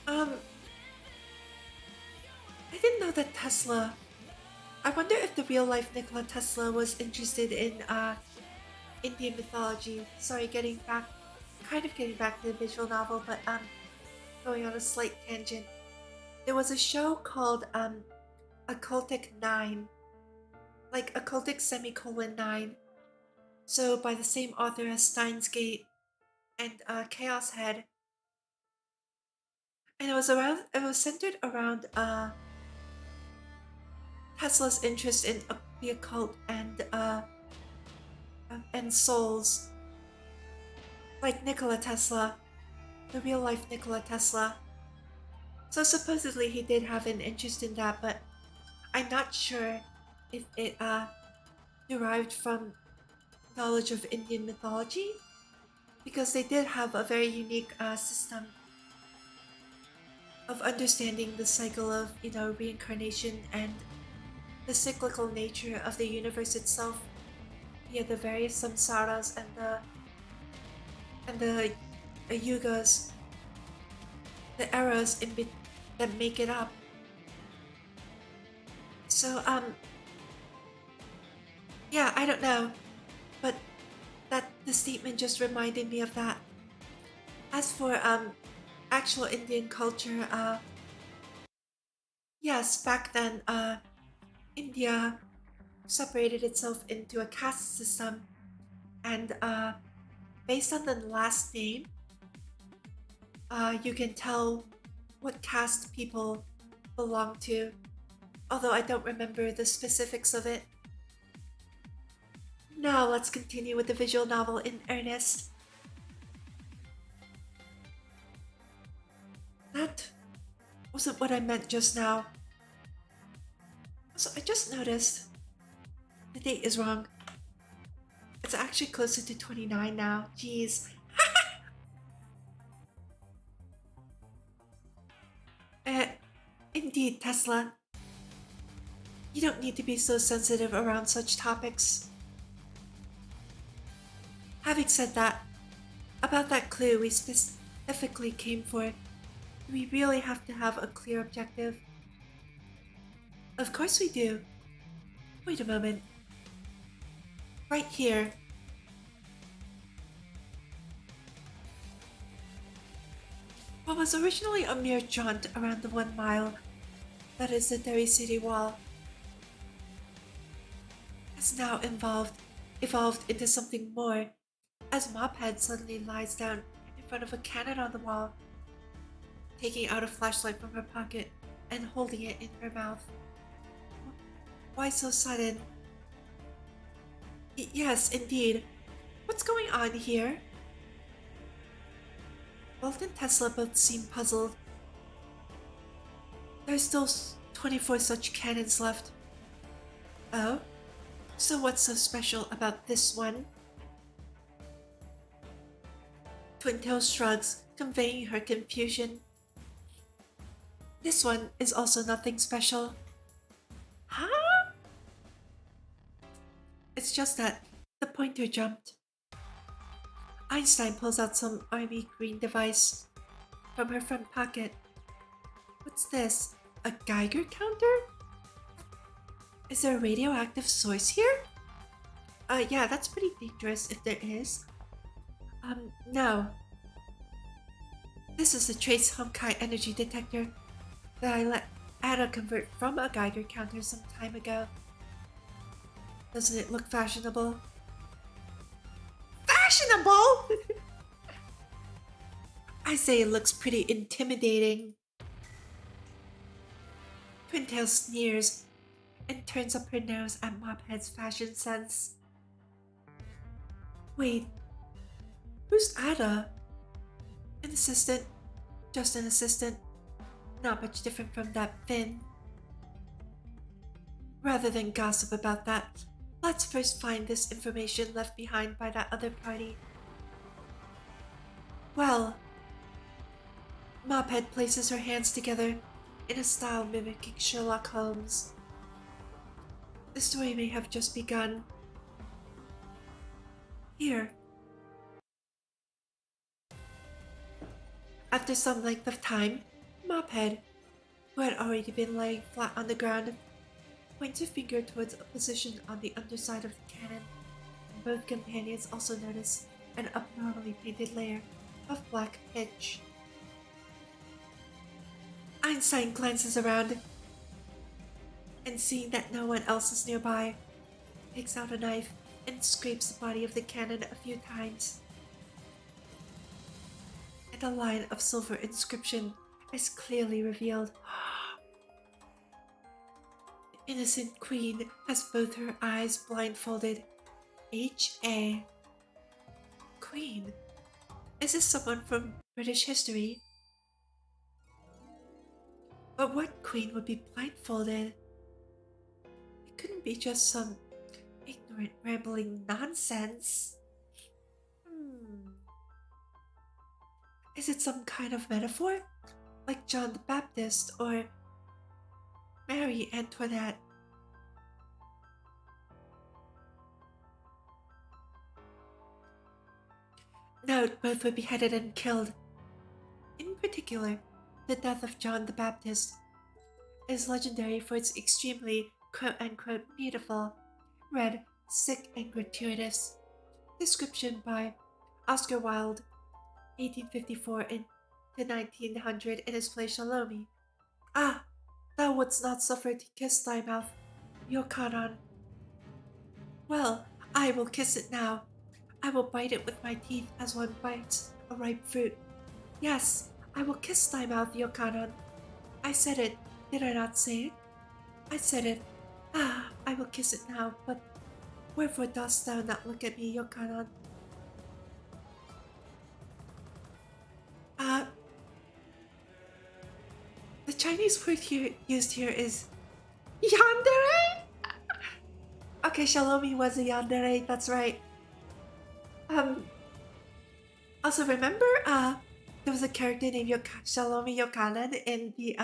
I didn't know that Tesla. I wonder if the real life Nikola Tesla was interested in Indian mythology. Sorry, getting back to the visual novel, but going on a slight tangent. There was a show called Occultic 9, like Occultic semicolon 9. So by the same author as Steins Gate and Chaos Head. And it was centered around Tesla's interest in the occult and souls. Like Nikola Tesla, the real life Nikola Tesla. So supposedly he did have an interest in that, but I'm not sure if it derived from knowledge of Indian mythology, because they did have a very unique system of understanding the cycle of reincarnation and the cyclical nature of the universe itself via the various samsaras and the yugas, the eras that make it up. So yeah, I don't know, but that the statement just reminded me of that. As for actual Indian culture, yes, back then India separated itself into a caste system, and based on the last name, you can tell what caste people belong to, although I don't remember the specifics of it. Now let's continue with the visual novel in earnest. That wasn't what I meant just now. So I just noticed the date is wrong. it's actually closer to 29 now. Jeez. uh, Indeed, Tesla. You don't need to be so sensitive around such topics. Having said that, about that clue we specifically came for, we really have to have a clear objective. Of course we do. Wait a moment. Right here. What was originally a mere jaunt around the 1 mile that is the Derry City Wall has now evolved into something more, as Mophead suddenly lies down in front of a cannon on the wall, taking out a flashlight from her pocket and holding it in her mouth. Why so sudden? Yes, indeed. What's going on here? Walt and Tesla both seem puzzled. There's still 24 such cannons left. Oh? So what's so special about this one? Twintail shrugs, conveying her confusion. This one is also nothing special. Huh? It's just that the pointer jumped. Einstein pulls out some army green device from her front pocket. What's this? A Geiger counter? Is there a radioactive source here? Yeah, that's pretty dangerous if there is. No. This is a trace Honkai energy detector that I let Ada convert from a Geiger counter some time ago. Doesn't it look fashionable? Fashionable? I say it looks pretty intimidating. Twintail sneers and turns up her nose at Mophead's fashion sense. Wait, who's Ada? An assistant. Just an assistant. Not much different from that Finn. Rather than gossip about that, let's first find this information left behind by that other party. Well, Mophead places her hands together in a style mimicking Sherlock Holmes. The story may have just begun. Here. After some length of time, Mophead, who had already been laying flat on the ground, points a finger towards a position on the underside of the cannon, and both companions also notice an abnormally painted layer of black pitch. Einstein glances around, and seeing that no one else is nearby, takes out a knife and scrapes the body of the cannon a few times. And a line of silver inscription is clearly revealed. The innocent queen has both her eyes blindfolded. H.A. Queen? Is this someone from British history? But what queen would be blindfolded? It couldn't be just some ignorant, rambling nonsense. Is it some kind of metaphor? Like John the Baptist or Mary Antoinette? Note, both were beheaded and killed. In particular, the death of John the Baptist is legendary for its extremely quote-unquote beautiful, red, sick and gratuitous description by Oscar Wilde, 1854 to 1900 in his play Shalomi. Ah, thou wouldst not suffer to kiss thy mouth, Yochanan. Well, I will kiss it now. I will bite it with my teeth as one bites a ripe fruit. Yes, I will kiss thy mouth, Yochanan. I said it, did I not say it? I said it. Ah, I will kiss it now, but wherefore dost thou not look at me, Yochanan? The Chinese word used here is yandere? Okay, Shalomi was a yandere, that's right. Um, Also, remember, there was a character named Shalomi Yokanan in the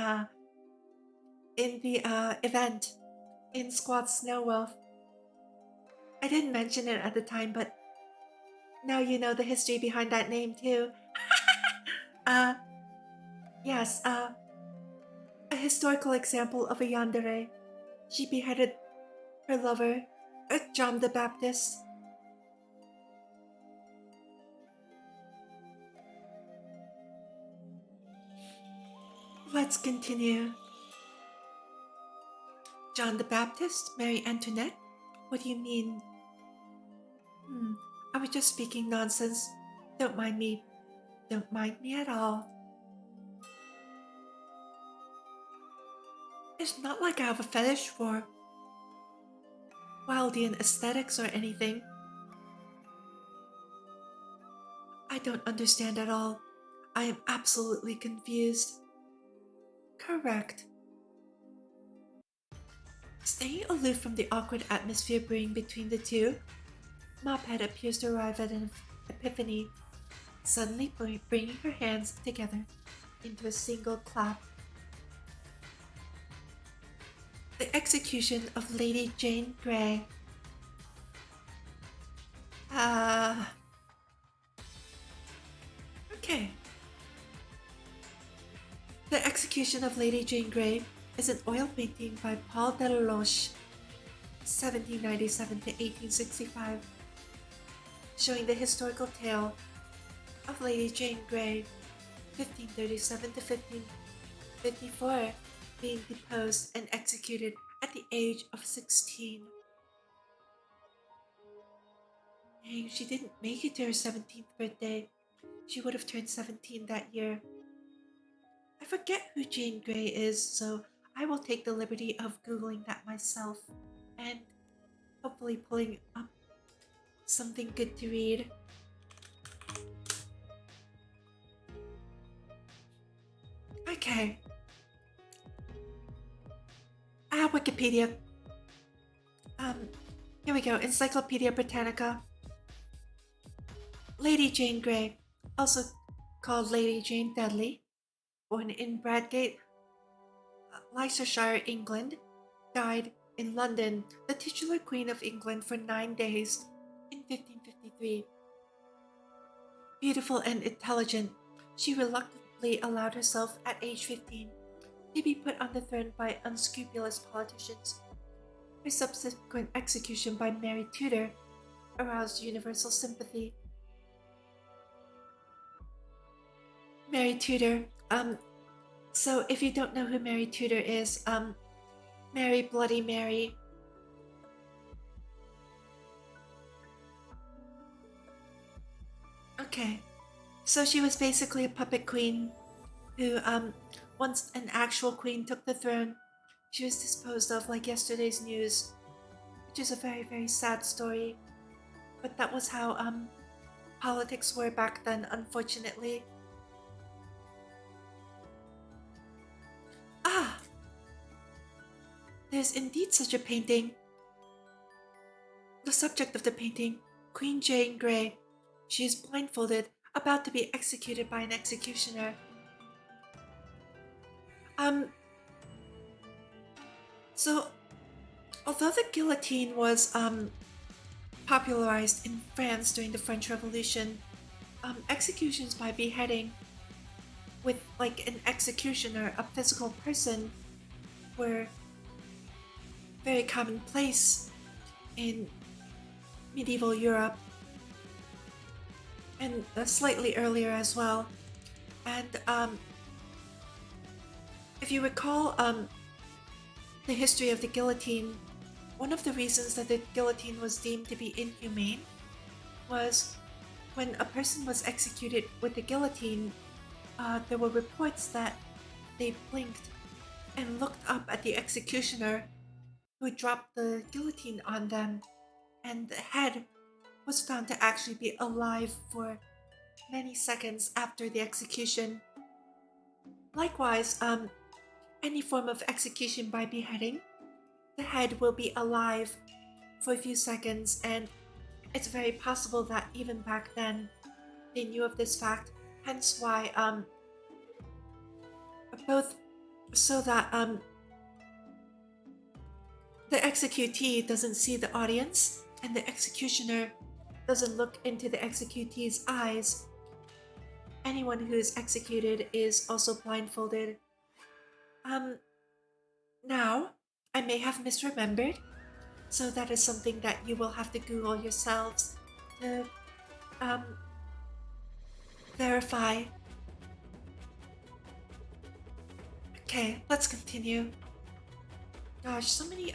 event in Squad Snow Wolf. I didn't mention it at the time, but now you know the history behind that name too. uh, yes, a historical example of a yandere. She beheaded her lover, John the Baptist. Let's continue. John the Baptist, Mary Antoinette? What do you mean? I was just speaking nonsense. Don't mind me. Don't mind me at all. It's not like I have a fetish for Wildian aesthetics or anything. I don't understand at all. I am absolutely confused. Correct. Staying aloof from the awkward atmosphere brewing between the two, Mophead appears to arrive at an epiphany, suddenly bringing her hands together into a single clap. The execution of Lady Jane Grey. Okay. The Execution of Lady Jane Grey is an oil painting by Paul Delaroche, 1797 to 1865, showing the historical tale of Lady Jane Grey, 1537 to 1554, being deposed and executed at the age of 16. Dang, she didn't make it to her 17th birthday. She would have turned 17 that year. I forget who Jane Grey is, so I will take the liberty of Googling that myself and hopefully pulling up something good to read. Okay. Wikipedia. Here we go. Encyclopedia Britannica. Lady Jane Grey, also called Lady Jane Dudley, born in Bradgate, Leicestershire, England, died in London, the titular Queen of England for 9 days in 1553. Beautiful and intelligent, she reluctantly allowed herself at age 15 to be put on the throne by unscrupulous politicians. Her subsequent execution by Mary Tudor aroused universal sympathy. Mary Tudor, so if you don't know who Mary Tudor is, Mary Bloody Mary. Okay, so she was basically a puppet queen who, once an actual queen took the throne, she was disposed of like yesterday's news, which is a very, very sad story. But that was how, politics were back then, unfortunately. Ah! There's indeed such a painting. The subject of the painting, Queen Jane Grey. She is blindfolded, about to be executed by an executioner. So, although the guillotine was, popularized in France during the French Revolution, executions by beheading with, like, an executioner, a physical person, were very commonplace in medieval Europe and slightly earlier as well. And if you recall the history of the guillotine, one of the reasons that the guillotine was deemed to be inhumane was when a person was executed with the guillotine, there were reports that they blinked and looked up at the executioner who dropped the guillotine on them, and the head was found to actually be alive for many seconds after the execution. Likewise, any form of execution by beheading, the head will be alive for a few seconds, and it's very possible that even back then they knew of this fact, hence why both so that the executee doesn't see the audience and the executioner doesn't look into the executee's eyes. Anyone who is executed is also blindfolded. Um, Now, I may have misremembered, so that is something that you will have to Google yourselves to um, verify. Okay, let's continue. Gosh, so many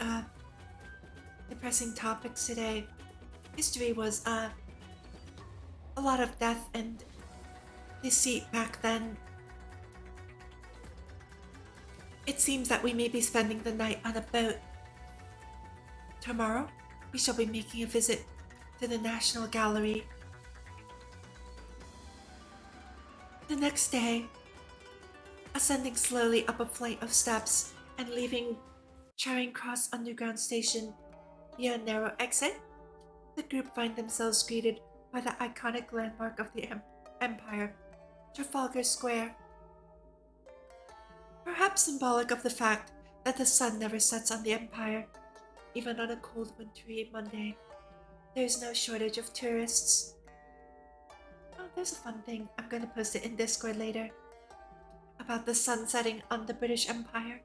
depressing topics today. History was a lot of death and deceit back then. It seems that we may be spending the night on a boat. Tomorrow, we shall be making a visit to the National Gallery. The next day, ascending slowly up a flight of steps and leaving Charing Cross Underground Station via a narrow exit, the group find themselves greeted by the iconic landmark of the Empire, Trafalgar Square. Perhaps symbolic of the fact that the sun never sets on the Empire, even on a cold wintry Monday. There is no shortage of tourists. Oh, there's a fun thing. I'm gonna post it in Discord later. About the sun setting on the British Empire.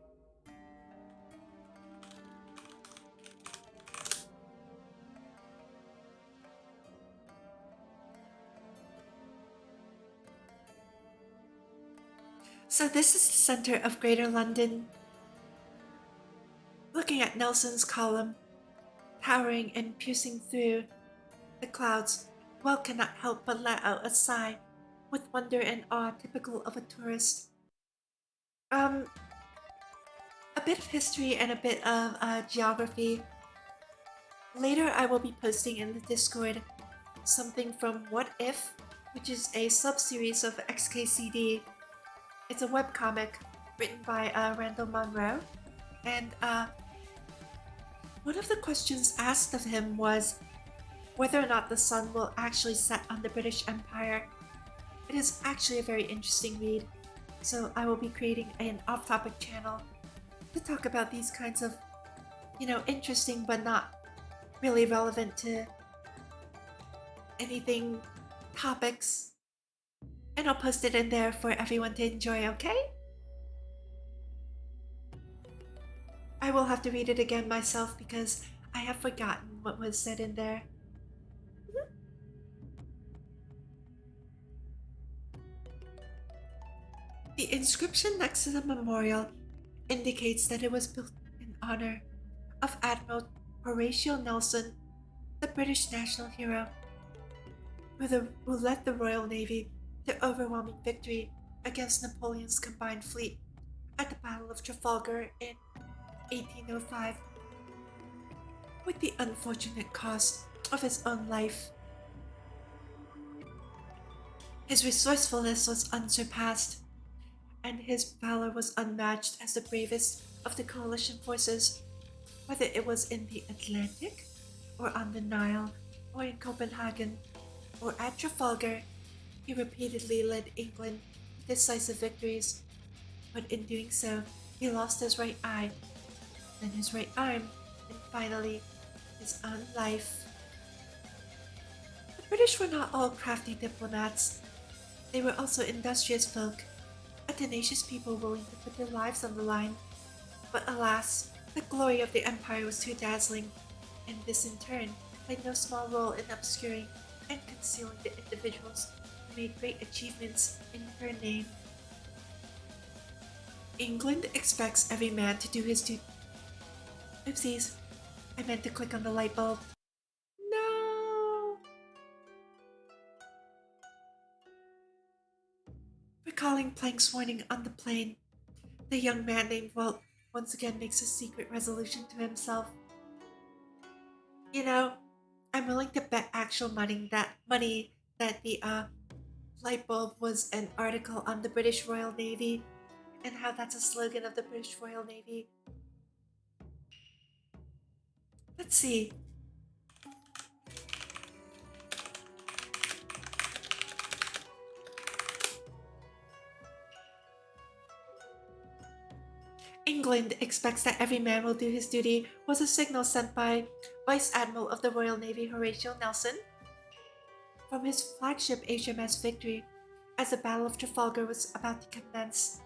So this is the center of Greater London. Looking at Nelson's column, towering and piercing through the clouds, one cannot help but let out a sigh with wonder and awe typical of a tourist. A bit of history and a bit of geography. Later, I will be posting in the Discord something from What If, which is a sub-series of XKCD. It's a webcomic written by Randall Monroe, and one of the questions asked of him was whether or not the sun will actually set on the British Empire. It is actually a very interesting read, so I will be creating an off-topic channel to talk about these kinds of, interesting but not really relevant to anything topics. And I'll post it in there for everyone to enjoy, okay? I will have to read it again myself because I have forgotten what was said in there. The inscription next to the memorial indicates that it was built in honor of Admiral Horatio Nelson, the British national hero, who led the Royal Navy to overwhelming victory against Napoleon's combined fleet at the Battle of Trafalgar in 1805, with the unfortunate cost of his own life. His resourcefulness was unsurpassed, and his valor was unmatched as the bravest of the coalition forces, whether it was in the Atlantic, or on the Nile, or in Copenhagen, or at Trafalgar. He repeatedly led England to decisive victories, but in doing so, he lost his right eye, then his right arm, and finally, his own life. The British were not all crafty diplomats. They were also industrious folk, a tenacious people willing to put their lives on the line. But alas, the glory of the Empire was too dazzling, and this in turn played no small role in obscuring and concealing the individuals who made great achievements in her name. England expects every man to do his duty. Oopsies, I meant to click on the light bulb. No! Recalling Plank's warning on the plane, the young man named Walt once again makes a secret resolution to himself. I'm willing to bet actual money that the light bulb was an article on the British Royal Navy and how that's a slogan of the British Royal Navy. Let's see. England expects that every man will do his duty was a signal sent by Vice Admiral of the Royal Navy Horatio Nelson from his flagship HMS Victory as the Battle of Trafalgar was about to commence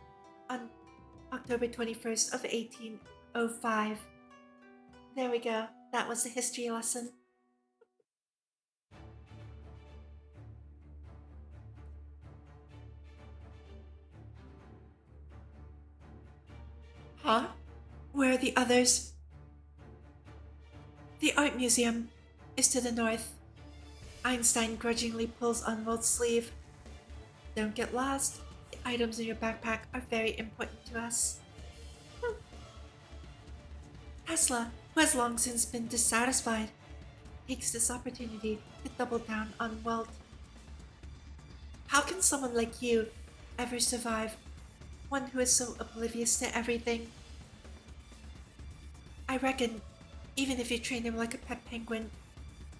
on October 21st of 1805. There we go. That was the history lesson. Huh? Where are the others? The art museum is to the north. Einstein grudgingly pulls on Walt's sleeve. Don't get lost. The items in your backpack are very important to us. Tesla, who has long since been dissatisfied, takes this opportunity to double down on Walt. How can someone like you ever survive? One who is so oblivious to everything. I reckon, even if you train him like a pet penguin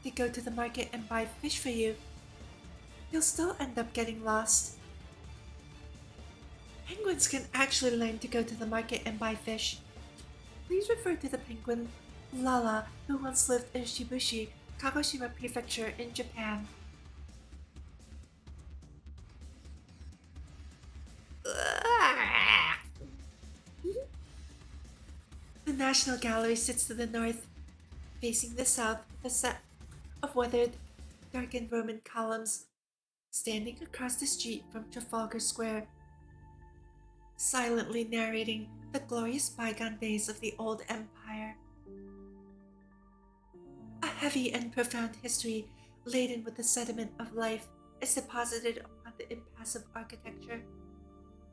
to go to the market and buy fish for you, you'll still end up getting lost. Penguins can actually learn to go to the market and buy fish. Please refer to the penguin Lala, who once lived in Shibushi, Kagoshima Prefecture in Japan. The National Gallery sits to the north, facing the south with a set of weathered, darkened Roman columns standing across the street from Trafalgar Square, silently narrating the glorious bygone days of the old empire. A heavy and profound history laden with the sediment of life is deposited upon the impassive architecture.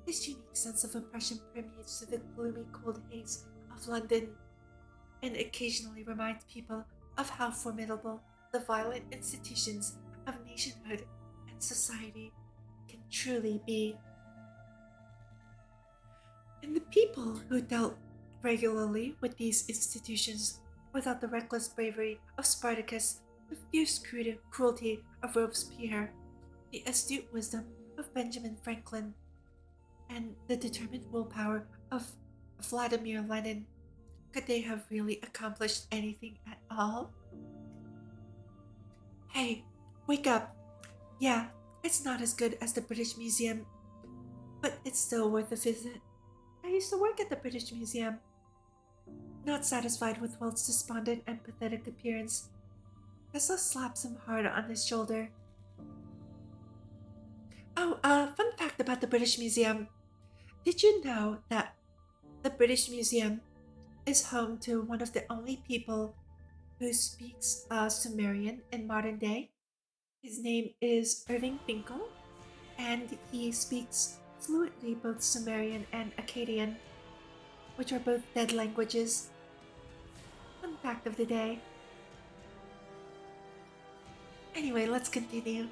This unique sense of oppression permeates through the gloomy cold haze of London and occasionally reminds people of how formidable the violent institutions of nationhood and society can truly be. And the people who dealt regularly with these institutions without the reckless bravery of Spartacus, the fierce cruelty of Robespierre, the astute wisdom of Benjamin Franklin, and the determined willpower of Vladimir Lenin, could they have really accomplished anything at all? Hey, wake up. Yeah, it's not as good as the British Museum, but it's still worth a visit. I used to work at the British Museum. Not satisfied with Walt's despondent and pathetic appearance, Tesla slaps him hard on his shoulder. Oh, fun fact about the British Museum. Did you know that the British Museum is home to one of the only people who speaks Sumerian in modern day? His name is Irving Finkel, and he speaks fluently both Sumerian and Akkadian, which are both dead languages. Fun fact of the day. Anyway, let's continue.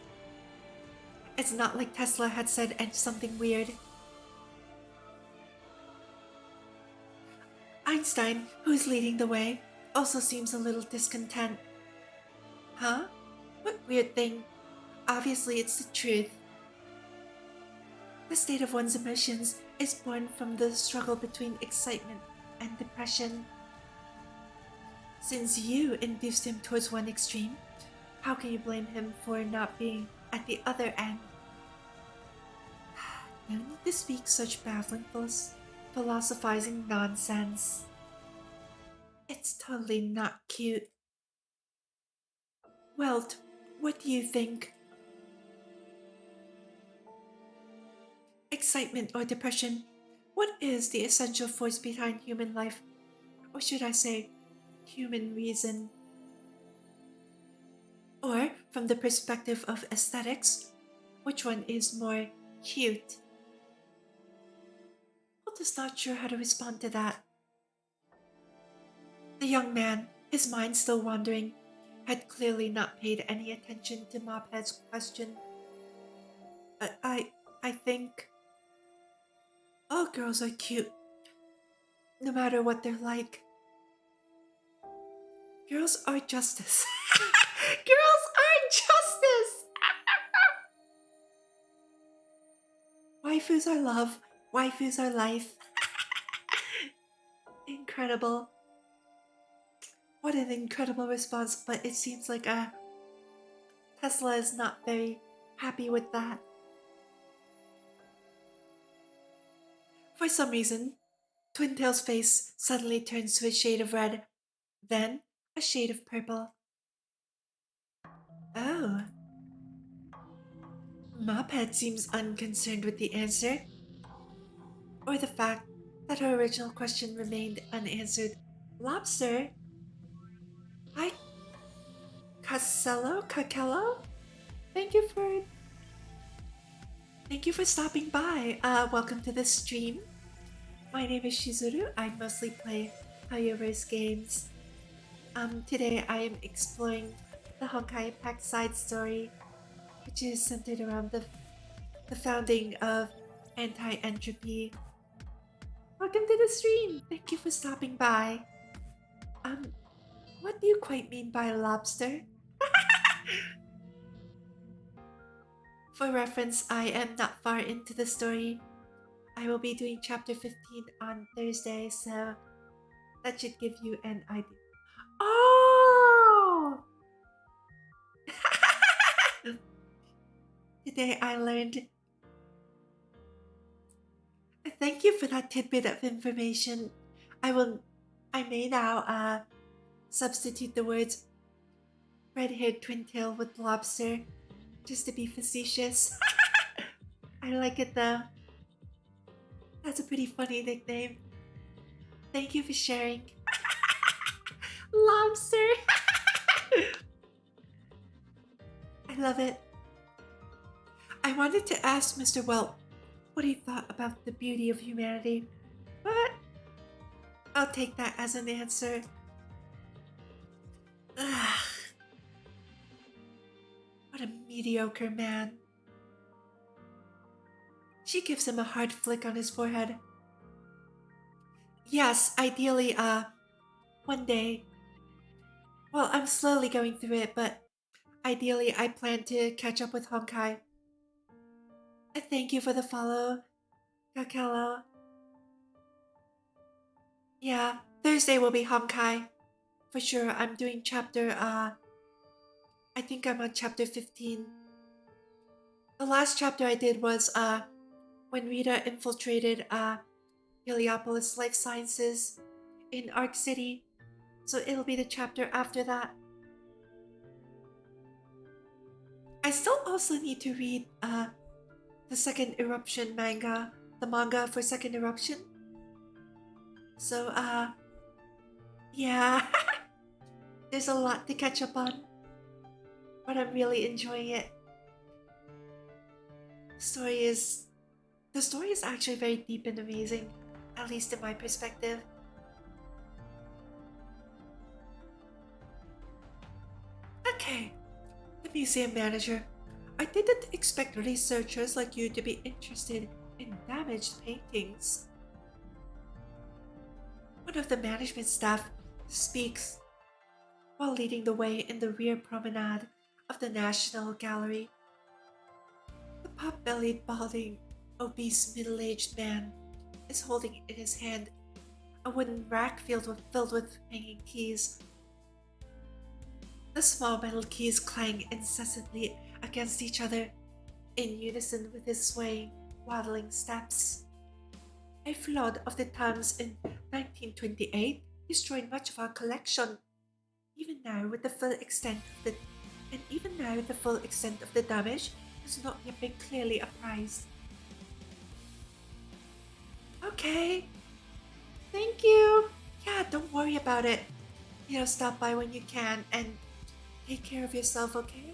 It's not like Tesla had said something weird. Einstein, who is leading the way, also seems a little discontent. Huh? What weird thing? Obviously, it's the truth. The state of one's emotions is born from the struggle between excitement and depression. Since you induced him towards one extreme, how can you blame him for not being at the other end? No need to speak such baffling philosophizing nonsense. It's totally not cute. Welt, what do you think? Excitement or depression? What is the essential force behind human life? Or should I say, human reason? Or, from the perspective of aesthetics, which one is more cute? Walt is not sure how to respond to that. The young man, his mind still wandering, had clearly not paid any attention to Mophead's question. I think all girls are cute, no matter what they're like. Girls are justice. Girls are justice! Waifus are love, waifus are life. Incredible. What an incredible response, but it seems like Tesla is not very happy with that. For some reason, Twintail's face suddenly turns to a shade of red, then a shade of purple. Oh. Mophead seems unconcerned with the answer, or the fact that her original question remained unanswered. Lobster? Hi, Cacello? Thank you for stopping by. Welcome to the stream. My name is Shizuru. I mostly play Hoyoverse games. Today I am exploring the Honkai Impact side story, which is centered around the founding of Anti-Entropy. Welcome to the stream. Thank you for stopping by. What do you quite mean by lobster? For reference, I am not far into the story. I will be doing chapter 15 on Thursday, so that should give you an idea. Oh! Today I learned. Thank you for that tidbit of information. I may now substitute the words red-haired twin-tail with lobster, just to be facetious. I like it though. That's a pretty funny nickname. Thank you for sharing. Lobster! I love it. I wanted to ask Mr. Welt what he thought about the beauty of humanity, but I'll take that as an answer. Ugh. What a mediocre man. She gives him a hard flick on his forehead. Yes, ideally, one day. Well, I'm slowly going through it, but ideally I plan to catch up with Honkai. Thank you for the follow, Kakelo. Yeah, Thursday will be Honkai. For sure, I'm doing chapter, I think I'm on chapter 15. The last chapter I did was, when Rita infiltrated, Heliopolis Life Sciences in Arc City. So it'll be the chapter after that. I still also need to read, the Second Eruption manga, the manga for Second Eruption. So, yeah, there's a lot to catch up on, but I'm really enjoying it. The story is actually very deep and amazing, at least in my perspective. Okay, the museum manager. I didn't expect researchers like you to be interested in damaged paintings. One of the management staff speaks while leading the way in the rear promenade of the National Gallery. The pot-bellied, balding, obese, middle-aged man is holding in his hand a wooden rack filled with hanging keys. The small metal keys clang incessantly against each other, in unison with his swaying, waddling steps. A flood of the Thames in 1928 destroyed much of our collection. Even now, the full extent of the damage has not yet been clearly apprised. Okay. Thank you. Yeah, don't worry about it. Stop by when you can and take care of yourself, okay?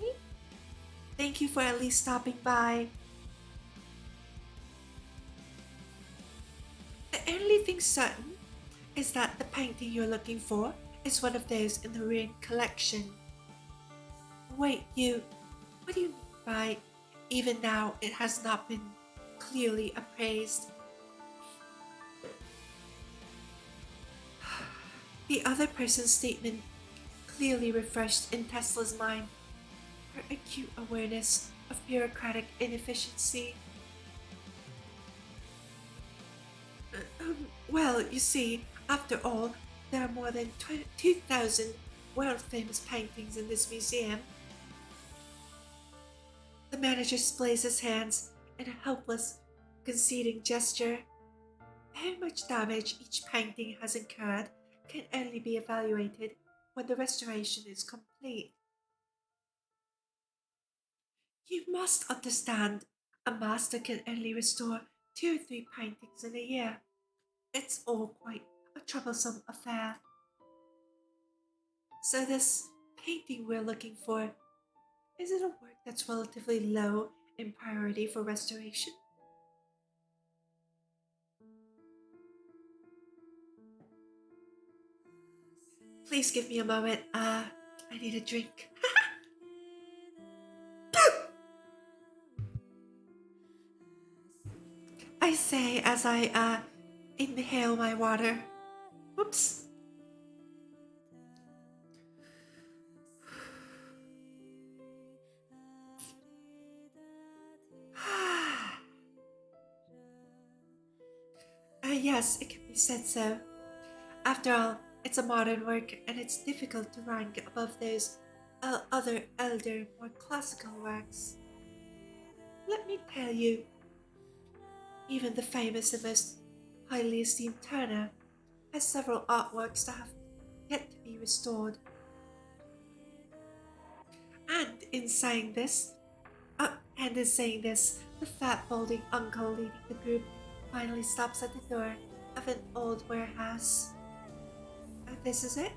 Thank you for at least stopping by. The only thing certain is that the painting you're looking for is one of those in the ruined collection. Wait, what do you mean by even now it has not been clearly appraised? The other person's statement clearly refreshed in Tesla's mind her acute awareness of bureaucratic inefficiency. Well, you see, After all, there are more than 2,000 world-famous paintings in this museum. The manager displays his hands in a helpless, conceding gesture. How much damage each painting has incurred can only be evaluated when the restoration is complete. You must understand, a master can only restore 2 or 3 paintings in a year. It's all quite a troublesome affair. So this painting we're looking for, is it a work that's relatively low in priority for restoration? Please give me a moment. I need a drink. I say as I inhale my water. Whoops. Yes, it can be said so. After all, it's a modern work and it's difficult to rank above those other elder, more classical works. Let me tell you, even the famous and most highly esteemed Turner has several artworks that have yet to be restored. And in saying this, the fat balding uncle leading the group finally stops at the door of an old warehouse. This is it?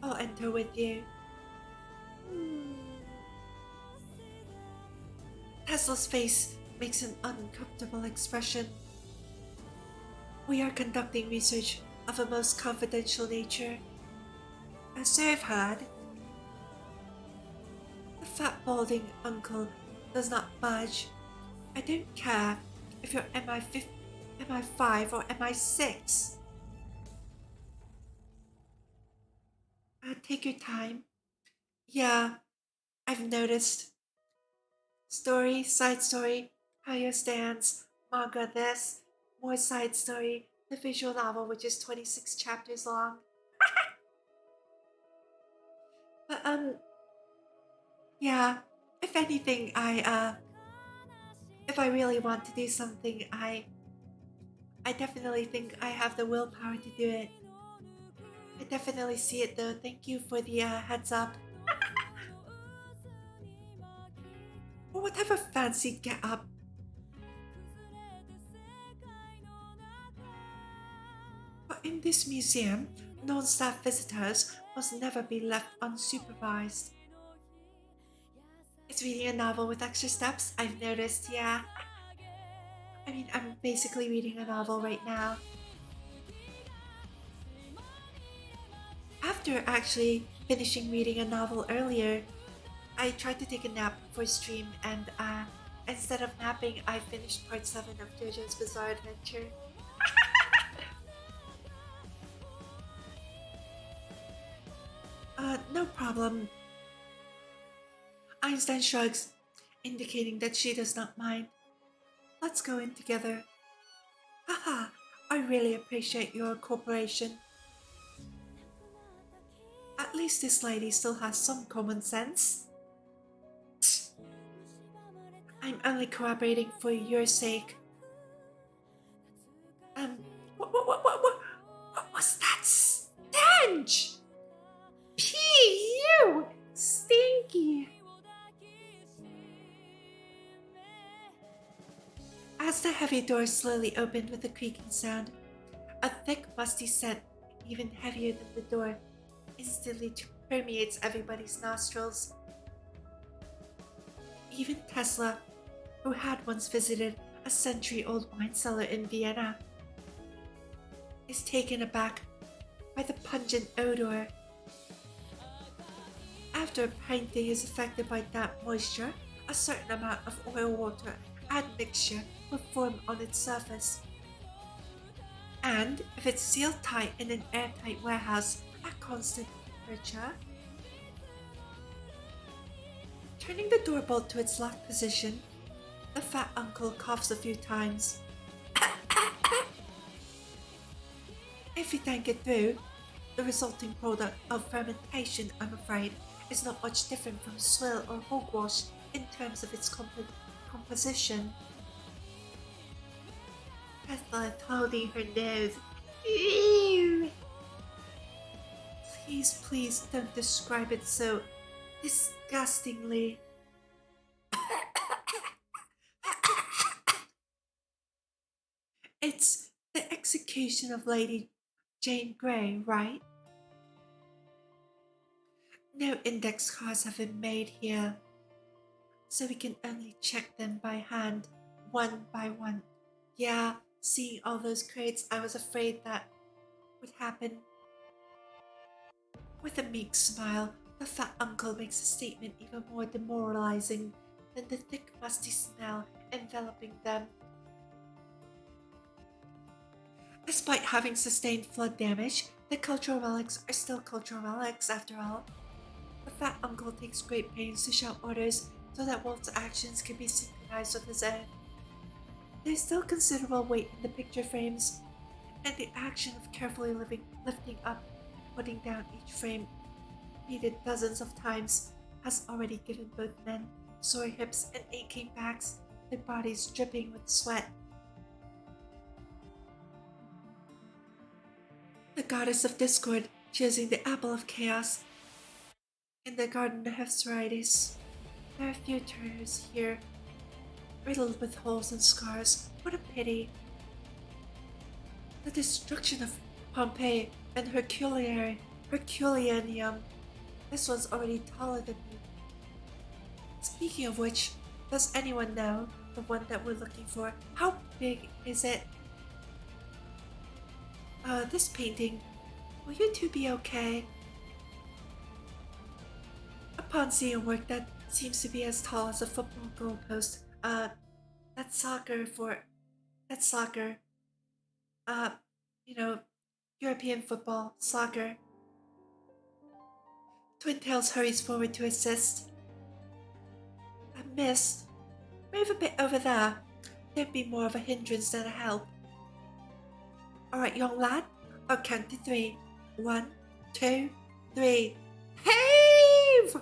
I'll enter with you. Tesla's face makes an uncomfortable expression. We are conducting research of a most confidential nature. As I've heard, the fat balding uncle does not budge. I don't care if you're MI5 or MI6. Take your time. Yeah, I've noticed. Story, side story, how your stands, manga this, more side story, the visual novel which is 26 chapters long. But yeah, if anything, if I really want to do something, I definitely think I have the willpower to do it. I definitely see it though. Thank you for the heads up. Or whatever fancy get up. But in this museum, non-staff visitors must never be left unsupervised. It's reading a novel with extra steps, I've noticed, yeah. I mean, I'm basically reading a novel right now. After actually finishing reading a novel earlier, I tried to take a nap before stream and instead of napping, I finished part 7 of JoJo's Bizarre Adventure. No problem. Einstein shrugs, indicating that she does not mind. Let's go in together. Haha, I really appreciate your cooperation. At least this lady still has some common sense. I'm only cooperating for your sake. What was that stench? You stinky. As the heavy door slowly opened with a creaking sound, a thick, musty scent, even heavier than the door, instantly permeates everybody's nostrils. Even Tesla, who had once visited a century-old wine cellar in Vienna, is taken aback by the pungent odor. After a painting is affected by damp moisture, a certain amount of oil, water, and mixture will form on its surface. And if it's sealed tight in an airtight warehouse at constant temperature, turning the door bolt to its locked position, the fat uncle coughs a few times. If we think it through, the resulting product of fermentation, I'm afraid, is not much different from swill or hogwash in terms of its composition. Tesla holding her nose. Ew. Please don't describe it so disgustingly. It's the execution of Lady Jane Grey, right? No index cards have been made here, so we can only check them by hand, one by one. Yeah, seeing all those crates, I was afraid that would happen. With a meek smile, the fat uncle makes a statement even more demoralizing than the thick, musty smell enveloping them. Despite having sustained flood damage, the cultural relics are still cultural relics after all. The fat uncle takes great pains to shout orders so that Walt's actions can be synchronized with his own. There's still considerable weight in the picture frames, and the action of carefully lifting up and putting down each frame, repeated dozens of times, has already given both men sore hips and aching backs, their bodies dripping with sweat. The goddess of discord choosing the apple of chaos in the garden of Hephaestus. There are few turners here, riddled with holes and scars. What a pity. The destruction of Pompeii and Herculaneum. This one's already taller than me. Speaking of which, does anyone know the one that we're looking for? How big is it? This painting. Will you two be okay? Upon seeing work that seems to be as tall as a football goalpost, that's soccer. Uh, you know, European football, soccer. Twin Tails hurries forward to assist. Miss, move a bit over there. There'd be more of a hindrance than a help. Alright, young lad, I'll count to 3. 1, 2, 3. Heave!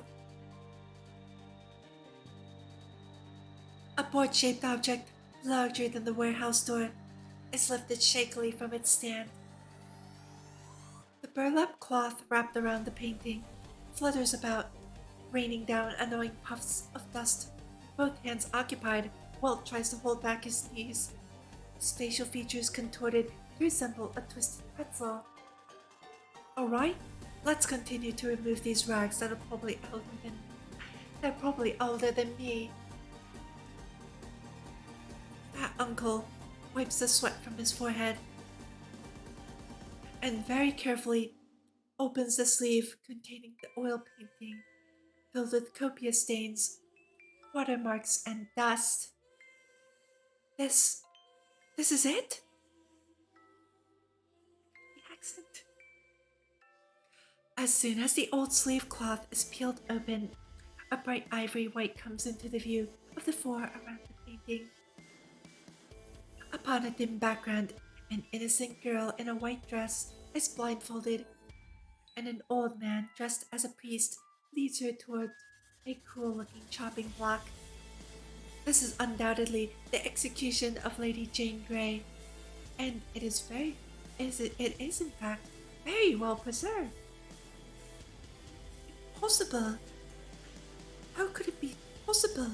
A board-shaped object, larger than the warehouse door, is lifted shakily from its stand. The burlap cloth wrapped around the painting flutters about, raining down annoying puffs of dust. Both hands occupied, Walt tries to hold back his knees. His facial features contorted to resemble a twisted pretzel. Alright, let's continue to remove these rags that are probably older than me. That uncle wipes the sweat from his forehead and very carefully opens the sleeve containing the oil painting, filled with copious stains, watermarks, and dust. This is it? The accent. As soon as the old sleeve cloth is peeled open, a bright ivory white comes into the view of the floor around the painting. Upon a dim background, an innocent girl in a white dress is blindfolded, and an old man dressed as a priest leads her toward a cool-looking chopping block. This is undoubtedly the execution of Lady Jane Grey, and it is in fact very well preserved. Impossible! How could it be possible?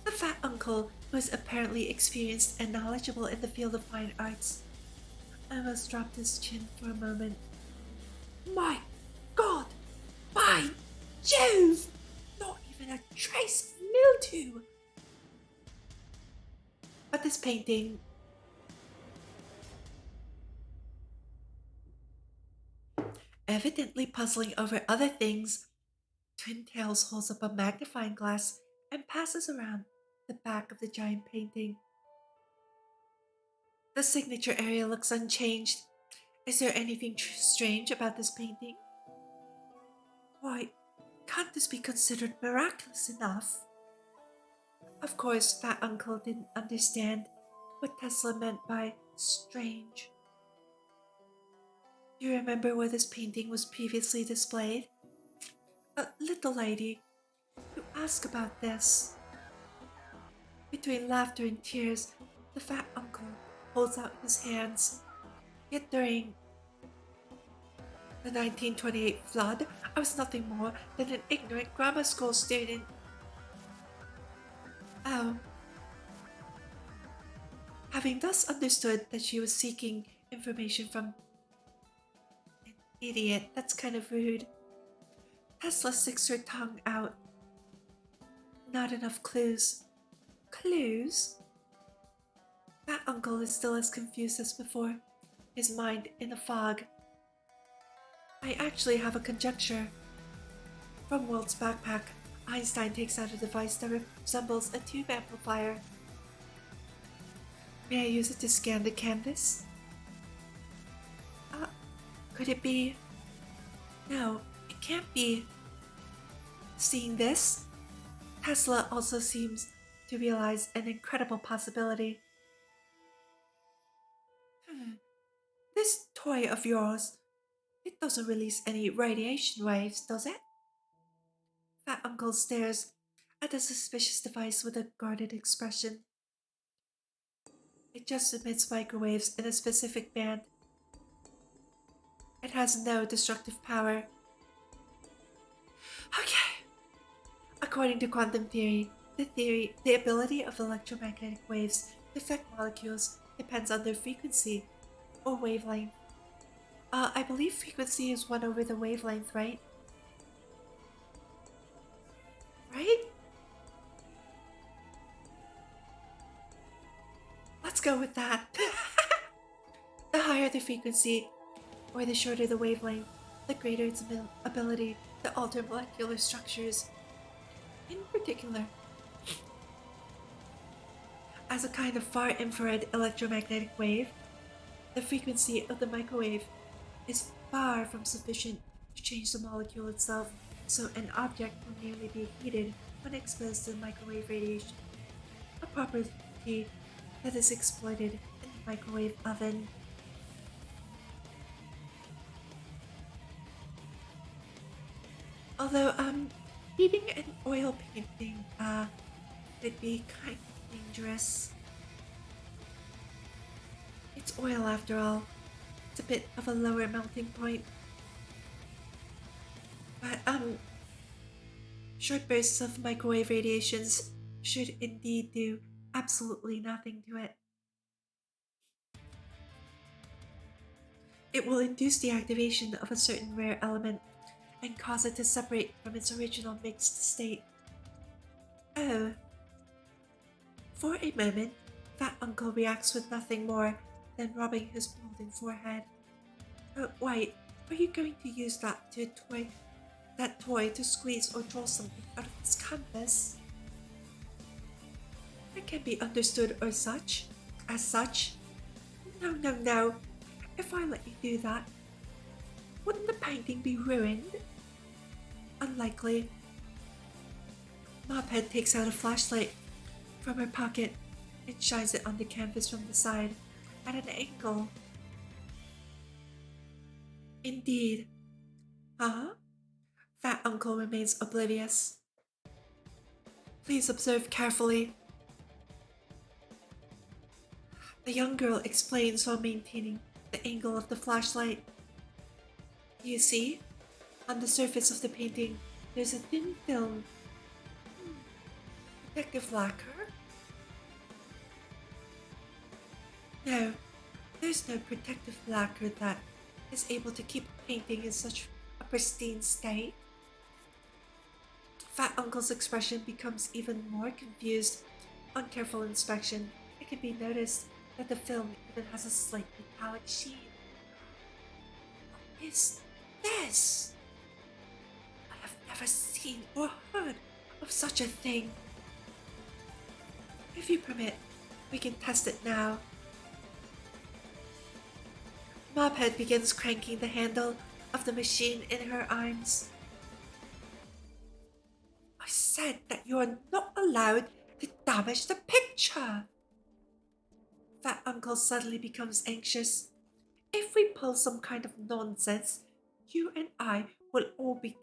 The fat uncle, who is apparently experienced and knowledgeable in the field of fine arts, almost dropped his chin for a moment. My God! By Jove! Not even a trace of mildew! But this painting... Evidently puzzling over other things, Twin Tails holds up a magnifying glass and passes around the back of the giant painting. The signature area looks unchanged. Is there anything strange about this painting? Why, can't this be considered miraculous enough? Of course, Fat Uncle didn't understand what Tesla meant by strange. Do you remember where this painting was previously displayed? Little lady, you ask about this. Between laughter and tears, the fat uncle holds out his hands. Yet during the 1928 flood, I was nothing more than an ignorant grammar school student. Oh. Having thus understood that she was seeking information from an idiot, that's kind of rude, Tesla sticks her tongue out. Not enough clues. Clues? That uncle is still as confused as before, his mind in a fog. I actually have a conjecture. From Walt's backpack, Einstein takes out a device that resembles a tube amplifier. May I use it to scan the canvas? Could it be? No, it can't be. Seeing this, Tesla also seems to realize an incredible possibility. This toy of yours, it doesn't release any radiation waves, does it? Fat Uncle stares at the suspicious device with a guarded expression. It just emits microwaves in a specific band. It has no destructive power. Okay. According to quantum theory, the ability of electromagnetic waves to affect molecules depends on their frequency or wavelength. I believe frequency is 1 over the wavelength, right? Right? Let's go with that. The higher the frequency, or the shorter the wavelength, the greater its ability to alter molecular structures. In particular, as a kind of far infrared electromagnetic wave, the frequency of the microwave is far from sufficient to change the molecule itself, so an object will merely be heated when exposed to microwave radiation, a property that is exploited in the microwave oven. Although, heating an oil painting, could be kind of dangerous. It's oil after all. It's a bit of a lower melting point. But, short bursts of microwave radiations should indeed do absolutely nothing to it. It will induce the activation of a certain rare element and cause it to separate from its original mixed state. Oh. For a moment, Fat Uncle reacts with nothing more than rubbing his balding forehead. Wait, are you going to use that toy to squeeze or draw something out of this canvas? It can be understood as such. No. If I let you do that, wouldn't the painting be ruined? Unlikely. Mophead takes out a flashlight from her pocket and shines it on the canvas from the side, at an angle. Indeed. Huh? Fat Uncle remains oblivious. Please observe carefully. The young girl explains while maintaining the angle of the flashlight. You see? On the surface of the painting, there's a thin film. Protective lacquer? No, there's no protective lacquer that is able to keep a painting in such a pristine state. Fat Uncle's expression becomes even more confused. On careful inspection, it can be noticed that the film even has a slight metallic sheen. What is this? I have never seen or heard of such a thing. If you permit, we can test it now. Mophead begins cranking the handle of the machine in her arms. I said that you are not allowed to damage the picture. Fat Uncle suddenly becomes anxious. If we pull some kind of nonsense, you and I will all be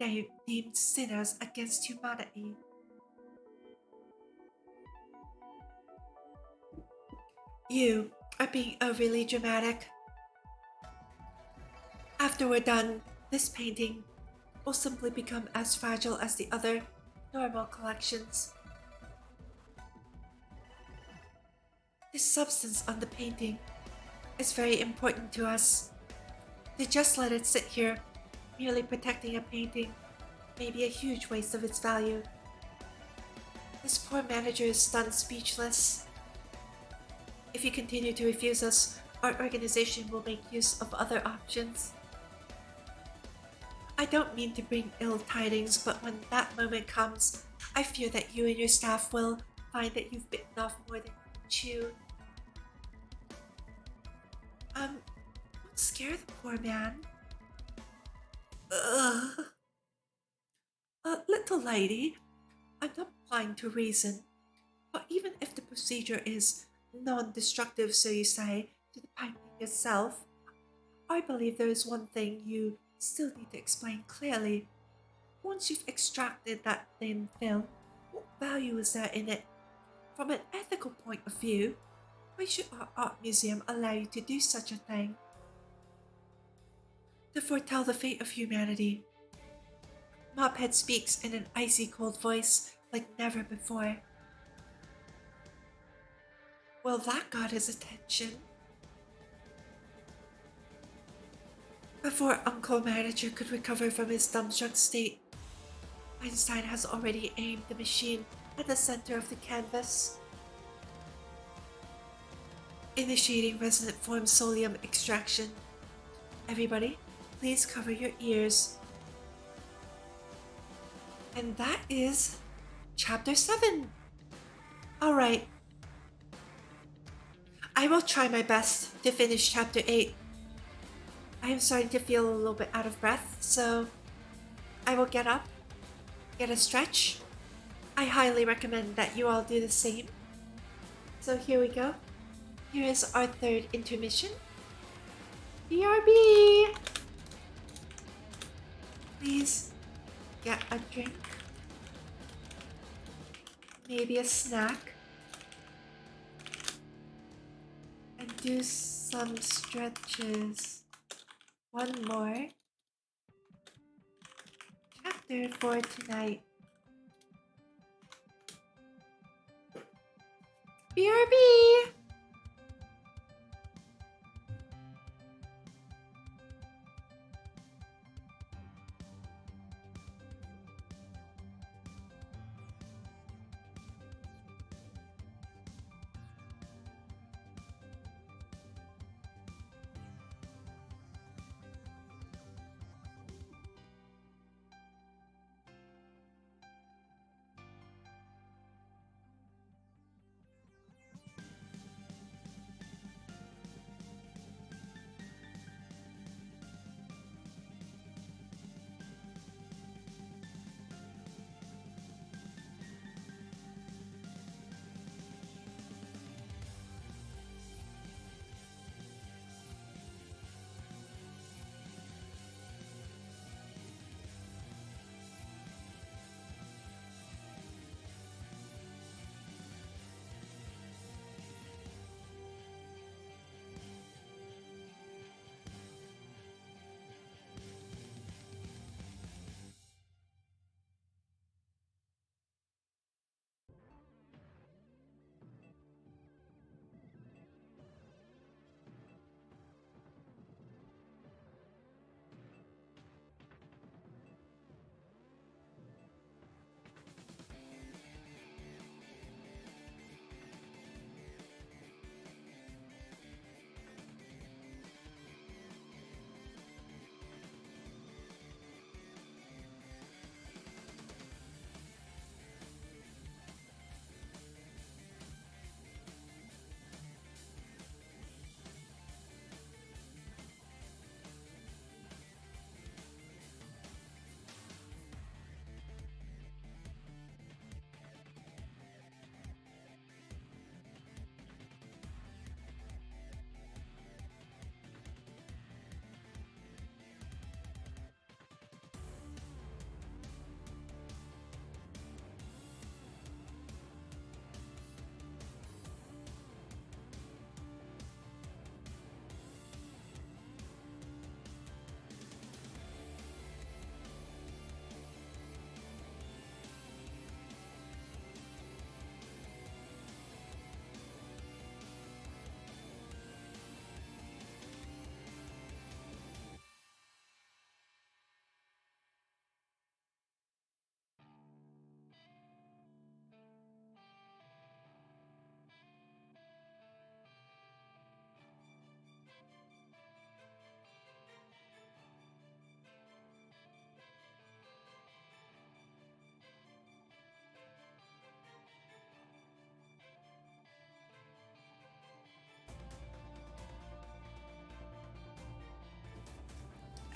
deemed sinners against humanity. You are being overly dramatic. After we're done, this painting will simply become as fragile as the other normal collections. The substance on the painting is very important to us. To just let it sit here, merely protecting a painting, may be a huge waste of its value. This poor manager is stunned speechless. If you continue to refuse us, our organization will make use of other options. I don't mean to bring ill tidings, but when that moment comes, I fear that you and your staff will find that you've bitten off more than you can chew. Don't scare the poor man. Ugh. Little lady, I'm not applying to reason, but even if the procedure is non-destructive, so you say, to the painting itself, I believe there is one thing you still need to explain clearly. Once you've extracted that thin film, what value is there in it? From an ethical point of view, why should our art museum allow you to do such a thing? To foretell the fate of humanity, Mophead speaks in an icy cold voice like never before. Well, that got his attention. Before Uncle Manager could recover from his dumbstruck state, Einstein has already aimed the machine at the center of the canvas. Initiating resonant form solium extraction. Everybody, please cover your ears. And that is Chapter 7. Alright. I will try my best to finish Chapter 8. I am starting to feel a little bit out of breath, so I will get up, get a stretch. I highly recommend that you all do the same. So here we go. Here is our third intermission. BRB! Please get a drink. Maybe a snack. And do some stretches. One more chapter for tonight. BRB!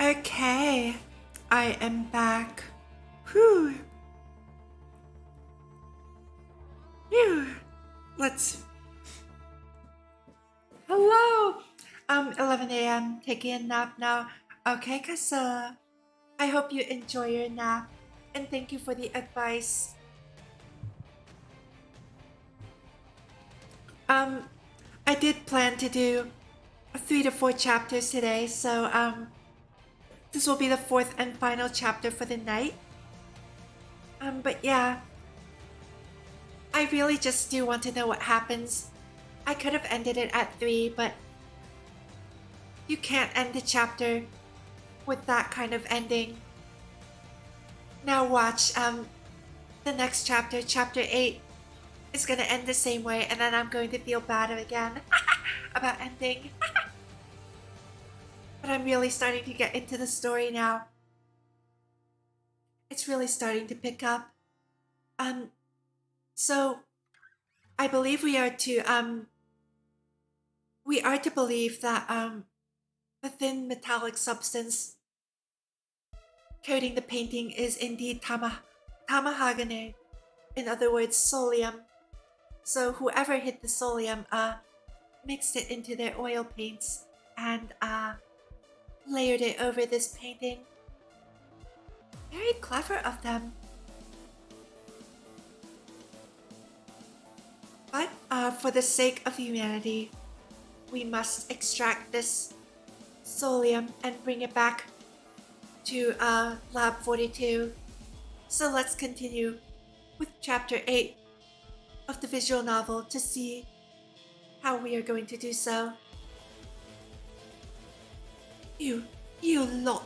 Okay, I am back. Whew. Phew. Let's. Hello. 11 a.m. Taking a nap now. Okay, Kasa. I hope you enjoy your nap, and thank you for the advice. Um, I did plan to do 3 to 4 chapters today, so this will be the fourth and final chapter for the night. But yeah, I really just do want to know what happens. I could have ended it at 3, but you can't end the chapter with that kind of ending. Now watch, the next chapter, chapter 8, is gonna end the same way, and then I'm going to feel bad again about ending. But I'm really starting to get into the story now. It's really starting to pick up. So I believe we are to believe that the thin metallic substance coating the painting is indeed tamahagane, in other words, solium. So whoever hid the solium mixed it into their oil paints and layered it over this painting. Very clever of them. But for the sake of humanity, we must extract this solium and bring it back to Lab 42. So let's continue with Chapter 8 of the visual novel to see how we are going to do so. You lot.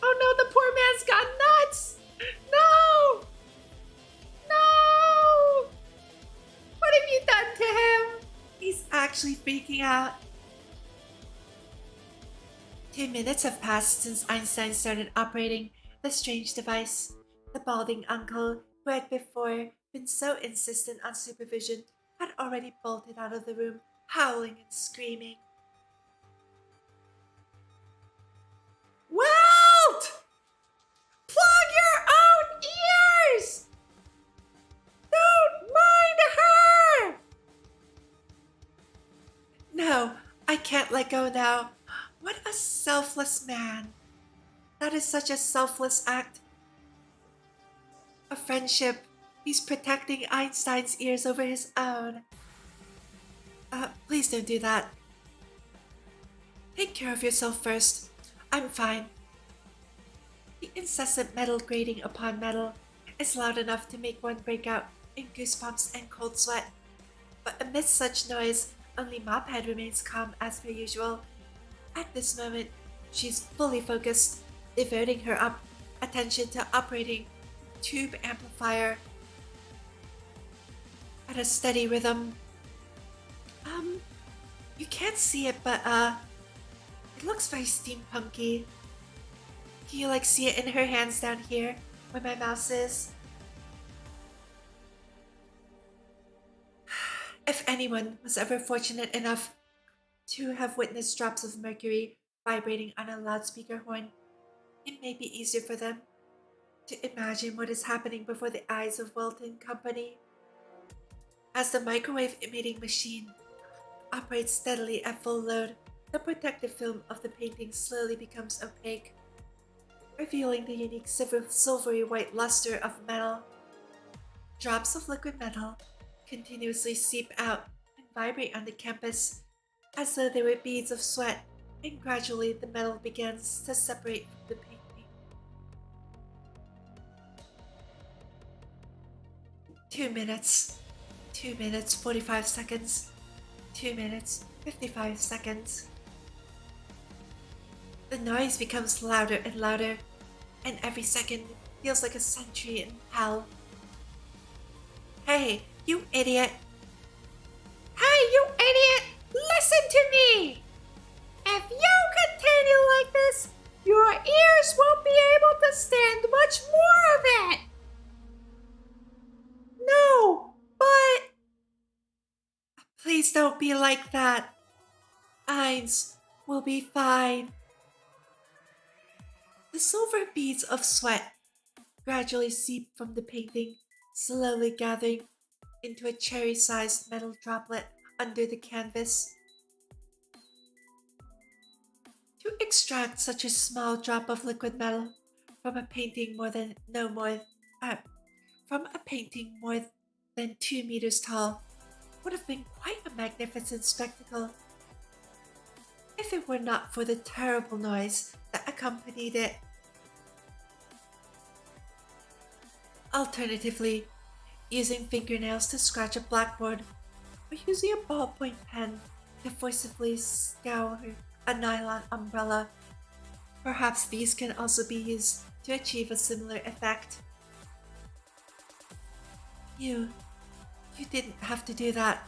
Oh no, the poor man's got nuts! No! No! What have you done to him? He's actually freaking out. 2 minutes have passed since Einstein started operating the strange device. The balding uncle, who had before been so insistent on supervision, had already bolted out of the room, howling and screaming. Walt! Plug your own ears! Don't mind her! No, I can't let go now. What a selfless man. That is such a selfless act. A friendship. He's protecting Einstein's ears over his own. Please don't do that. Take care of yourself first. I'm fine. The incessant metal grating upon metal is loud enough to make one break out in goosebumps and cold sweat. But amidst such noise, only Mophead remains calm as per usual. At this moment, she's fully focused, devoting her attention to operating the tube amplifier at a steady rhythm. You can't see it, but it looks very steampunky. Can you see it in her hands down here where my mouse is? If anyone was ever fortunate enough to have witnessed drops of mercury vibrating on a loudspeaker horn, it may be easier for them to imagine what is happening before the eyes of Welton Company. As the microwave emitting machine operates steadily at full load, the protective film of the painting slowly becomes opaque, revealing the unique silvery white luster of metal. Drops of liquid metal continuously seep out and vibrate on the canvas as though they were beads of sweat, and gradually the metal begins to separate from the painting. 2 minutes. 2 minutes 45 seconds. 2 minutes 55 seconds. The noise becomes louder and louder, and every second feels like a century in hell. Hey, you idiot! Hey, you idiot! Listen to me! If you continue like this, your ears won't be able to stand much Please don't be like that. Eins will be fine. The silver beads of sweat gradually seep from the painting, slowly gathering into a cherry-sized metal droplet under the canvas. To extract such a small drop of liquid metal from a painting uh, from a painting more than 2 meters tall would have been quite a magnificent spectacle if it were not for the terrible noise that accompanied it. Alternatively, using fingernails to scratch a blackboard or using a ballpoint pen to forcibly scour a nylon umbrella. Perhaps these can also be used to achieve a similar effect. You didn't have to do that.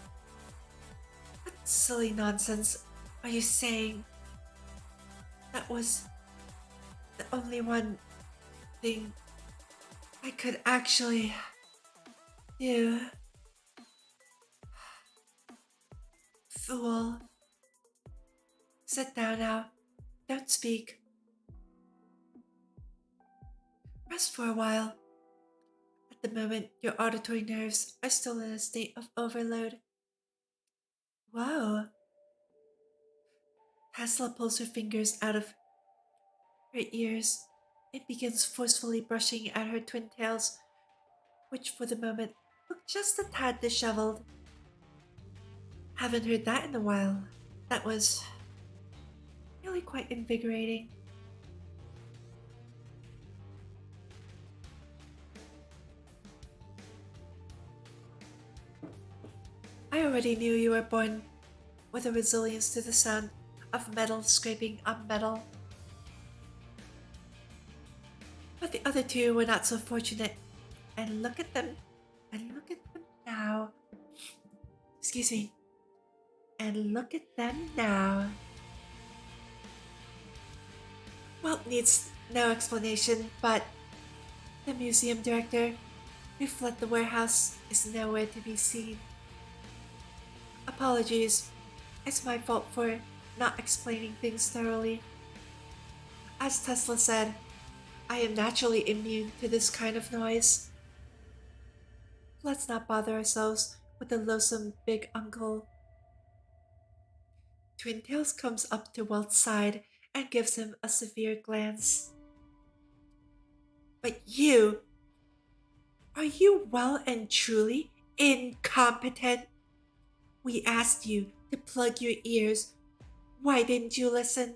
What silly nonsense are you saying? That was the only one thing I could actually do. Fool. Sit down now. Don't speak. Rest for a while. At the moment, your auditory nerves are still in a state of overload. Whoa. Tesla pulls her fingers out of her ears and begins forcefully brushing at her twin tails, which for the moment look just a tad disheveled. Haven't heard that in a while. That was really quite invigorating. I already knew you were born with a resilience to the sound of metal scraping on metal. But the other two were not so fortunate. And look at them. And look at them now. Excuse me. And look at them now. Well, needs no explanation, but the museum director who fled the warehouse is nowhere to be seen. Apologies. It's my fault for not explaining things thoroughly. As Tesla said, I am naturally immune to this kind of noise. Let's not bother ourselves with the loathsome big uncle. Twin Tails comes up to Walt's side and gives him a severe glance. But are you well and truly incompetent? We asked you to plug your ears. Why didn't you listen?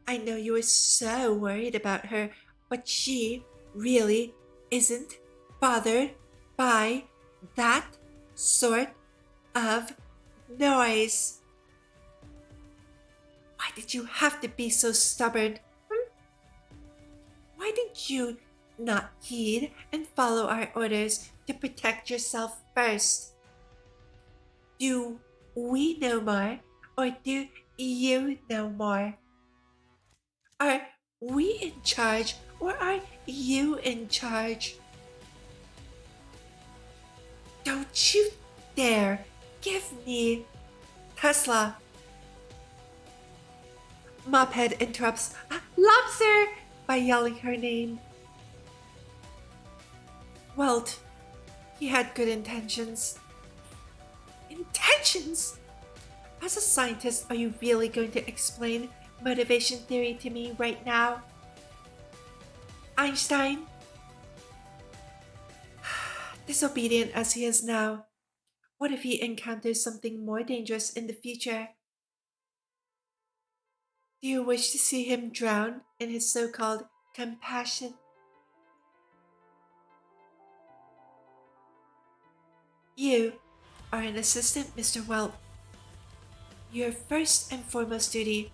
I know you were so worried about her, but she really isn't bothered by that sort of noise. Why did you have to be so stubborn? Why did you not heed and follow our orders to protect yourself first? Do we know more, or do you know more? Are we in charge, or are you in charge? Don't you dare give me Tesla. Mophead interrupts Lobster by yelling her name. Welt, he had good intentions. Intentions? As a scientist, are you really going to explain motivation theory to me right now? Einstein? Disobedient as he is now, what if he encounters something more dangerous in the future? Do you wish to see him drown in his so-called compassion? You are an assistant, Mr. Welt. Your first and foremost duty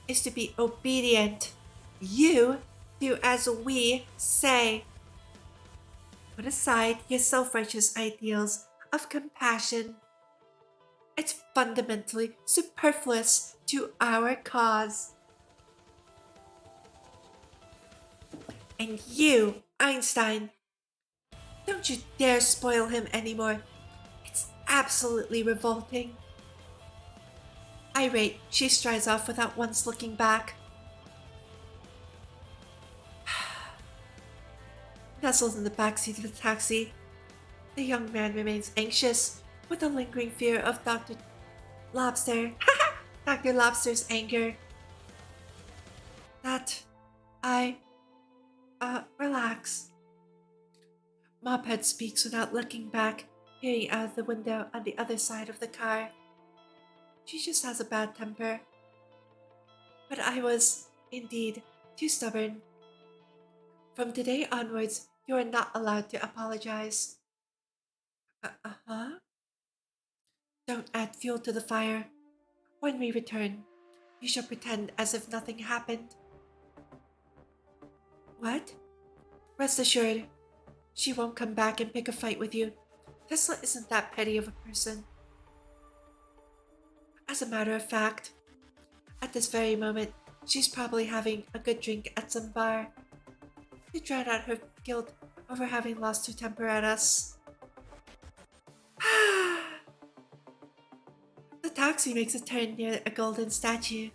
is to be obedient. You do as we say. Put aside your self-righteous ideals of compassion. It's fundamentally superfluous to our cause. And you, Einstein, don't you dare spoil him anymore. It's absolutely revolting. Irate, she strides off without once looking back. Nestled in the backseat of the taxi, the young man remains anxious, with a lingering fear of Dr. Lobster. Dr. Lobster's anger. That I relax. Mophead speaks without looking back, peering out of the window on the other side of the car. She just has a bad temper. But I was, indeed, too stubborn. From today onwards, you are not allowed to apologize. Uh-huh. Don't add fuel to the fire. When we return, you shall pretend as if nothing happened. What? Rest assured, she won't come back and pick a fight with you. Tesla isn't that petty of a person. As a matter of fact, at this very moment, she's probably having a good drink at some bar to drown out her guilt over having lost her temper at us. The taxi makes a turn near a golden statue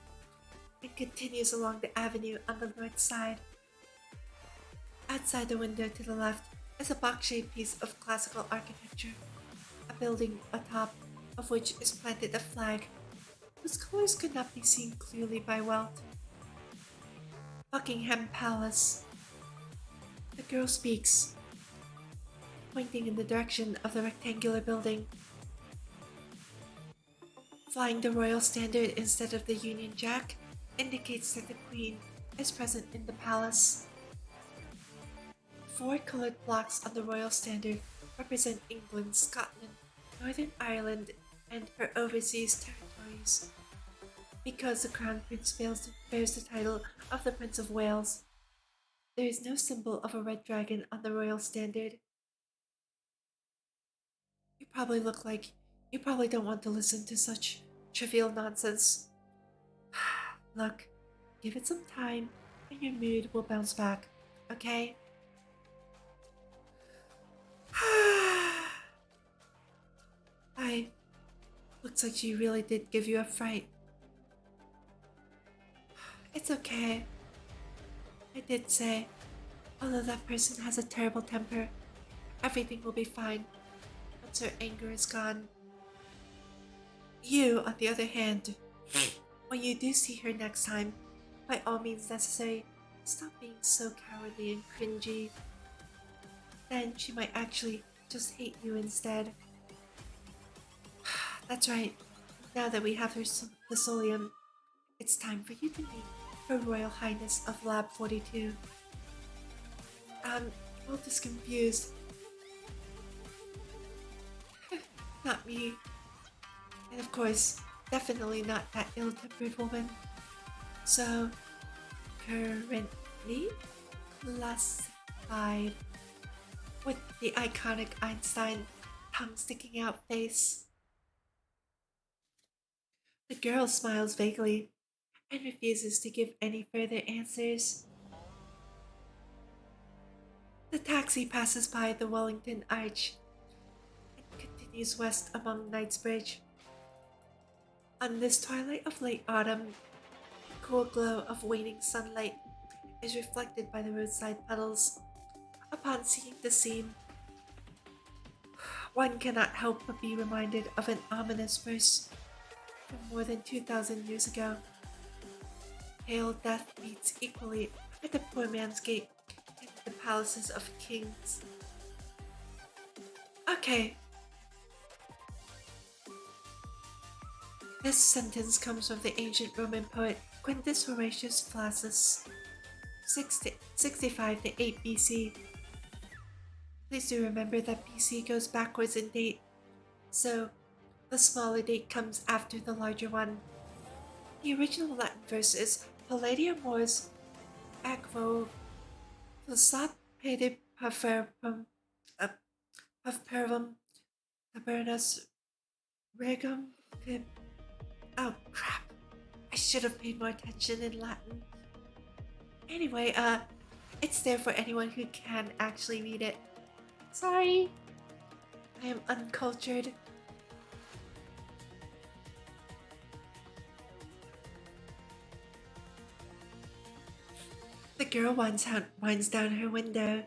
and continues along the avenue on the north side. Outside the window to the left is a box-shaped piece of classical architecture, a building atop of which is planted a flag whose colors could not be seen clearly by Welt. Buckingham Palace. The girl speaks, pointing in the direction of the rectangular building. Flying the royal standard instead of the Union Jack indicates that the Queen is present in the palace. 4 colored blocks on the royal standard represent England, Scotland, Northern Ireland, and her overseas territories. Because the Crown Prince bears the title of the Prince of Wales, there is no symbol of a red dragon on the royal standard. You probably look like you probably don't want to listen to such trivial nonsense. Look, give it some time and your mood will bounce back, okay? Looks like she really did give you a fright. It's okay. I did say, although that person has a terrible temper, everything will be fine once her anger is gone. You, on the other hand, when you do see her next time, by all means necessary, stop being so cowardly and cringy. Then she might actually just hate you instead. That's right. Now that we have her the Solium, it's time for you to meet Her Royal Highness of Lab 42. Walt is confused. Not me. And of course, definitely not that ill-tempered woman. So, currently classified with the iconic Einstein tongue sticking out face. The girl smiles vaguely and refuses to give any further answers. The taxi passes by the Wellington Arch and continues west along Knightsbridge. On this twilight of late autumn, the cool glow of waning sunlight is reflected by the roadside puddles. Upon seeing the scene, one cannot help but be reminded of an ominous verse from more than 2,000 years ago. Pale death beats equally at the poor man's gate and the palaces of kings. Okay. This sentence comes from the ancient Roman poet Quintus Horatius Flaccus, 65 to 8 BC. Please do remember that BC goes backwards in date, so the smaller date comes after the larger one. The original Latin verse is Palladia mors aquo sapere paverpum tabernus regum. Oh crap, I should have paid more attention in Latin. Anyway, it's there for anyone who can actually read it. Sorry, I am uncultured. The girl winds down her window,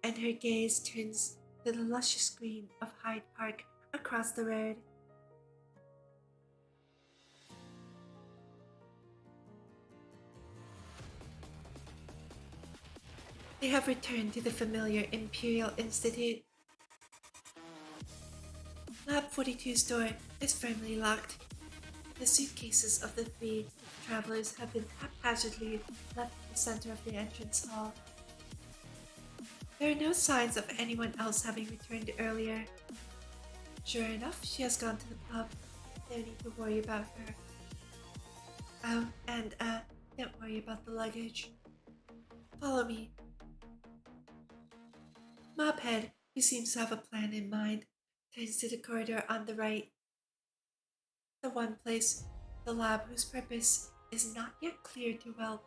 and her gaze turns to the luscious green of Hyde Park across the road. They have returned to the familiar Imperial Institute. Lab 42's door is firmly locked. The suitcases of the three travelers have been haphazardly left in the center of the entrance hall. There are no signs of anyone else having returned earlier. Sure enough, she has gone to the pub. No need to worry about her. Oh, and don't worry about the luggage. Follow me. Mophead, who seems to have a plan in mind, turns to the corridor on the right. The one place, the lab whose purpose is not yet clear to Welt.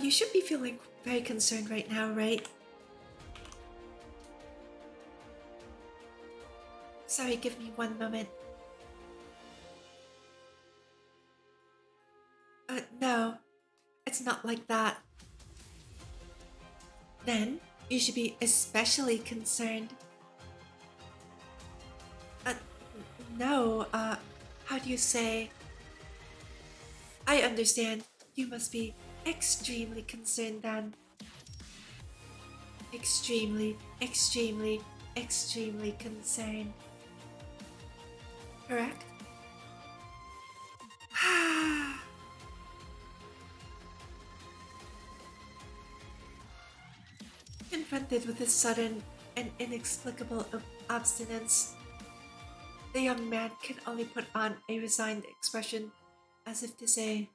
You should be feeling very concerned right now, right? Sorry, give me one moment. No, it's not like that. Then, you should be especially concerned. No, how do you say? I understand. You must be extremely concerned then. Extremely, extremely, extremely concerned. Correct? Confronted with this sudden and inexplicable obstinance, the young man can only put on a resigned expression, as if to say,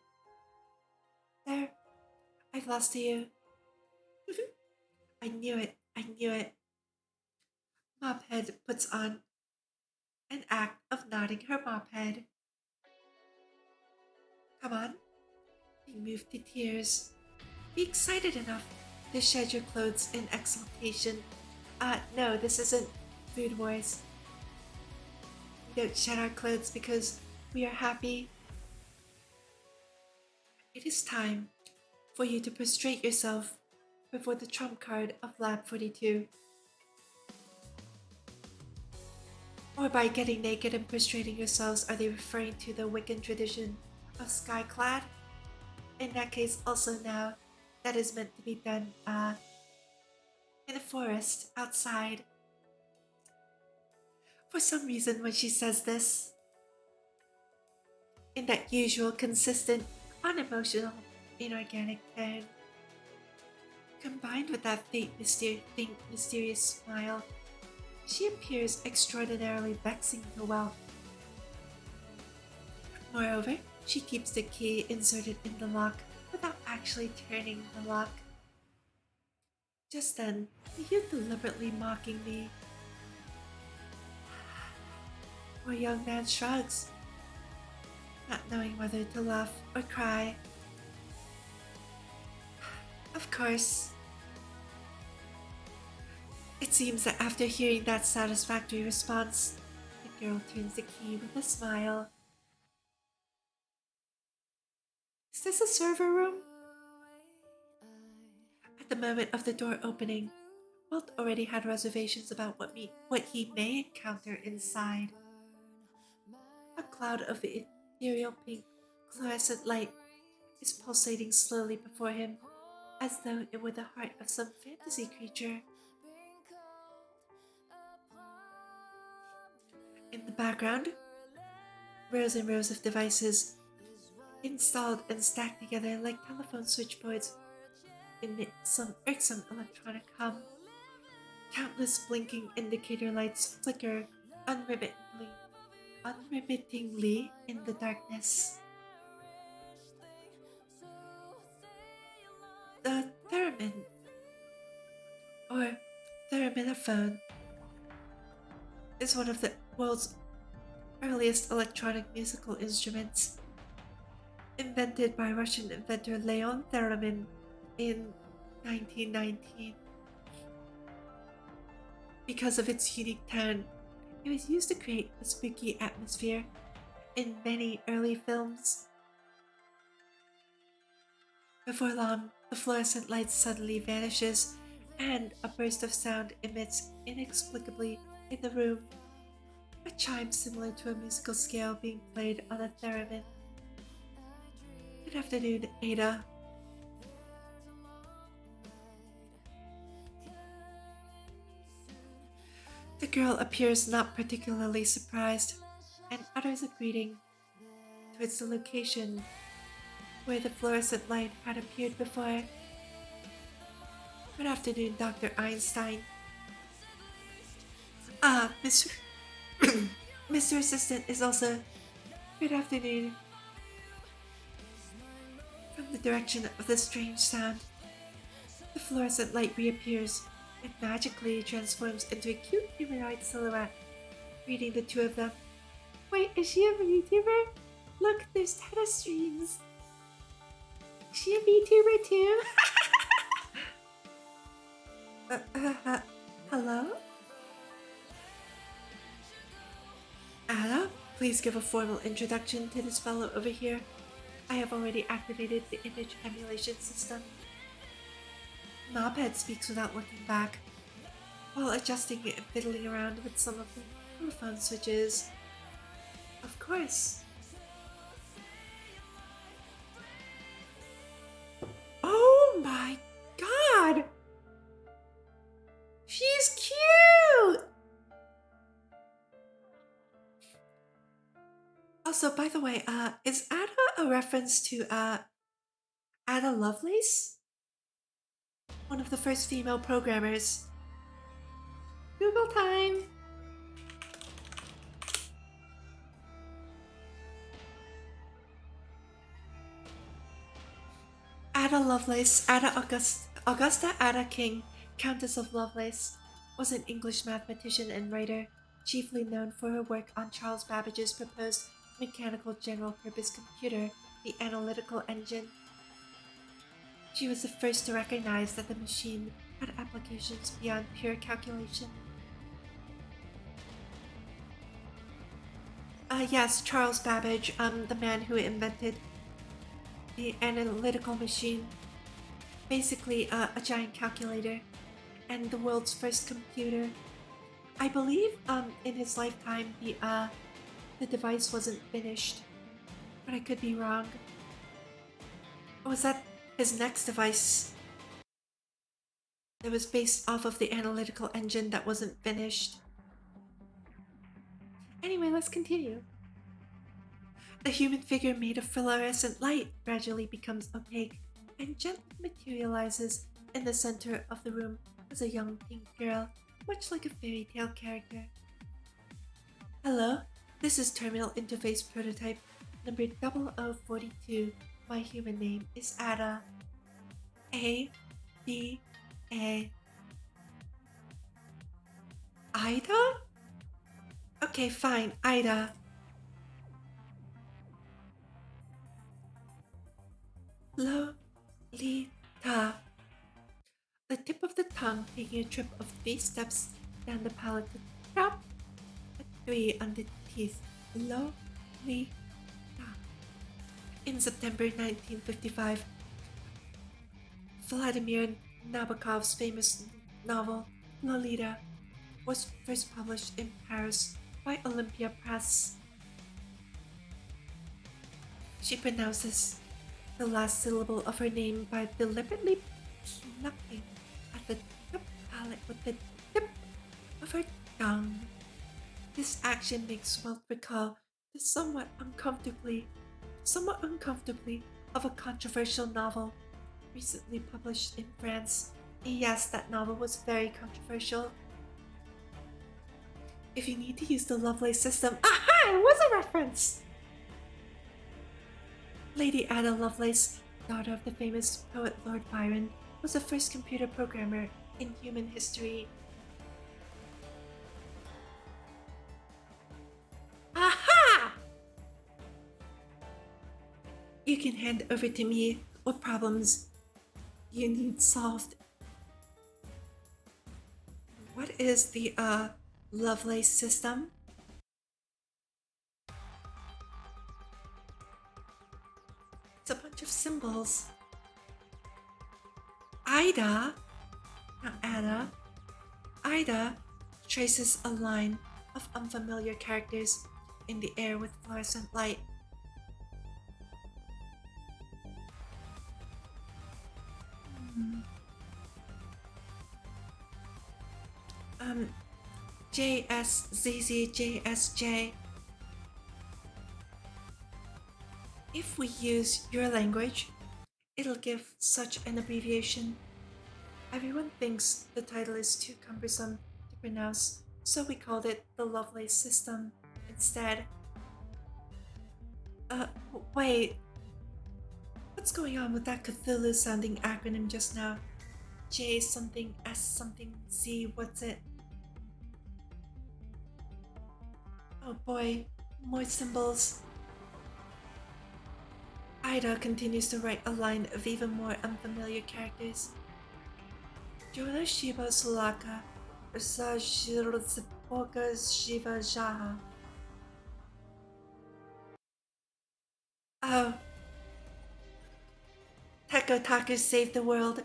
"There, I've lost to you." I knew it, I knew it. Mophead puts on an act of nodding her mop head. Come on, be moved to tears. Be excited enough to shed your clothes in exultation. No, this isn't Food Wars. We don't shed our clothes because we are happy. It is time for you to prostrate yourself before the trump card of Lab 42. Or by getting naked and prostrating yourselves, are they referring to the Wiccan tradition of Skyclad? In that case, also now, that is meant to be done, in a forest, outside. For some reason, when she says this, in that usual, consistent, unemotional, inorganic tone, combined with that faint, mysterious smile, she appears extraordinarily vexing to Welt. Moreover, she keeps the key inserted in the lock without actually turning the lock. Just then, you deliberately mocking me. Poor young man shrugs, not knowing whether to laugh or cry. Of course. It seems that after hearing that satisfactory response, the girl turns the key with a smile. Is this a server room? At the moment of the door opening, Welt already had reservations about what he may encounter inside. A cloud of ethereal pink fluorescent light is pulsating slowly before him, as though it were the heart of some fantasy creature. In the background, rows and rows of devices installed and stacked together like telephone switchboards emit some irksome electronic hum. Countless blinking indicator lights flicker unremittingly in the darkness. The theremin, or thereminaphone, is one of the world's earliest electronic musical instruments, invented by Russian inventor Leon Theremin in 1919. Because of its unique tone, it was used to create a spooky atmosphere in many early films. Before long, the fluorescent light suddenly vanishes, and a burst of sound emits inexplicably in the room. A chime similar to a musical scale being played on a theremin. Good afternoon, Ada. The girl appears not particularly surprised and utters a greeting towards the location where the fluorescent light had appeared before. Good afternoon, Dr. Einstein. Mr. Mr. Assistant is also. Good afternoon. From the direction of the strange sound, the fluorescent light reappears and magically transforms into a cute humanoid silhouette, greeting the two of them. Wait, is she a VTuber? Look, there's data streams. Is she a VTuber too? Hello? Anna, please give a formal introduction to this fellow over here. I have already activated the image emulation system. Knobhead speaks without looking back, while adjusting and fiddling around with some of the telephone switches. Of course. Oh my god! She's cute! Also, by the way, is Ada a reference to Ada Lovelace? One of the first female programmers. Google time! Ada Lovelace, Augusta Ada King, Countess of Lovelace, was an English mathematician and writer, chiefly known for her work on Charles Babbage's proposed mechanical general-purpose computer, the Analytical Engine. She was the first to recognize that the machine had applications beyond pure calculation. Yes, Charles Babbage, the man who invented the analytical machine. Basically, a giant calculator and the world's first computer. I believe, in his lifetime, the device wasn't finished, but I could be wrong. Or was that his next device that was based off of the analytical engine that wasn't finished? Anyway, let's continue. The human figure made of fluorescent light gradually becomes opaque and gently materializes in the center of the room as a young pink girl, much like a fairy tale character. Hello, this is Terminal Interface Prototype number 0042. My human name is Ada. A-D-A. Ida? Okay, fine, Ida. Lolita. The tip of the tongue taking a trip of 3 steps down the palate to drop a 3 on the teeth. Lolita. In September 1955, Vladimir Nabokov's famous novel Lolita was first published in Paris by Olympia Press. She pronounces the last syllable of her name by deliberately plucking at the tip palate with the tip of her tongue. This action makes Welt recall the somewhat uncomfortably of a controversial novel recently published in France. Yes, that novel was very controversial. If you need to use the Lovelace system, aha! It was a reference! Lady Ada Lovelace, daughter of the famous poet Lord Byron, was the first computer programmer in human history. Aha! You can hand over to me what problems you need solved. What is the Lovelace system? symbols. Ida, not Ada, Ida traces a line of unfamiliar characters in the air with fluorescent light. JSZZJSJ. If we use your language, it'll give such an abbreviation. Everyone thinks the title is too cumbersome to pronounce, so we called it the Lovelace System instead. Wait. What's going on with that Cthulhu sounding acronym just now? J something S something Z, what's it? Oh boy, more symbols. Ida continues to write a line of even more unfamiliar characters. Jona Shiba Sulaka Sajirzipoka Shiva Jaha. Oh. Teko Taku saved the world.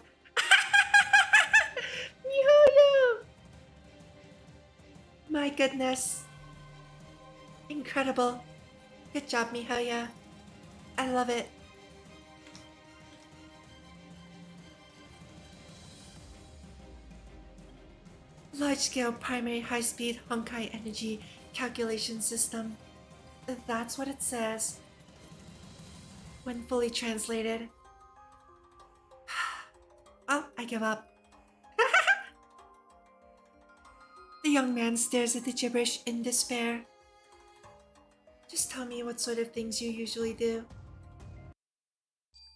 Mihoyo! My goodness. Incredible. Good job, Mihoyo. I love it. Large-scale primary high-speed Honkai energy calculation system. That's what it says. When fully translated. Oh, I give up. The young man stares at the gibberish in despair. Just tell me what sort of things you usually do.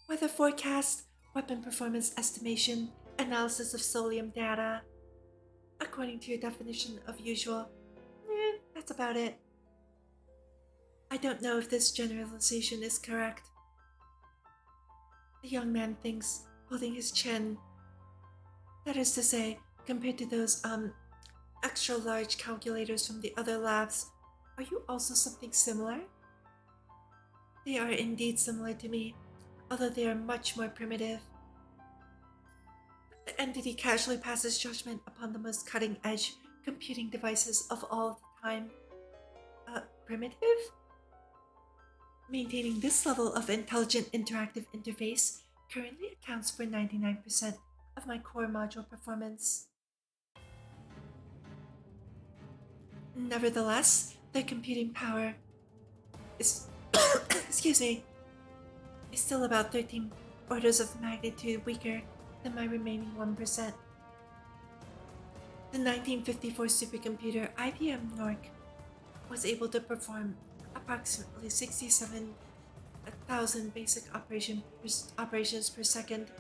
Weather forecast, weapon performance estimation, analysis of solium data. According to your definition of usual, that's about it. I don't know if this generalization is correct. The young man thinks, holding his chin. That is to say, compared to those extra large calculators from the other labs, are you also something similar? They are indeed similar to me, although they are much more primitive. The entity casually passes judgment upon the most cutting-edge computing devices of all time. Primitive? Maintaining this level of intelligent interactive interface currently accounts for 99% of my core module performance. Nevertheless, their computing power is excuse me, is still about 13 orders of magnitude weaker than my remaining 1%. The 1954 supercomputer IBM NORC was able to perform approximately 67,000 basic operations per second,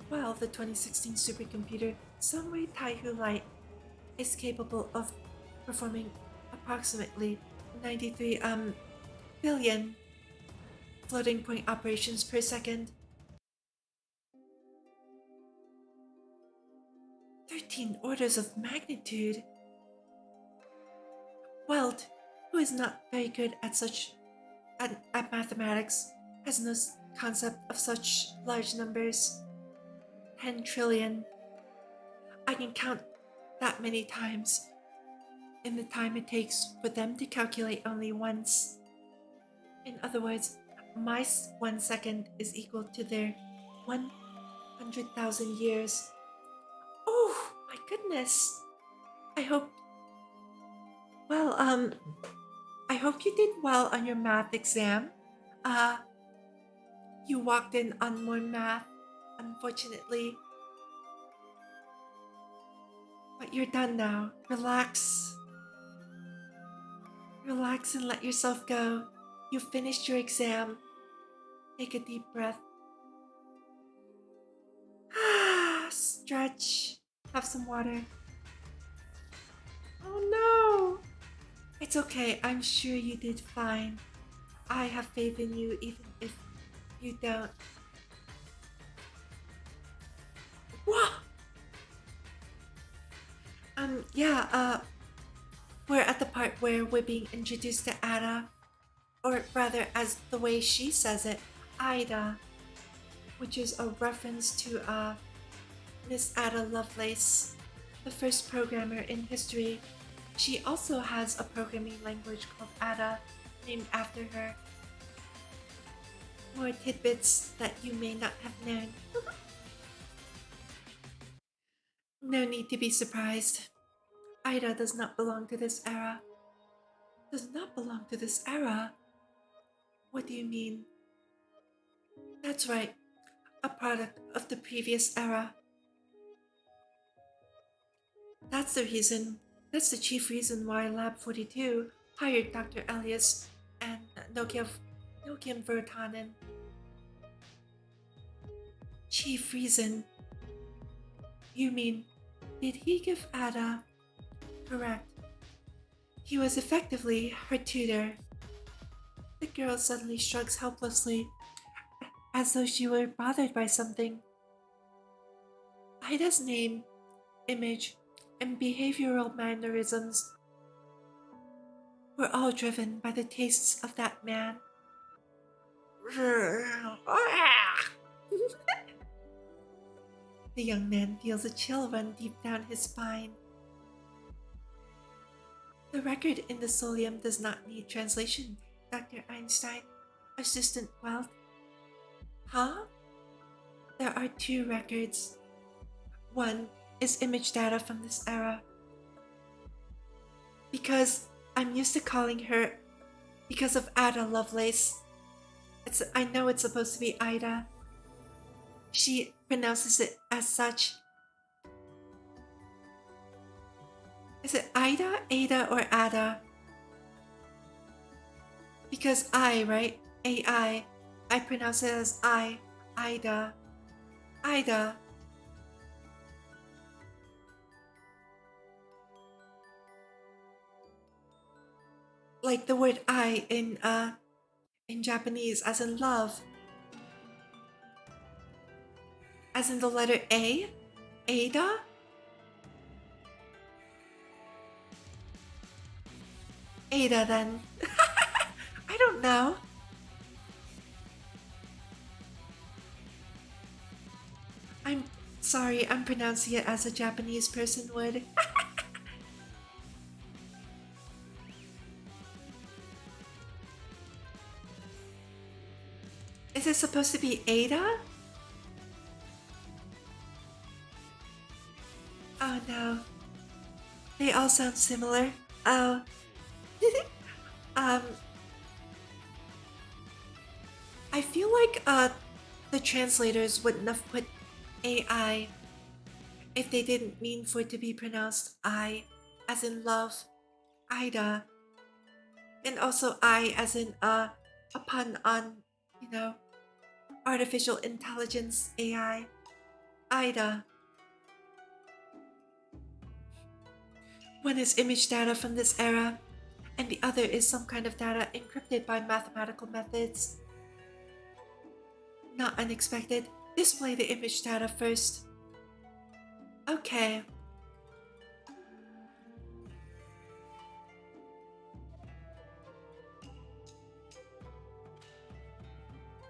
while the 2016 supercomputer Sunway Taihu Lite is capable of performing approximately 93 billion floating point operations per second. 13 orders of magnitude. Weld, who is not very good at mathematics, has no concept of such large numbers. 10 trillion. I can count that many times in the time it takes for them to calculate only once. In other words, my 1 second is equal to their 100,000 years. Oh, my goodness. I hope you did well on your math exam. You walked in on more math, unfortunately. But you're done now. Relax. Relax and let yourself go. You finished your exam. Take a deep breath. Stretch. Have some water. Oh no! It's okay. I'm sure you did fine. I have faith in you even if you don't. Whoa! We're at the part where we're being introduced to Ada. Or rather, as the way she says it, Ida. which is a reference to Miss Ada Lovelace, the first programmer in history. She also has a programming language called Ada, named after her. More tidbits that you may not have known. No need to be surprised. Ida does not belong to this era. Does not belong to this era? What do you mean? That's right, a product of the previous era. That's the reason, that's the chief reason why Lab 42 hired Dr. Elias and Nokia Vertanen. Chief reason? You mean, did he give Ada? Correct. He was effectively her tutor. The girl suddenly shrugs helplessly, as though she were bothered by something. Ida's name, image, and behavioral mannerisms were all driven by the tastes of that man. The young man feels a chill run deep down his spine. The record in the solium does not need translation, Dr. Einstein. Assistant Welt. Huh? There are two records. One is image data from this era. Because I'm used to calling her because of Ada Lovelace. I know it's supposed to be Ida. She pronounces it as such. Is it Ida, Ada, or Ada? Because right? AI. I pronounce it as Ida. Ida. Like the word I in Japanese, as in love. As in the letter A? Ada? Ada then. I don't know. I'm sorry, I'm pronouncing it as a Japanese person would. Is it supposed to be Ada? Oh no. They all sound similar. Oh. I feel like the translators wouldn't have put AI if they didn't mean for it to be pronounced I, as in love, Ida, and also I as in a pun on, artificial intelligence AI, Ida. One is image data from this era, and the other is some kind of data encrypted by mathematical methods. Not unexpected. Display the image data first. Okay.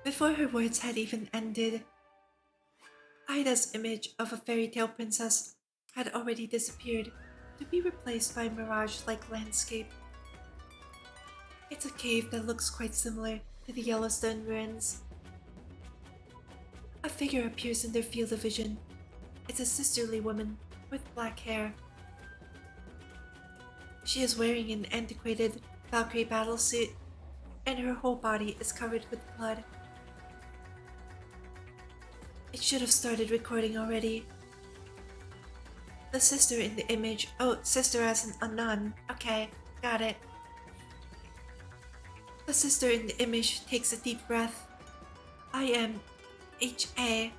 Before her words had even ended, Ida's image of a fairy tale princess had already disappeared to be replaced by a mirage-like landscape. It's a cave that looks quite similar to the Yellowstone ruins. A figure appears in their field of vision. It's a sisterly woman with black hair. She is wearing an antiquated Valkyrie battlesuit, and her whole body is covered with blood. It should have started recording already. The sister in the image. Oh, sister as in a nun. Okay, got it. The sister in the image takes a deep breath. I am HA.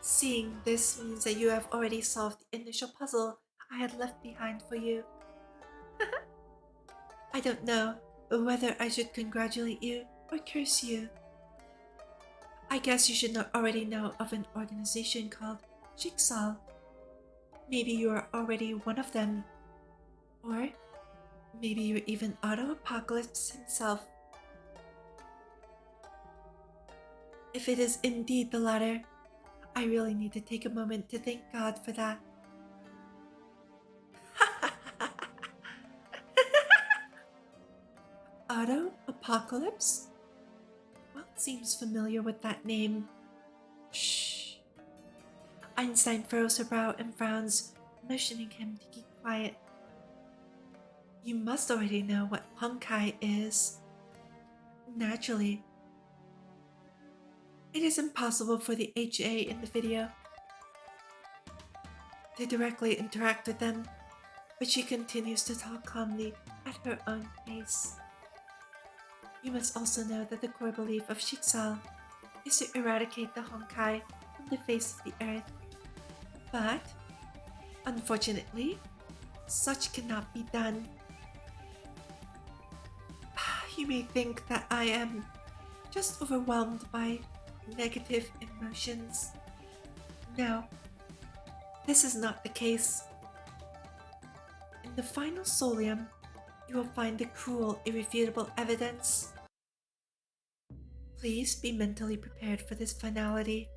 Seeing this means that you have already solved the initial puzzle I had left behind for you. I don't know whether I should congratulate you or curse you. I guess you should already know of an organization called Jigsaw. Maybe you are already one of them. Or maybe you're even Auto Apocalypse himself. If it is indeed the latter, I really need to take a moment to thank God for that. Auto Apocalypse? What seems familiar with that name? Shh. Einstein furrows her brow and frowns, motioning him to keep quiet. You must already know what Honkai is. Naturally. It is impossible for the HA in the video to directly interact with them, but she continues to talk calmly at her own pace. You must also know that the core belief of Shixal is to eradicate the Honkai from the face of the earth. But, unfortunately, such cannot be done. You may think that I am just overwhelmed by negative emotions. No, this is not the case. In the final solium, you will find the cruel, irrefutable evidence. Please be mentally prepared for this finality.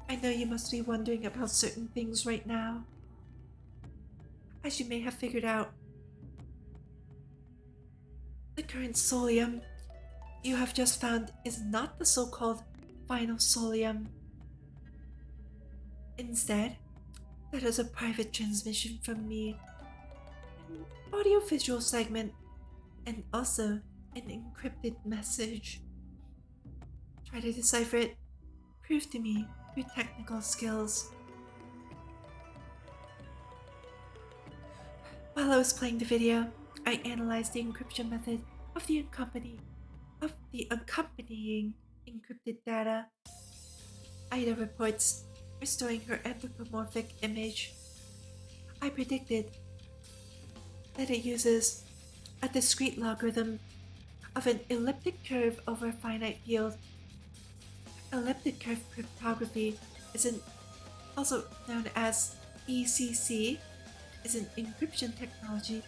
I know you must be wondering about certain things right now. As you may have figured out, the current solium you have just found is not the so-called final solium. Instead, that is a private transmission from me, an audio-visual segment, and also an encrypted message. Try to decipher it. Prove to me your technical skills. While I was playing the video, I analyzed the encryption method of the accompanying encrypted data. Ida reports restoring her anthropomorphic image. I predicted that it uses a discrete logarithm of an elliptic curve over a finite field. Elliptic curve cryptography also known as ECC, is an encryption technology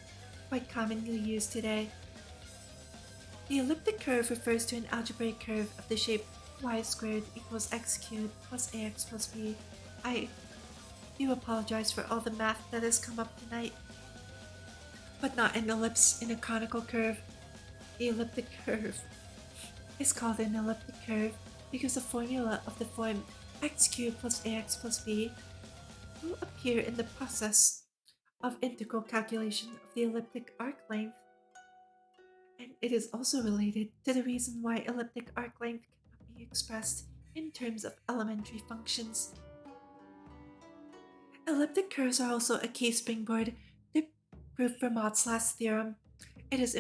quite commonly used today. The elliptic curve refers to an algebraic curve of the shape y squared equals x cubed plus ax plus b. I do apologize for all the math that has come up tonight, but not an ellipse in a conical curve. The elliptic curve is called an elliptic curve because the formula of the form x cubed plus ax plus b will appear in the process of integral calculation of the elliptic arc length. And it is also related to the reason why elliptic arc length cannot be expressed in terms of elementary functions. Elliptic curves are also a key springboard to prove Fermat's last theorem. Its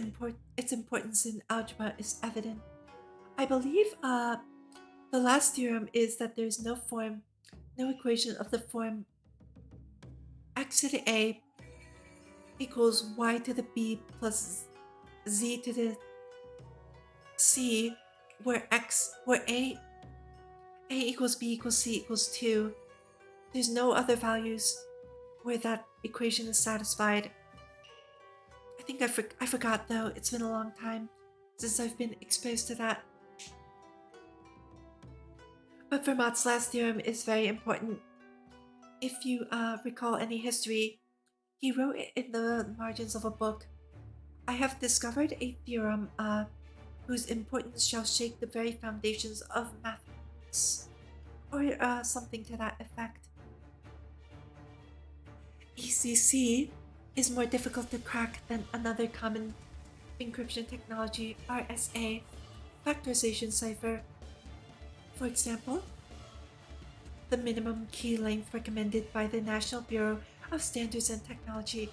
importance in algebra is evident. I believe the last theorem is that there is no equation of the form x to the a equals y to the b plus z to the c, where a equals b equals c equals 2. There's no other values where that equation is satisfied. I think I forgot though. It's been a long time since I've been exposed to that. But Fermat's last theorem is very important. If you recall any history, he wrote it in the margins of a book. I have discovered a theorem whose importance shall shake the very foundations of mathematics, or something to that effect. ECC is more difficult to crack than another common encryption technology, RSA, factorization cipher. For example, the minimum key length recommended by the National Bureau of Standards and Technology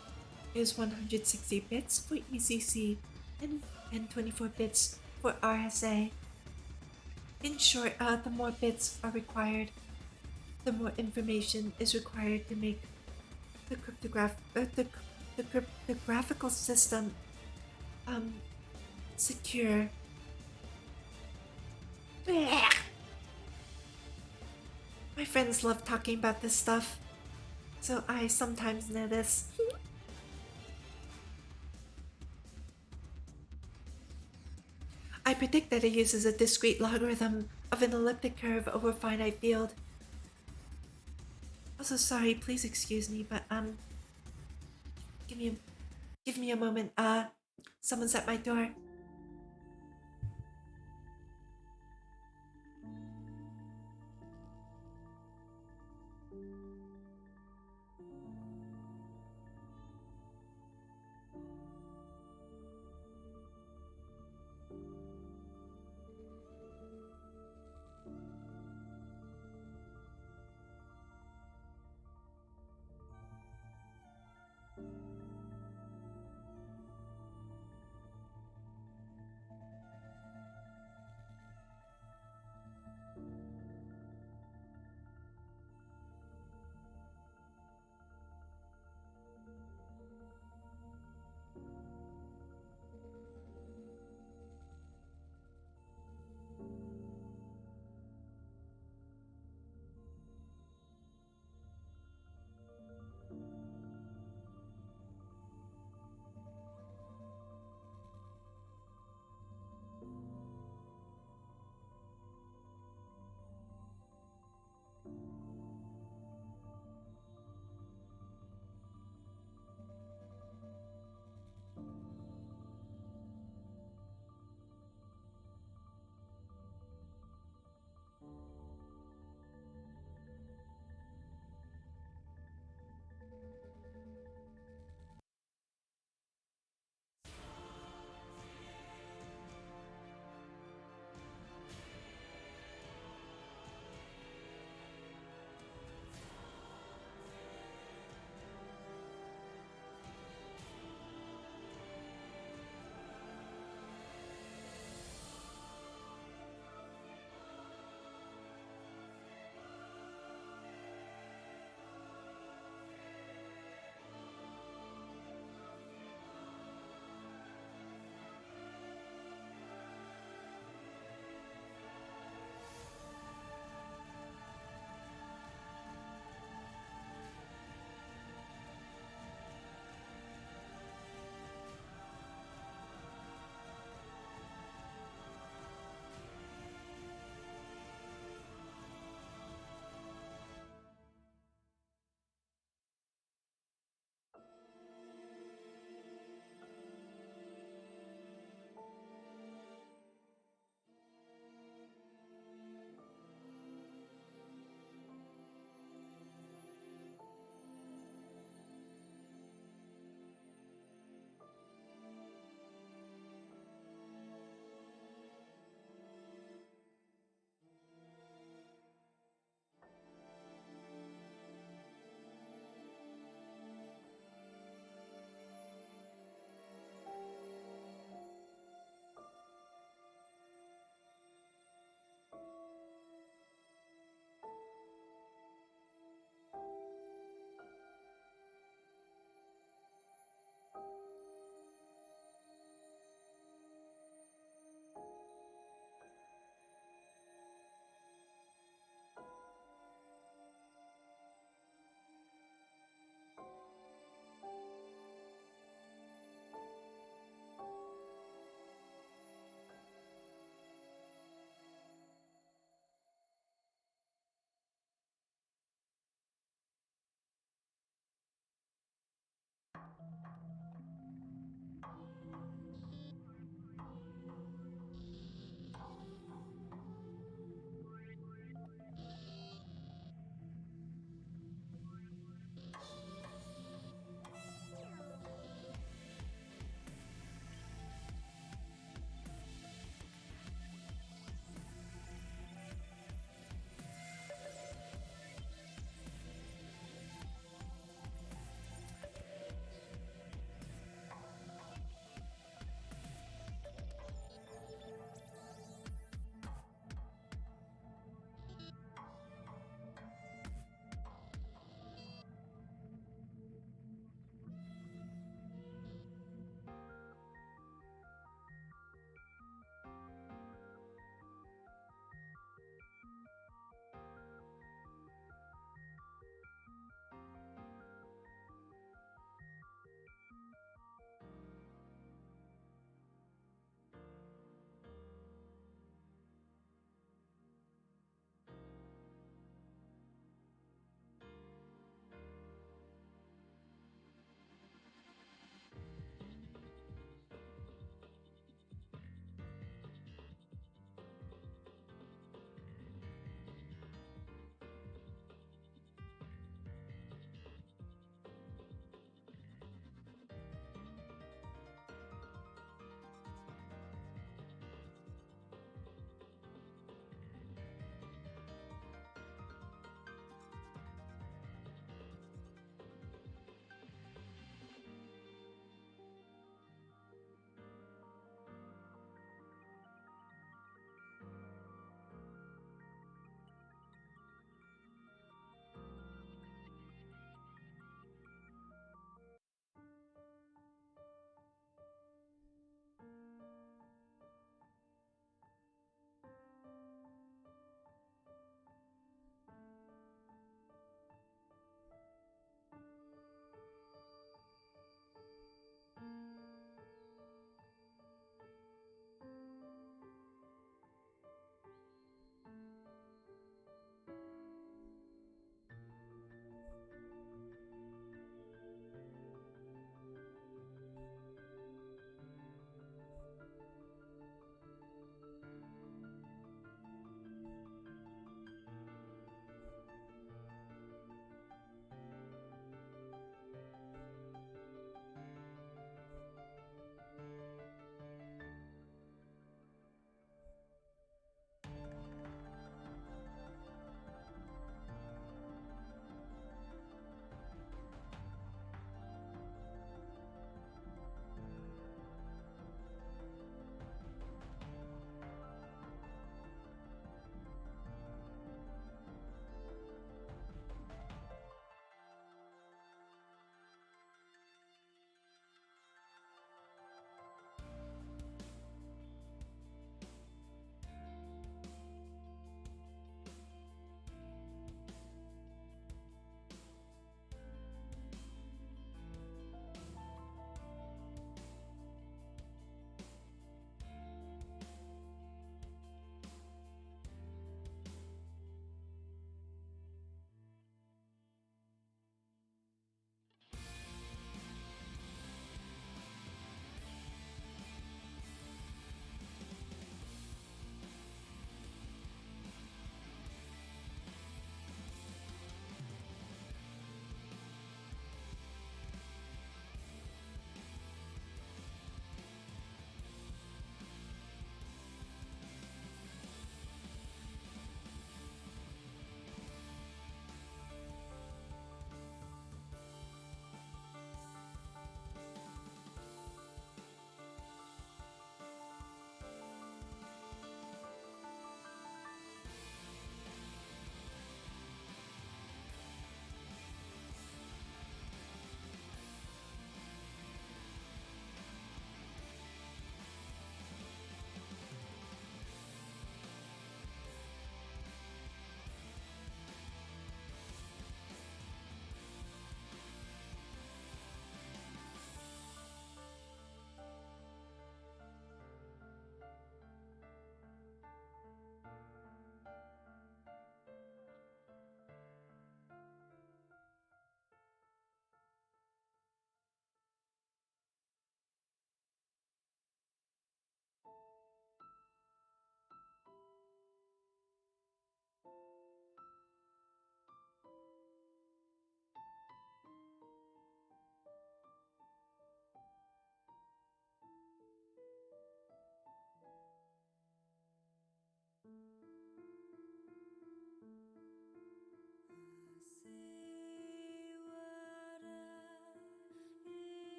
is 160 bits for ECC and 24 bits for RSA. In short, the more bits are required, the more information is required to make the cryptographical system secure. Blech. My friends love talking about this stuff, so I sometimes know this. I I predict that it uses a discrete logarithm of an elliptic curve over a finite field. Also, sorry, please excuse me, but give me a moment. Someone's at my door.